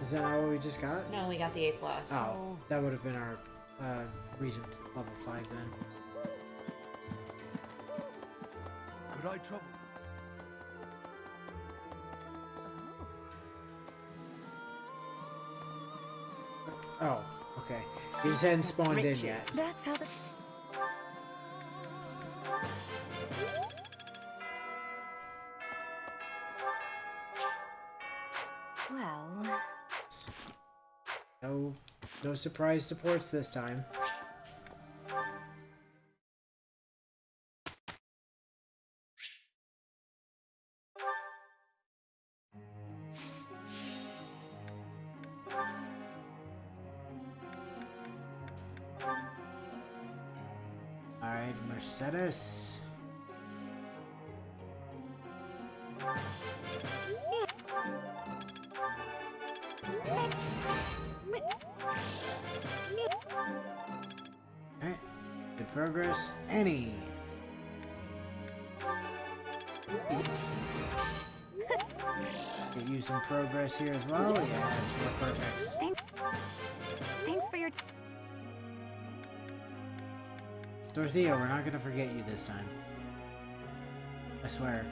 Is that not what we just got? No, we got the A+. Oh, that would have been our reason level 5 then. Could I trouble? Oh, okay. You just hadn't spawned in yet. That's how the... Well... No surprise supports this time. Alright, Mercedes. Alright, good progress. Annie. Get you some progress here as well. Yes, more perfects. Thanks for your... Dorothea, we're not gonna forget you this time. I swear.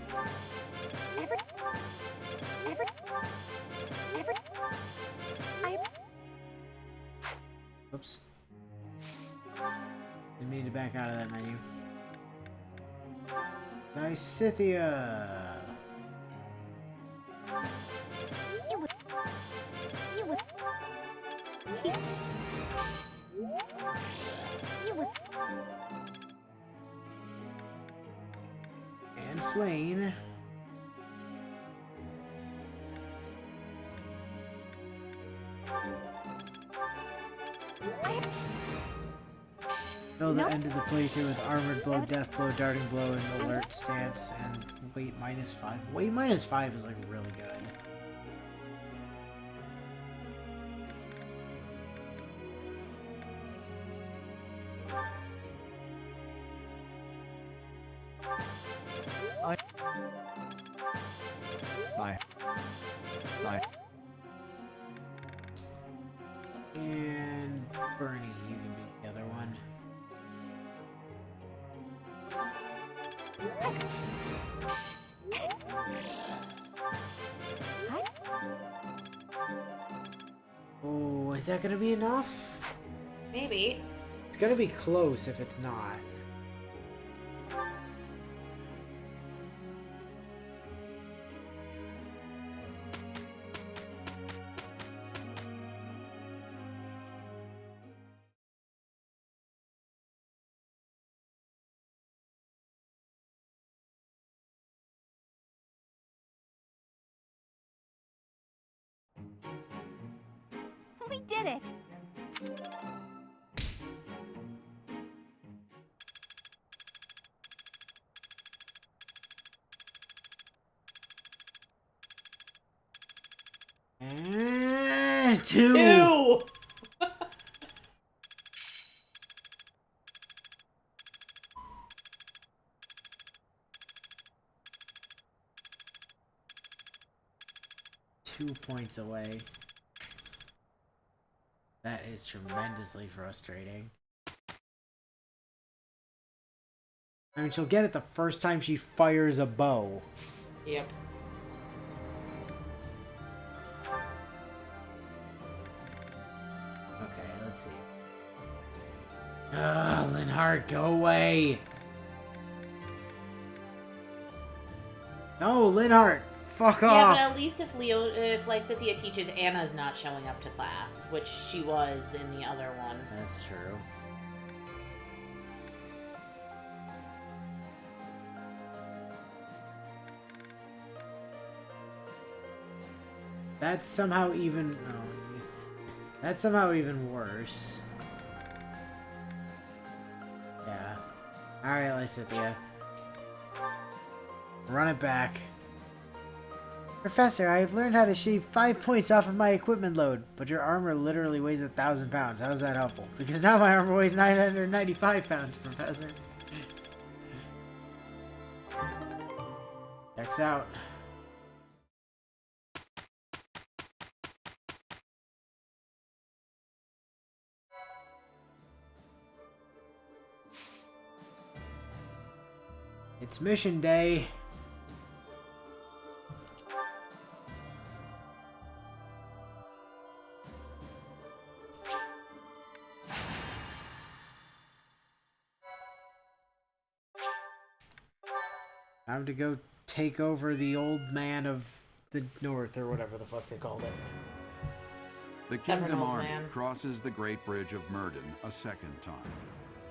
Oops. Didn't mean to back out of that menu. Nice, Scythia! And Flane. Fill the end of the playthrough with Armored Blow, Death Blow, Darting Blow, and Alert Stance, and Weight -5. Weight -5 is like really good. Bye. And Bernie, you can be the other one. Oh, is that gonna be enough? Maybe. It's gonna be close if it's not. We did it! And 2! 2! Two points away. That is tremendously frustrating. I mean, she'll get it the first time she fires a bow. Yep. Okay, let's see. Ugh, Linhardt, go away! No, Linhart, fuck Yeah, off. but at least if Lysithea teaches, Anna's not showing up to class, which she was in the other one. That's true. That's somehow even... Oh, that's somehow even worse. Yeah. Alright, Lysithea. Run it back. Professor, I have learned how to shave 5 points off of my equipment load, but your armor literally weighs 1,000 pounds. How is that helpful? Because now my armor weighs 995 pounds, Professor. Checks out. It's mission day. Time to go take over the old man of the north, or whatever the fuck they called it. The Kingdom Army crosses the Great Bridge of Myrden a second time,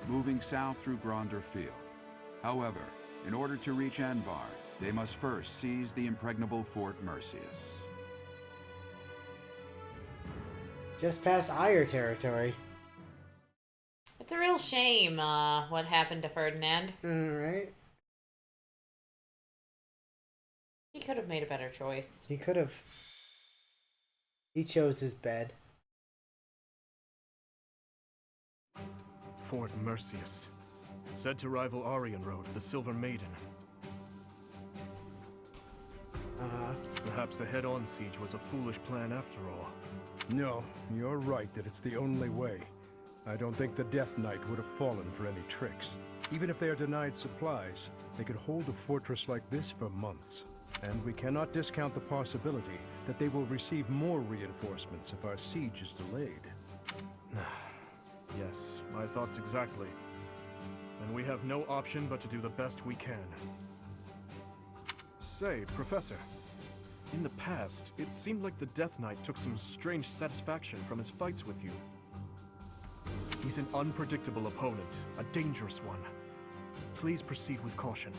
moving south through Gronder Field. However, in order to reach Anbar, they must first seize the impregnable Fort Mercius. Just past Ire territory. It's a real shame, what happened to Ferdinand. Right? He could have made a better choice. He could have. He chose his bed. Fort Mercius. Said to rival Aryan Road, the Silver Maiden. Perhaps a head-on siege was a foolish plan after all. No, you're right that it's the only way. I don't think the Death Knight would have fallen for any tricks. Even if they are denied supplies, they could hold a fortress like this for months. And we cannot discount the possibility that they will receive more reinforcements if our siege is delayed. Yes, my thoughts exactly. And we have no option but to do the best we can. Say, Professor, in the past, it seemed like the Death Knight took some strange satisfaction from his fights with you. He's an unpredictable opponent, a dangerous one. Please proceed with caution.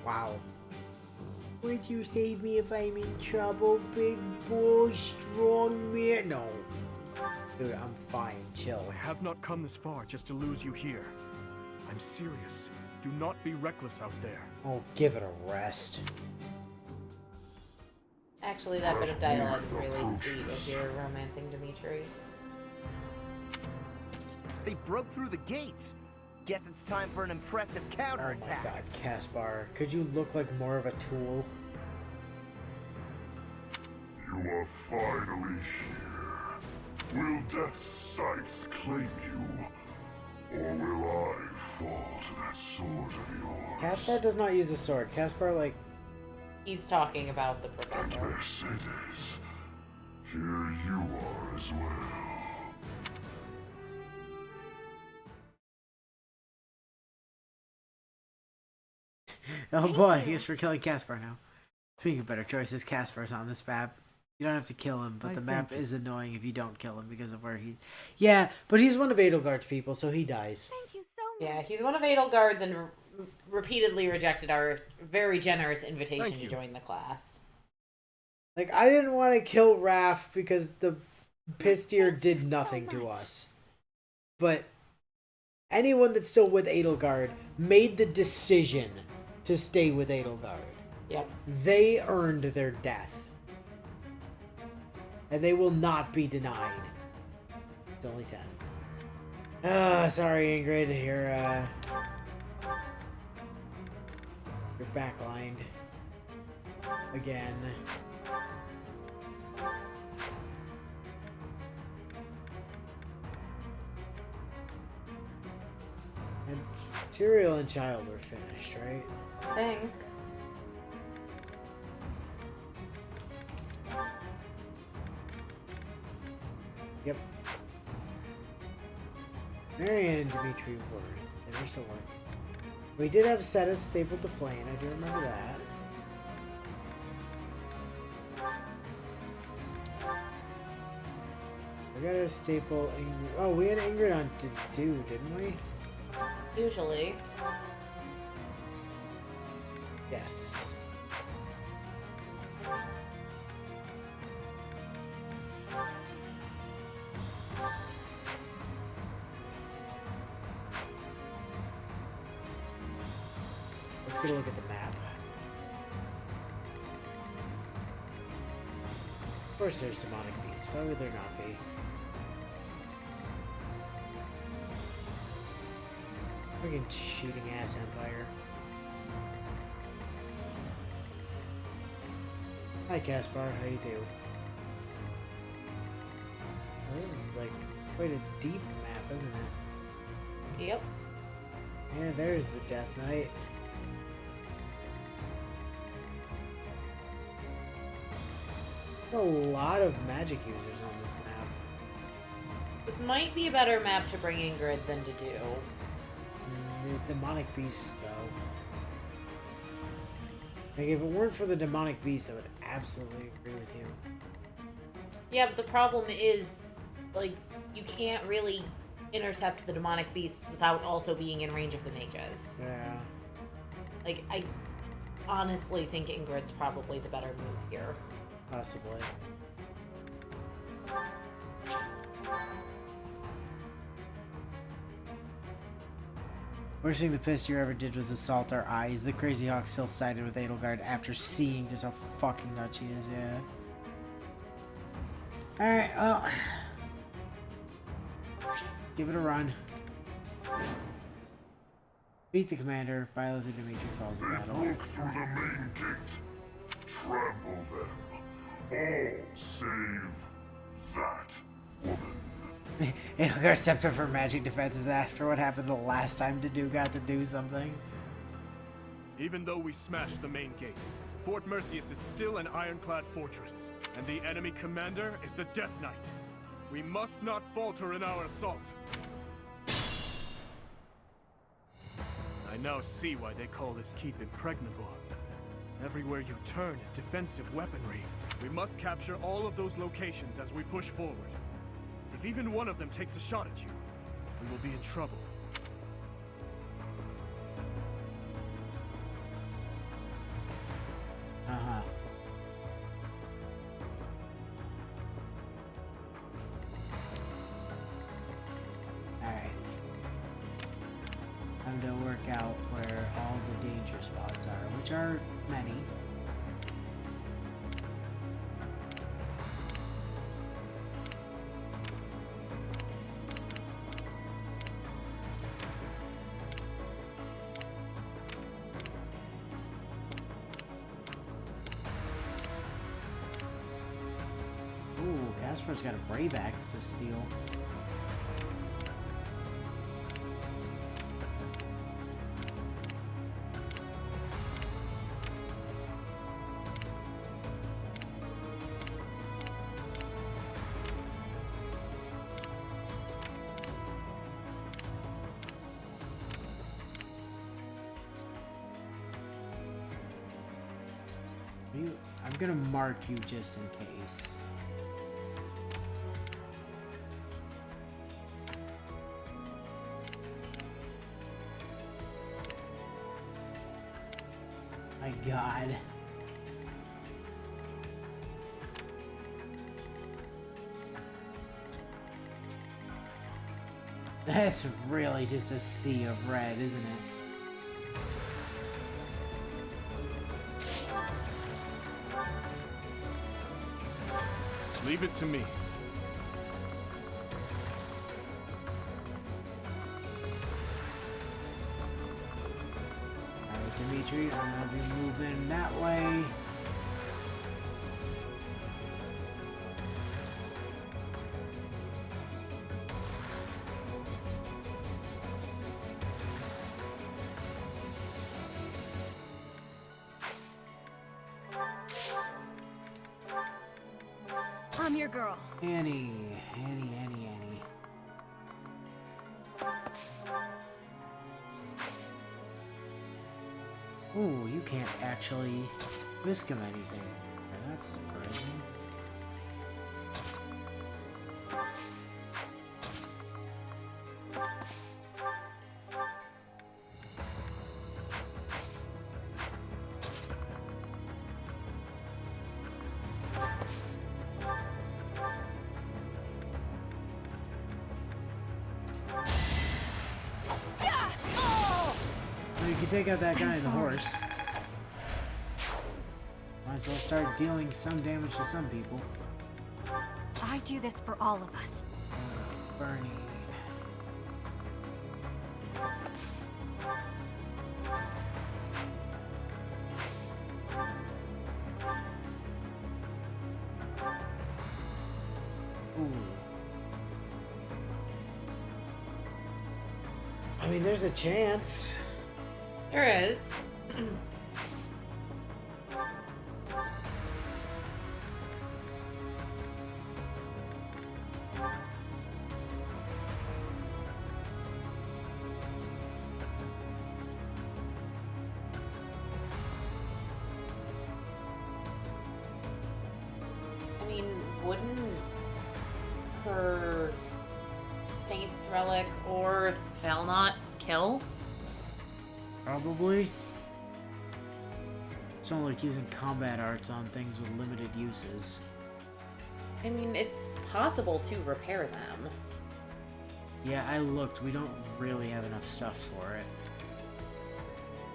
Wow. Would you save me if I'm in trouble, big boy, strong man? No. Dude, I'm fine. Chill. I have not come this far just to lose you here. I'm serious. Do not be reckless out there. Oh, give it a rest. Actually, that bit of dialogue is really sweet if you're romancing Dimitri. They broke through the gates. Guess it's time for an impressive counterattack. Oh my god, Caspar. Could you look like more of a tool? You are finally here. Will Death's scythe claim you? Or will I fall to that sword of yours? Caspar does not use a sword. Caspar, like... He's talking about the professor. Mercedes, here you are as well. Oh boy, he's for killing Caspar now. Speaking of better choices, Caspar's on this map. You don't have to kill him, but the map is annoying if you don't kill him because of where he... Yeah, but he's one of Edelgard's people, so he dies. Thank you so much. Yeah, he's one of Edelgard's and repeatedly rejected our very generous invitation Thank to you. join the class. Like, I didn't want to kill Raph because the Pistier did nothing to us. But anyone that's still with Edelgard made the decision to stay with Edelgard. Yep. They earned their death. And they will not be denied. It's only 10. Sorry, Ingrid. You're backlined. Again. And Tyrael and Child were finished, right? I think. Yep. Marianne and Dimitri were. They were still working. We did have Seth stapled to Flame. I do remember that. We got a staple Ingrid. Oh, we had Ingrid on to do, didn't we? Usually. Yes. Let's get a look at the map. Of course there's demonic beasts. Why would there not be? Friggin' cheating ass Empire. Hi Caspar, how you do? Oh, this is like quite a deep map, isn't it? Yep. Yeah, there's the Death Knight. A lot of magic users on this map. This might be a better map to bring Ingrid than to do. The demonic beasts, though. Like, if it weren't for the demonic beasts, I would absolutely agree with you. Yeah, but the problem is, like, you can't really intercept the demonic beasts without also being in range of the mages. Yeah. Like, I honestly think Ingrid's probably the better move here. Possibly. Worst thing the Pister ever did was assault our eyes. The Crazy Hawk still sided with Edelgard after seeing just how fucking nuts she is, yeah. Alright, well. Give it a run. Beat the commander. Violet and Dimitri falls in battle. Broke through the main gate. Trample them. All save that woman. Edelgard stepped up her magic defenses after what happened the last time Dedue got to do something. Even though we smashed the main gate, Fort Merceus is still an ironclad fortress, and the enemy commander is the Death Knight. We must not falter in our assault. I now see why they call this keep impregnable. Everywhere you turn is defensive weaponry. We must capture all of those locations as we push forward. If even one of them takes a shot at you, we will be in trouble. Uh-huh. Alright. Time to work out where all the danger spots are, which are many. Ooh, Casper's got a Brave Axe to steal. I'm gonna mark you just in case. My God. That's really just a sea of red, isn't it? Leave it to me. Alright, Dimitri, I'm gonna be moving that way. I'm your girl. Annie. Ooh, you can't actually whisk him anything. That's surprising. Well, you can take out that guy and the horse. Might as well start dealing some damage to some people. I do this for all of us. Bernie. Ooh. I mean, there's a chance. There is. I mean, wouldn't her Saint's Relic or Falnot kill? Probably. It's only like using combat arts on things with limited uses. I mean, it's possible to repair them. Yeah, I looked. We don't really have enough stuff for it.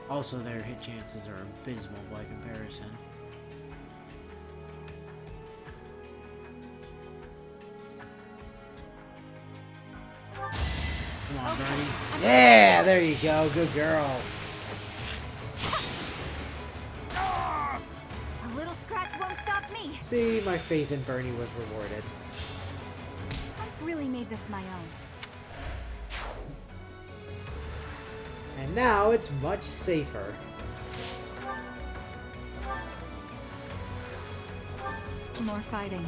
Also, their hit chances are abysmal by comparison. Come on, Bernie. Yeah, there you go. Good girl. A little scratch won't stop me. See, my faith in Bernie was rewarded. I've really made this my own. And now it's much safer. More fighting.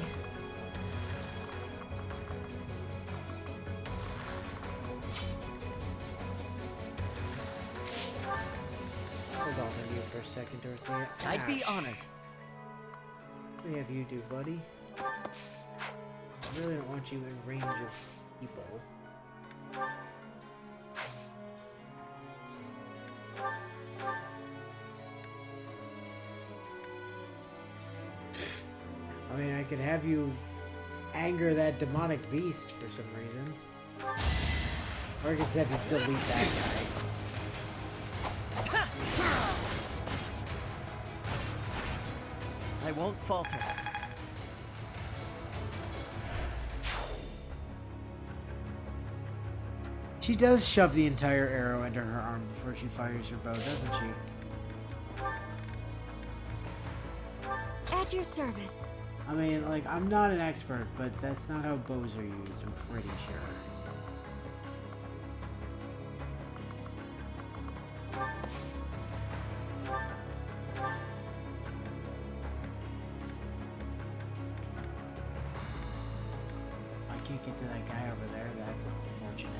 Hold on to you for a second, Dorothea. I'd be Ash. honored. What do you have you do, buddy? I really don't want you in range of people. I mean, I could have you anger that demonic beast for some reason. Or I could just have you delete that guy. I won't falter. She does shove the entire arrow into her arm before she fires her bow, doesn't she? At your service. I mean, like, I'm not an expert, but that's not how bows are used, I'm pretty sure. I can't get to that guy over there, that's unfortunate.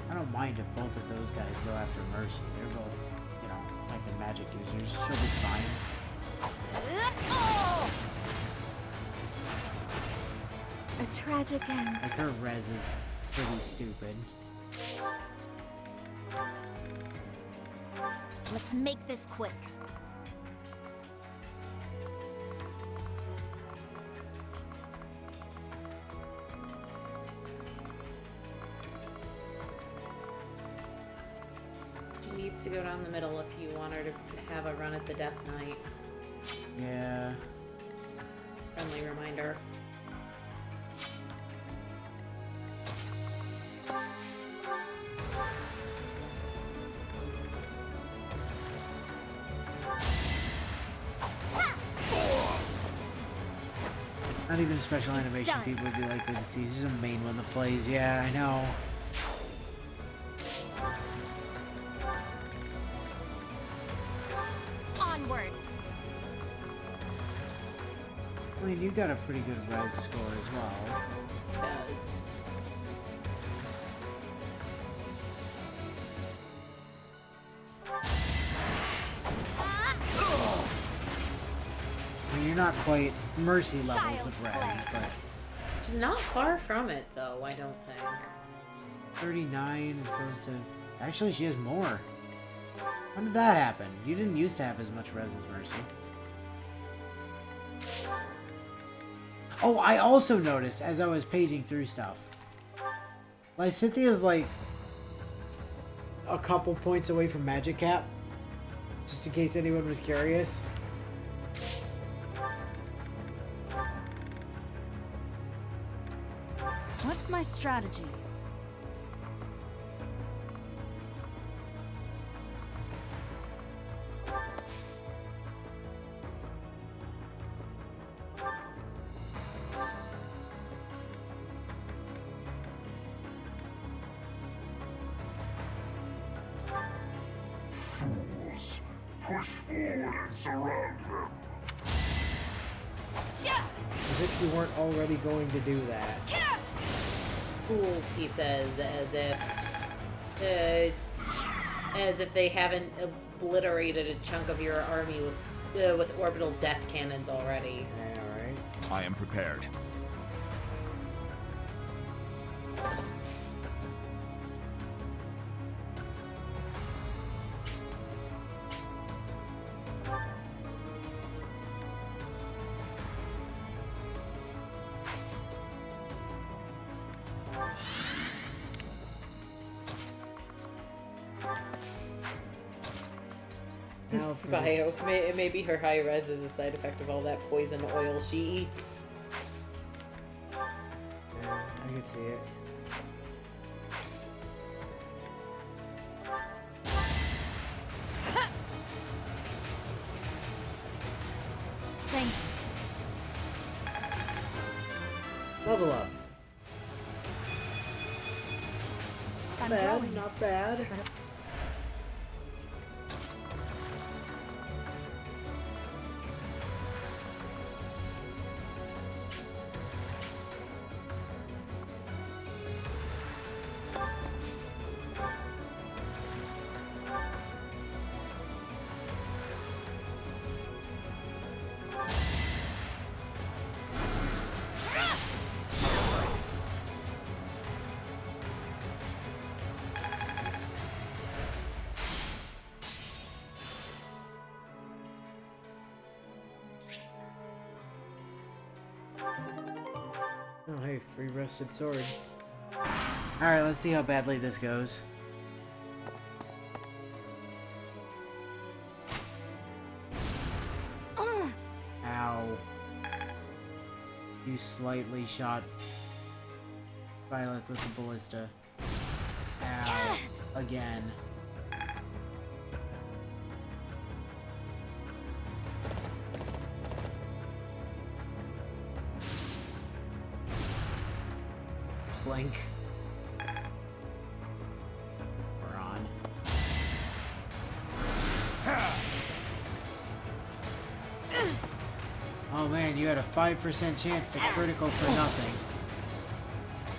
I don't mind if both of those guys go after Mercy. They're both, you know, like the magic users. She'll be fine. A tragic end. Like, her res is pretty stupid. Let's make this quick. She needs to go down the middle if you want her to have a run at the Death Knight. Yeah. Friendly reminder. Not even special animation people would be likely to see. This is a main one that plays. Yeah, I know. you got a pretty good res score as well. Does. I mean, you're not quite mercy levels of res, but She's not far from it, though, I don't think. 39 as opposed to... Actually, she has more. When did that happen? You didn't used to have as much res as Mercy. Oh, I also noticed as I was paging through stuff. Lysithea's like a couple points away from Magic Cap. Just in case anyone was curious. What's my strategy? Fools, push forward and surround them. As if you weren't already going to do that. Fools, he says, as if they haven't obliterated a chunk of your army with orbital death cannons already. Yeah, right. I am prepared. Now for Bio. this. Maybe her high res is a side effect of all that poison oil she eats. Yeah, I could see it. Thank you. Level up. I'm Not bad, growing. not bad. Oh, hey, free rusted sword. Alright, let's see how badly this goes. Ow. You slightly shot Violet with the ballista. Ow. Again. Blink. We're on. Oh man, you had a 5% chance to critical for nothing.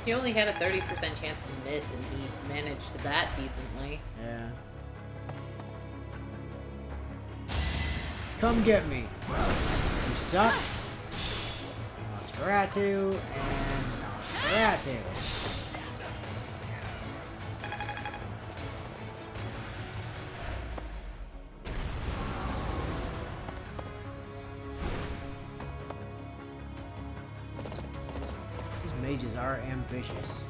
He only had a 30% chance to miss, and he managed that decently. Yeah. Come get me. You suck. Nosferatu and Nosferatu. These mages are ambitious.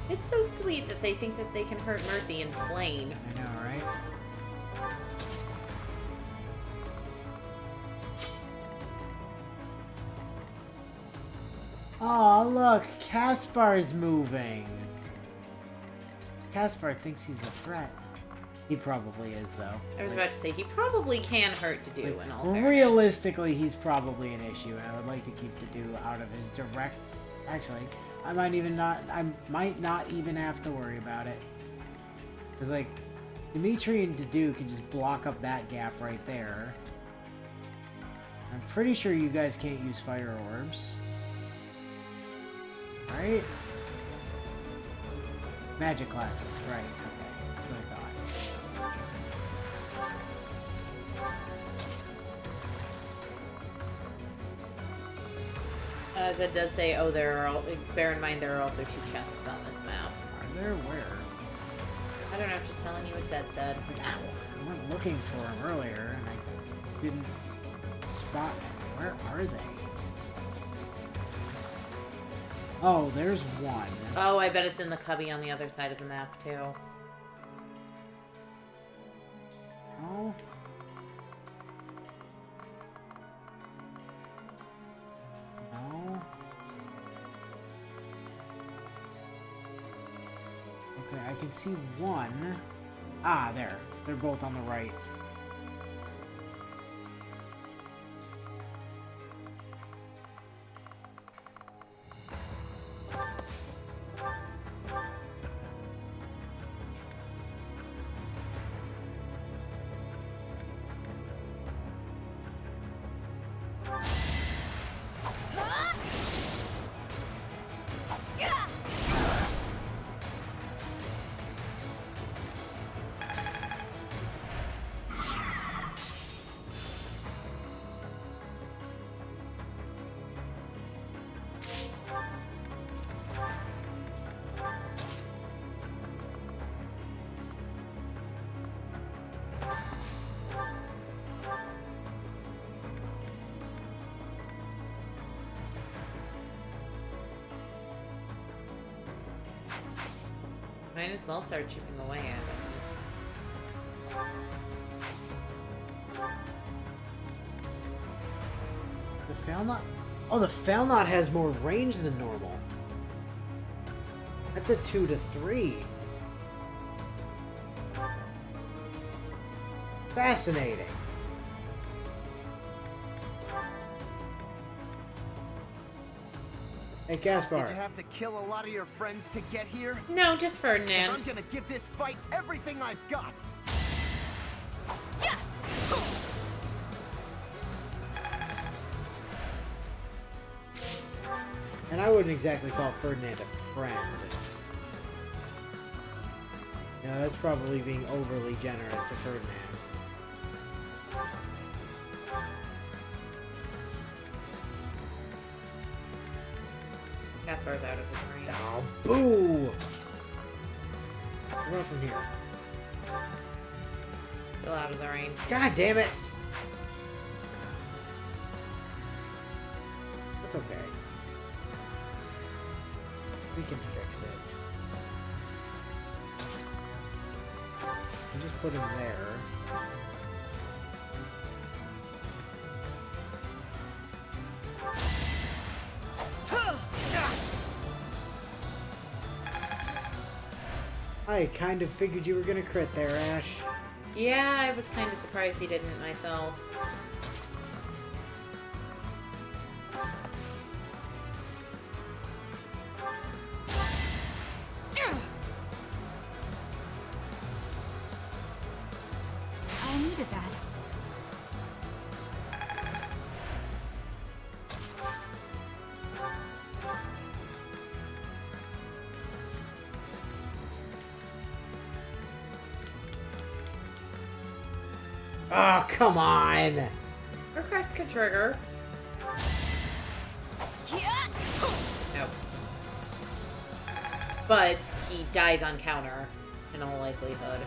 It's so sweet that they think that they can hurt Mercy and Flame. I know, right? Oh, look, Caspar's moving. Caspar thinks he's a threat. He probably is, though. I was about to say, he probably can hurt Dedue in all fairness. Realistically, he's probably an issue, and I would like to keep Dedue out of his direct... Actually, I might not even have to worry about it. Because, like, Dimitri and Dedu can just block up that gap right there. I'm pretty sure you guys can't use fire orbs. Right? Magic classes, right. Okay. That's what I thought. As it does say, oh, bear in mind there are also 2 chests on this map. Are there? Where? I don't know, just telling you what Zed said. I went looking for them earlier, and I didn't spot them. Where are they? Oh, there's one. Oh, I bet it's in the cubby on the other side of the map, too. Oh. No. Okay, I can see one. Ah, there. They're both on the right. Might as well start chipping away at it. The fail knot? Oh, the fail knot has more range than normal. That's a 2 to 3. Fascinating. Hey, Gaspar. Did you have to kill a lot of your friends to get here? No, just Ferdinand. 'Cause I'm gonna give this fight everything I've got. And I wouldn't exactly call Ferdinand a friend. You know, that's probably being overly generous to Ferdinand. Gaspar's out of his range. Oh, boo! What about from here? Still out of the range. God damn it! That's okay. We can fix it. We just put him there. I kind of figured you were gonna crit there, Ash. Yeah, I was kind of surprised he didn't myself. I needed that. Oh, come on! Her crest could trigger. Nope. But he dies on counter, in all likelihood.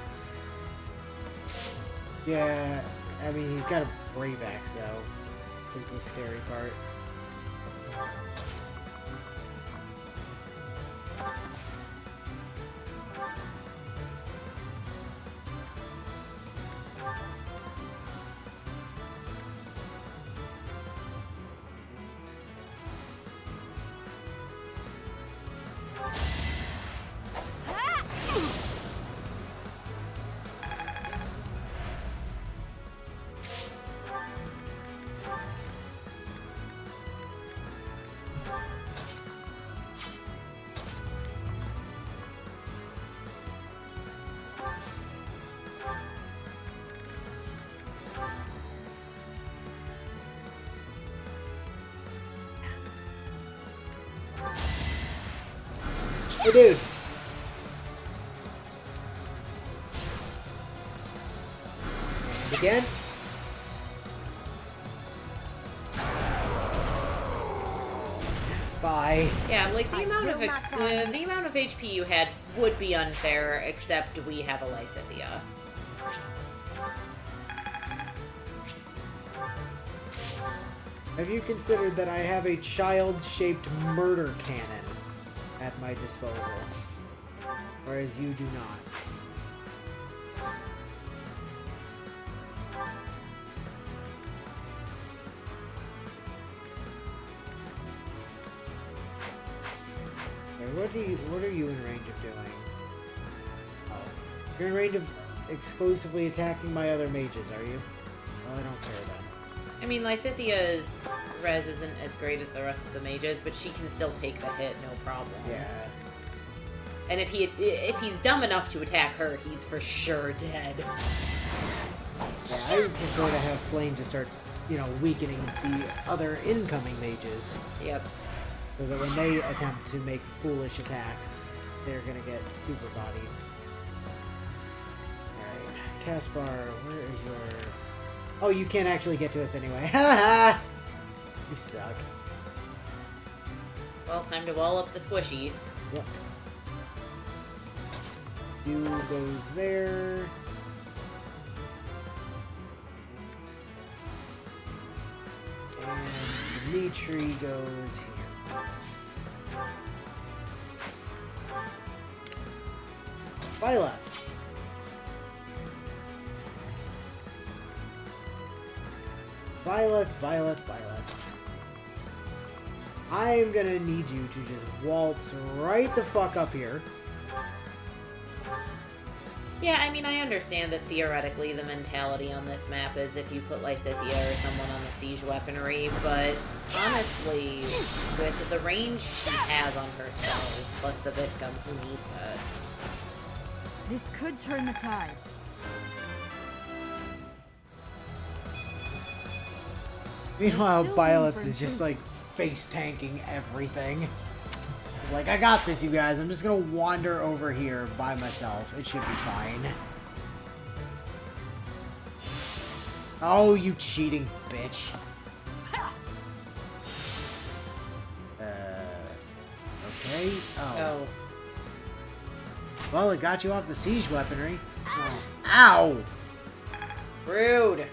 Yeah, I mean, he's got a Brave Axe, though, is the scary part. Hey, dude. And again. Bye. Yeah, like the amount of HP you had would be unfair, except we have a Lysithia. Have you considered that I have a child-shaped murder cannon at my disposal? Whereas you do not. Okay, what are you in range of doing? Oh. You're in range of exclusively attacking my other mages, are you? Well, I don't care then. I mean, Lysithia's res isn't as great as the rest of the mages, but she can still take the hit, no problem. Yeah. And if he's dumb enough to attack her, he's for sure dead. Yeah, I would prefer to have Flame just start, you know, weakening the other incoming mages. Yep. So that when they attempt to make foolish attacks, they're gonna get super bodied. Alright, Caspar, where is your... Oh, you can't actually get to us anyway. Haha! You suck. Well, time to wall up the squishies. Yep. Dew goes there. And Dimitri goes here. Byleth. Byleth. I'm gonna need you to just waltz right the fuck up here. Yeah, I mean, I understand that theoretically the mentality on this map is if you put Lysithia or someone on the siege weaponry, but honestly, with the range she has on her spells, plus the Viscum, who needs it? This could turn the tides. Meanwhile, Byleth is just like face tanking everything. Like, I got this, you guys. I'm just gonna wander over here by myself. It should be fine. Oh, you cheating bitch. Okay. Oh. Well, it got you off the siege weaponry. Oh. Ow! Rude.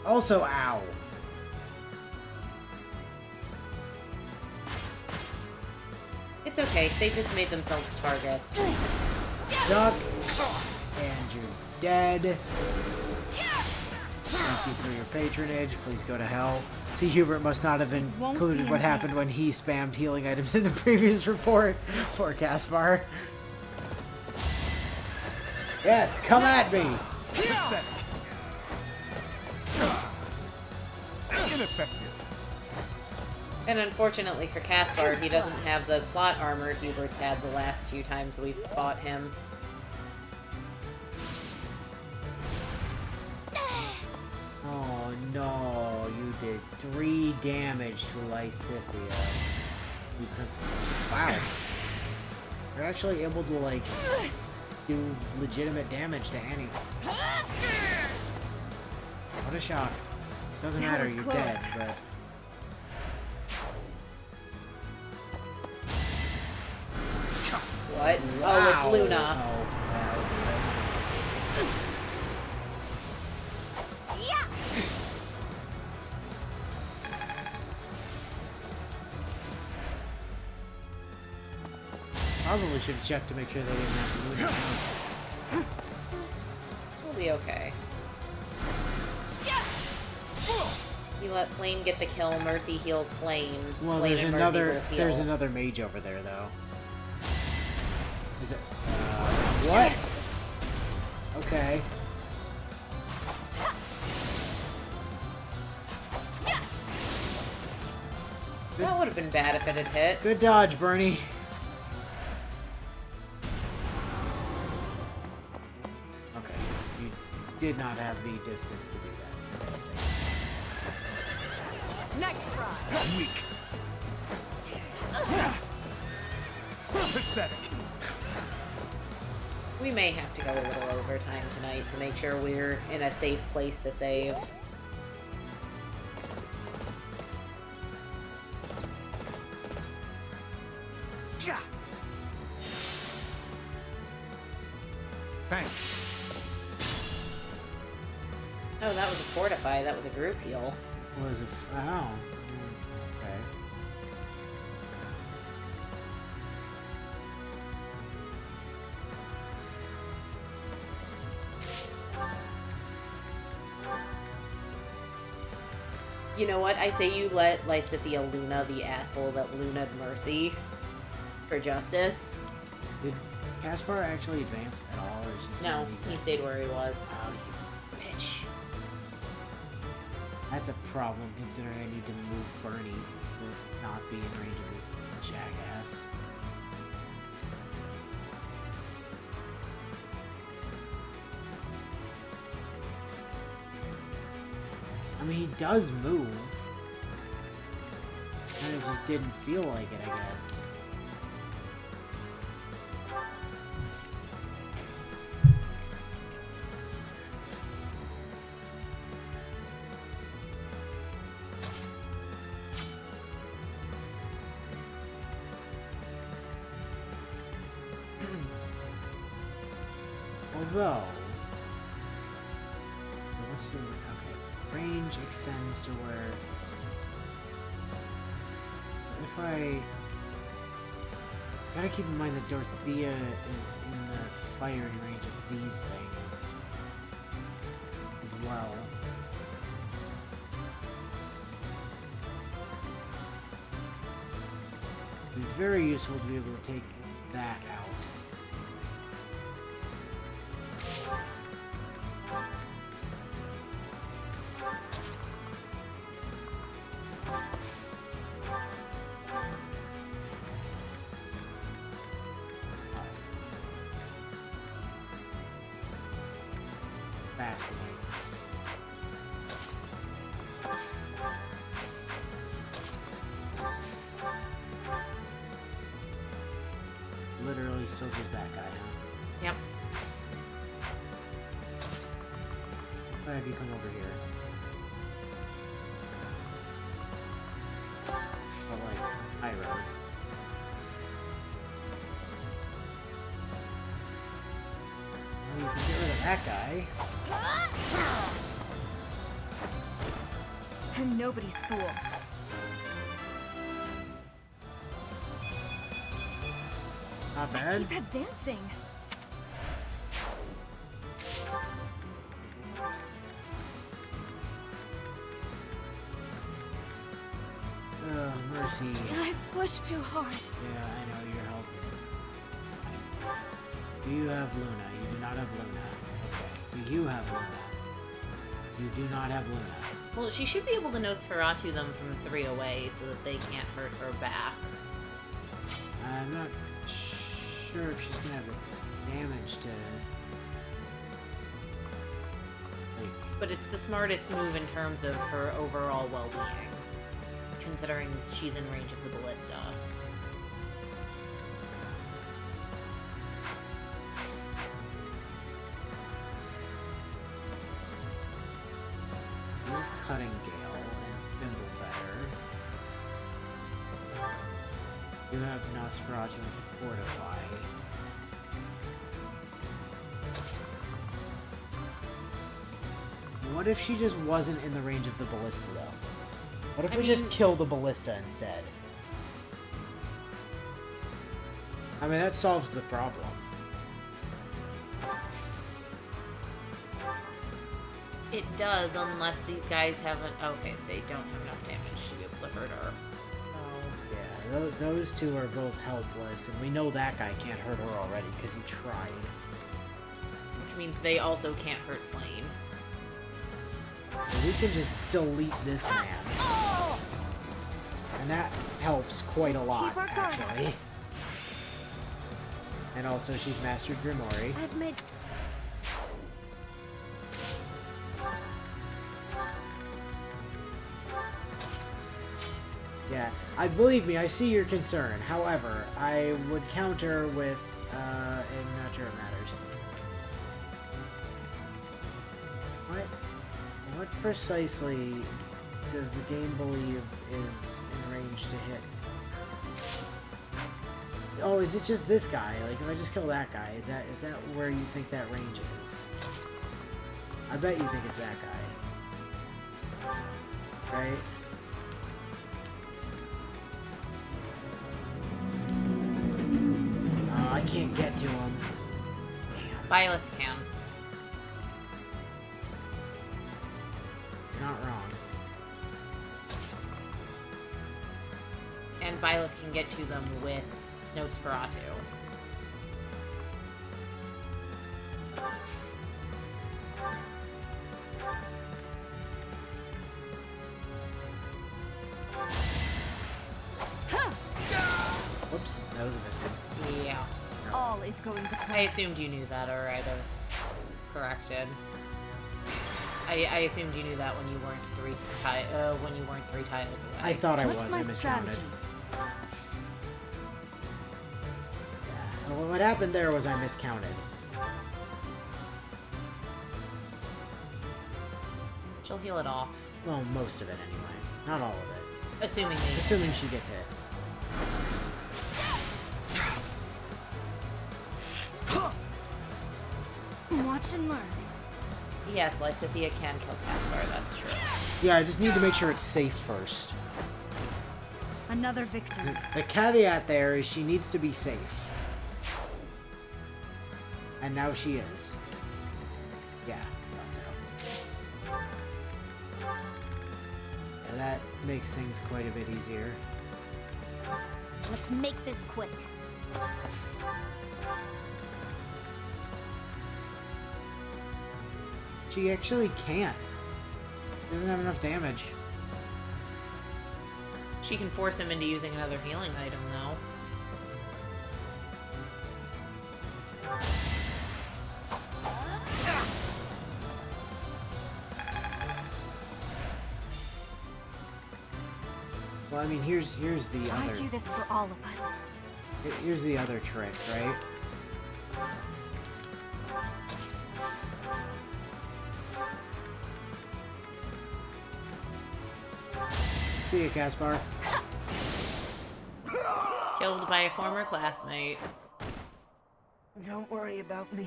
Also, ow. It's okay, they just made themselves targets. Suck. And you're dead. Thank you for your patronage. Please go to hell. See, Hubert must not have included what happened when he spammed healing items in the previous report. Poor Caspar. Yes, come at me. Ineffective. And unfortunately for Caspar, he doesn't have the plot armor Hubert's had the last few times we've fought him. Oh no, you did 3 damage to Lysithia. Wow. You're actually able to, like, do legitimate damage to Annie. What a shock. Doesn't matter, you're dead, but... What? Wow. Oh, it's Luna. Oh, Probably should have checked to make sure they didn't have Luna. We'll be okay. You let Flame get the kill, Mercy heals Flame. Well, Flame and Mercy will heal. there's another mage over there, though. What? Okay. That would have been bad if it had hit. Good dodge, Bernie. Okay. You did not have the distance to do that. Next try. Weak. Pathetic. We may have to go a little overtime tonight to make sure we're in a safe place to save. Thanks. Oh, that was a fortify. That was a group heal. Was it? Oh. Okay. You know what? I say you let Lysithea Luna, the asshole that Luna'd Mercy for justice. Did Caspar actually advance at all, or is No, he stayed where he was. Oh, you bitch. That's a problem, considering I need to move Bernie to not be in range of this jackass. I mean, he does move. Kind of just didn't feel like it, I guess. Although, what's the, okay, range extends to where, if I, gotta keep in mind that Dorothea is in the firing range of these things as well. It'd be very useful to be able to take that out. Fascinating. Literally still just that guy, huh? Yep. Why have you come over here? But like, high road. Well, you can get rid of that guy. I'm nobody's fool. Not bad. Keep advancing. Mercy. I pushed too hard. Yeah, I know your health is. Do you have Luna? You do not have Luna. Okay. Do you have Luna? You do not have Luna. Well, she should be able to Nosferatu them from 3 away so that they can't hurt her back. I'm not sure if she's gonna have damage to. Like. But it's the smartest move in terms of her overall well-being, considering she's in range of the ballista. Cutting Gale and Thimble Feather. You have Nosferatu and Fortify. What if she just wasn't in the range of the ballista, though? What if we just kill the ballista instead? I mean, that solves the problem. It does, unless these guys haven't... Okay, they don't have enough damage to be able to hurt her. Yeah, those two are both helpless, and we know that guy can't hurt her already because he tried. Which means they also can't hurt Flame. We can just delete this man. And that helps quite a lot, actually. And also, she's mastered Grimoire. I've made... believe me, I see your concern. However, I would counter with, and not sure it matters. What precisely does the game believe is in range to hit? Oh, is it just this guy? Like, if I just kill that guy, is that where you think that range is? I bet you think it's that guy. Right? Oh, I can't get to him. Damn. Byleth can. You're not wrong. And Byleth can get to them with Nosferatu. Whoops, that was a mistake. Yeah. All is going to plan. I assumed you knew that, or I'd have corrected. I assumed you knew that when you weren't three tiles away. I thought I was. What's I my miscounted. strategy? Yeah. Well, what happened there was I miscounted. She'll heal it off. Well, most of it anyway. Not all of it. Assuming she gets hit. Watch and learn. Yes, Lysithea can kill Caspar, that's true. Yeah, I just need to make sure it's safe first. Another victory. The caveat there is she needs to be safe. And now she is. Yeah, that's out. Yeah, that makes things quite a bit easier. Let's make this quick. She actually can't. She doesn't have enough damage. She can force him into using another healing item, though. Well, I mean, here's the other. I do this for all of us. Here's the other trick, right? See ya, Caspar. Killed by a former classmate. Don't worry about me.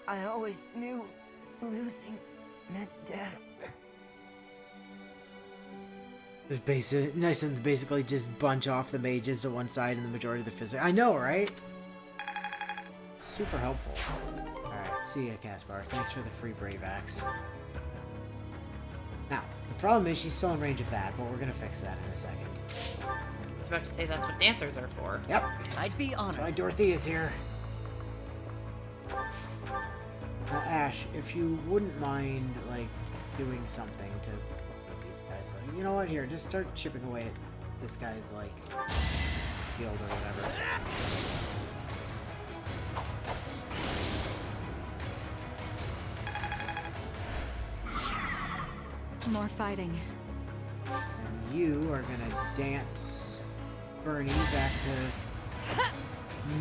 I always knew losing meant death. It's nice and basically just bunch off the mages to one side and the majority of the physics. I know, right? Super helpful. Alright, see ya, Caspar. Thanks for the free Brave Axe. Now, the problem is she's still in range of that, but we're gonna fix that in a second. I was about to say that's what dancers are for. Yep. I'd be honored. That's why Dorothy is here. Ash, if you wouldn't mind, like, doing something to put these guys, like, you know what, here, just start chipping away at this guy's, like, shield or whatever. More fighting. And you are gonna dance Bernie back to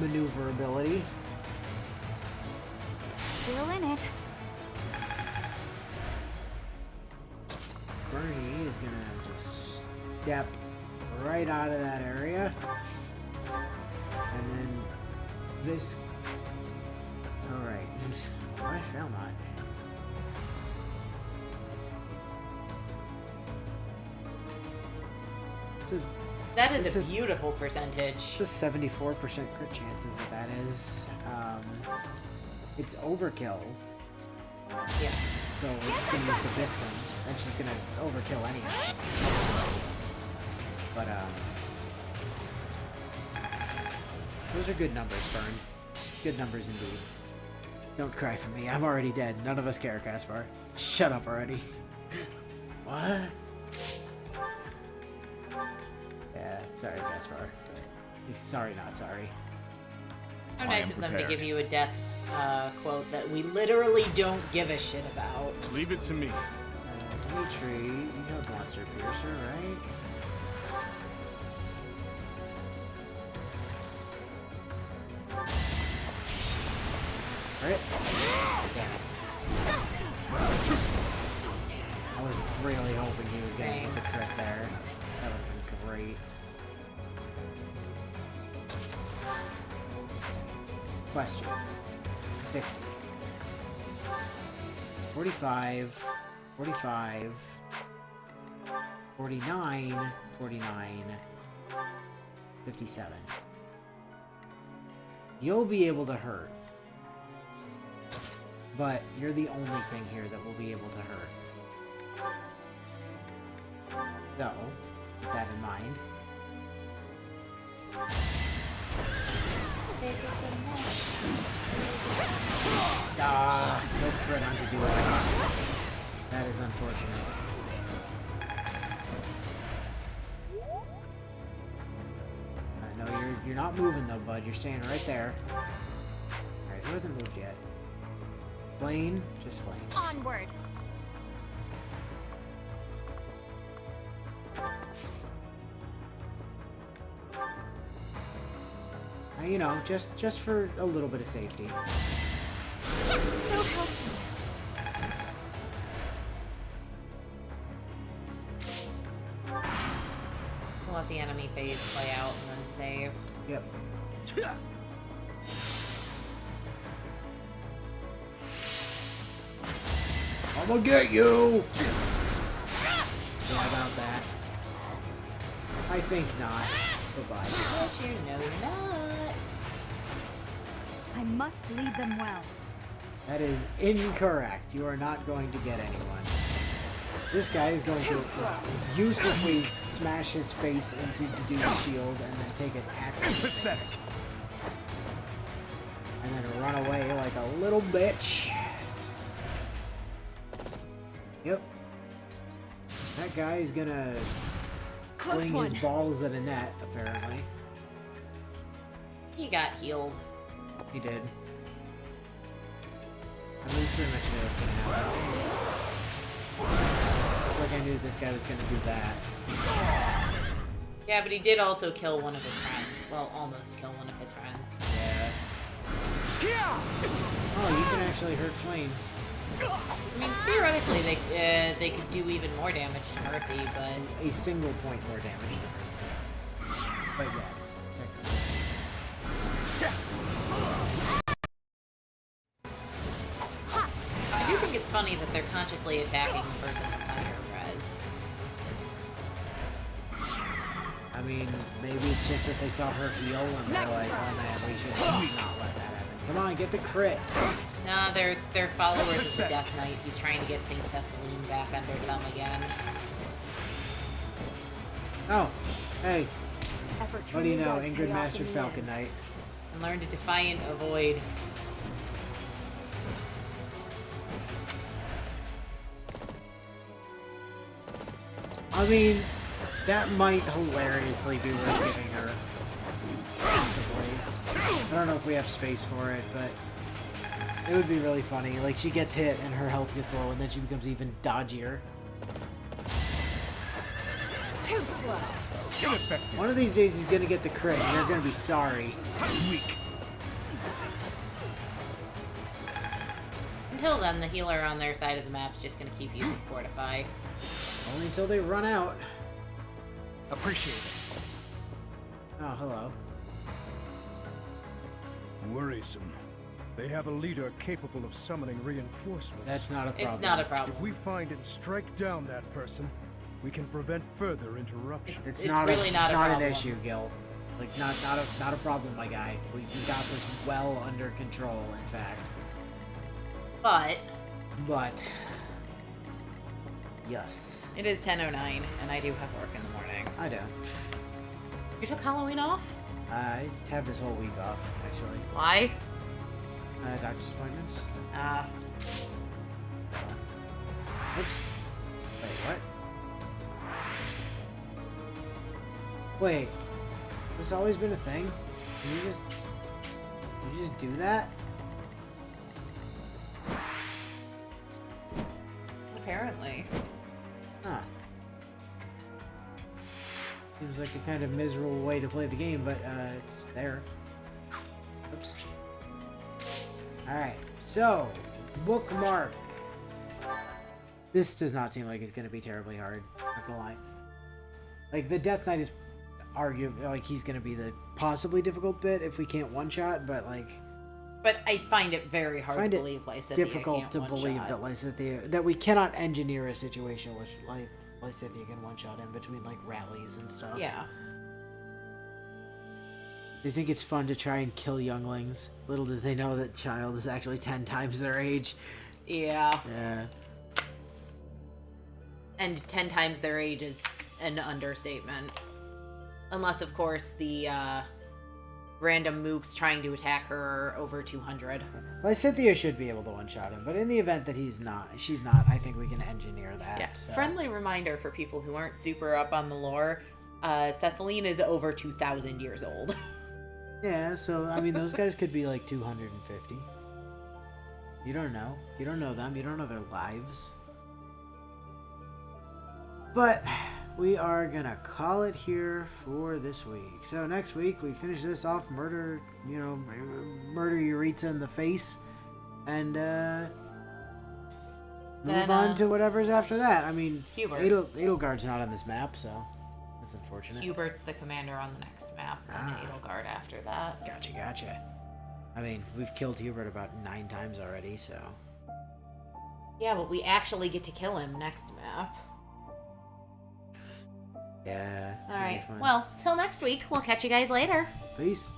maneuverability. Still in it. Bernie is gonna just step right out of that area. And then this... Alright. I found that. That is a beautiful percentage. It's a 74% crit chance is what that is. It's overkill. Yeah. So we're just gonna use the Viscum. And she's gonna overkill anyhow. But those are good numbers, Fern. Good numbers indeed. Don't cry for me. I'm already dead. None of us care, Caspar. Shut up already. What? Yeah, sorry, Caspar. Sorry, not sorry. How nice of them to give you a death quote that we literally don't give a shit about. Leave it to me. Dimitri, you know Monster Piercer, right? crit? Damn it. I was really hoping he was going to get the crit there. That would have been great. Question. 50. 45. 45. 49. 49. 57. You'll be able to hurt. But you're the only thing here that will be able to hurt. So, keep that in mind. No crit on to do it. That is unfortunate. No, you're not moving though, bud. You're staying right there. Alright, who hasn't moved yet? Flame? Just flame. Onward! You know, just for a little bit of safety. So helpful. We'll let the enemy phase play out and then save. Yep. I'm gonna get you! Yeah, about that. I think not. Goodbye. But you know you're not. I must lead them well. That is incorrect. You are not going to get anyone. This guy is going to uselessly smash his face into Dedu's shield and then take an axe to the face. And then run away like a little bitch. Yep. That guy is gonna fling his balls at a net, apparently. He got healed. He did. I mean, pretty much knew it was gonna happen. It's like I knew this guy was gonna do that. Yeah, but he did also kill one of his friends. Well, almost kill one of his friends. Yeah. Oh, you can actually hurt Flame. I mean, theoretically, they could do even more damage to Mercy, but... A single point more damage to Mercy. But yes, technically. I do think it's funny that they're consciously attacking the person with higher res. I mean, maybe it's just that they saw her heal and they're like, oh man, we should not let that happen. Come on, get the crit. Nah, they're followers of the Death Knight. He's trying to get Saint Sethaline back under thumb again. Oh, hey. What do you know? Ingrid mastered Falcon Knight. And learned to Defiant Avoid. I mean, that might hilariously be worth giving her. Possibly. I don't know if we have space for it, but it would be really funny. Like, she gets hit and her health gets low, and then she becomes even dodgier. Too slow. One of these days he's gonna get the crit, and you're gonna be sorry. Weak. Until then, the healer on their side of the map's just gonna keep using Fortify. Only until they run out. Appreciate it. Oh, hello. Worrisome. They have a leader capable of summoning reinforcements. That's not a problem. It's not a problem. If we find and strike down that person, we can prevent further interruption. It's not really not a problem. an issue, Gil. Like, not a problem, my guy. We got this well under control, in fact. But yes. It is 10:09, and I do have work in the morning. I don't. You took Halloween off? I have this whole week off, actually. Why? Doctor's appointments. Oops. Wait, what? Wait. This always been a thing? You just do that? Apparently. Huh. Seems like a kind of miserable way to play the game, but it's there. Oops. Alright, So, bookmark. This does not seem like it's going to be terribly hard. Not gonna lie. Like, the Death Knight is arguably, like, he's going to be the possibly difficult bit if we can't one-shot, but, like... But I find it very hard to believe Lysithea difficult can't to believe one-shot. that Lysithea... That we cannot engineer a situation which, like, Lysithea can one-shot in between, like, rallies and stuff. Yeah. They think it's fun to try and kill younglings. Little do they know that child is actually 10 times their age. Yeah. Yeah. And 10 times their age is an understatement. Unless, of course, the random mooks trying to attack her are over 200. Lysithea should be able to one-shot him, but in the event that she's not, I think we can engineer that. Yeah. So. Friendly reminder for people who aren't super up on the lore, Sethaline is over 2,000 years old. Yeah, so, I mean, those guys could be like 250. You don't know. You don't know them. You don't know their lives. But we are gonna call it here for this week. So next week we finish this off, murder Yuritsa in the face, and move on to whatever's after that. I mean, Hubert. Edelgard's not on this map, so that's unfortunate. Hubert's the commander on the next map, and Edelgard after that. Gotcha. I mean, we've killed Hubert about 9 times already, so... Yeah, but we actually get to kill him next map. Yeah. Alright, well, till next week. We'll catch you guys later. Peace.